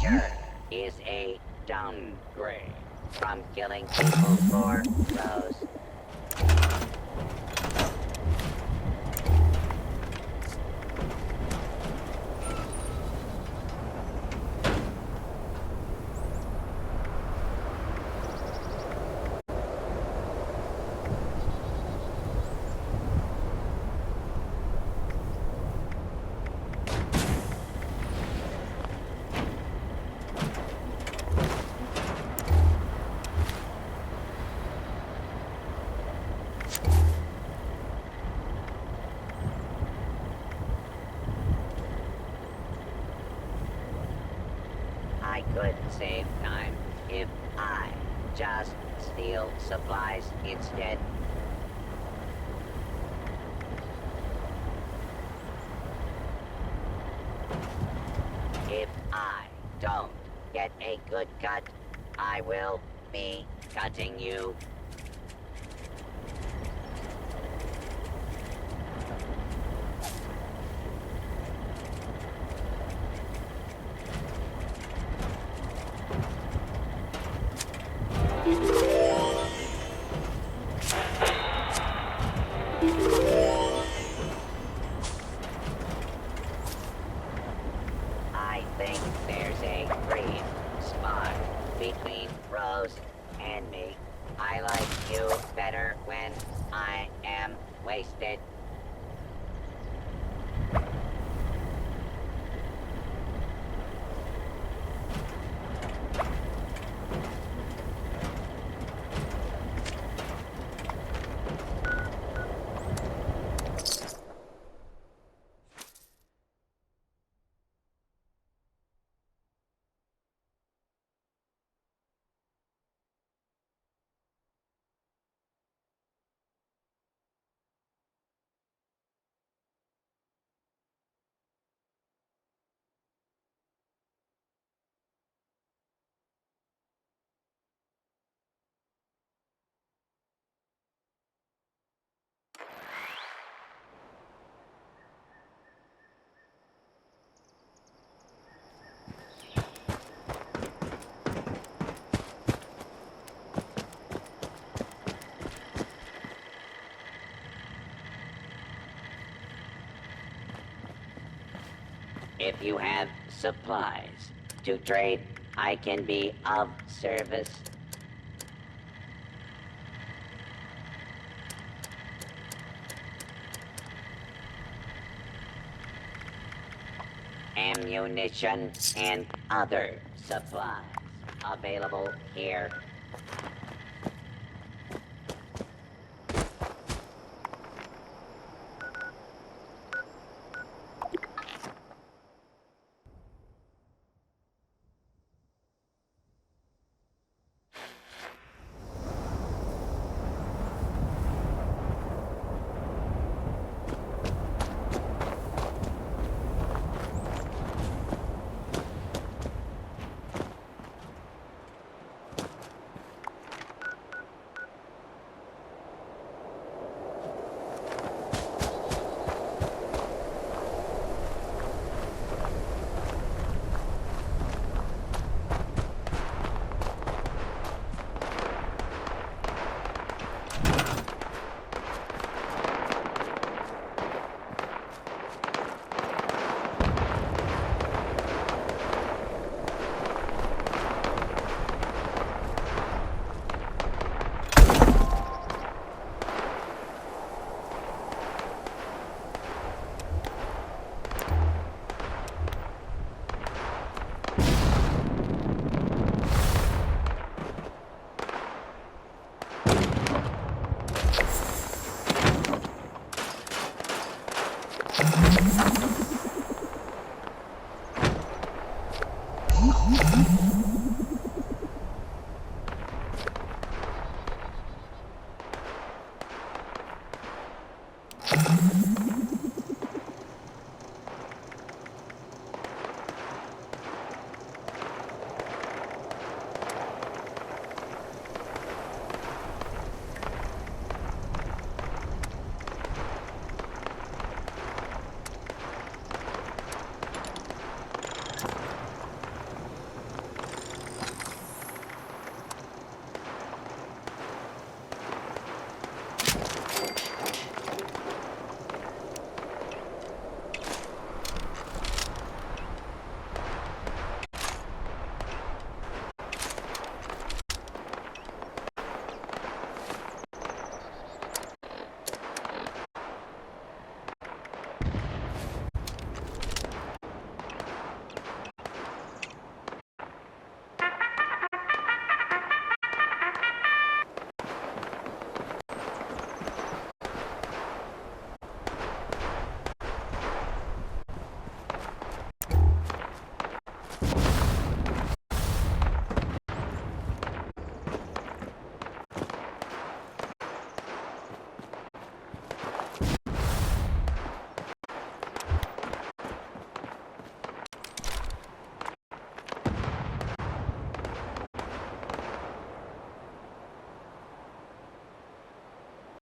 Sure is a downgrade from killing people for those. I could save time if I just steal supplies instead. If I don't get a good cut, I will be cutting you. I think there's a green spot between Rose and me. I like you better when I am wasted. If you have supplies to trade, I can be of service. Ammunition and other supplies available here.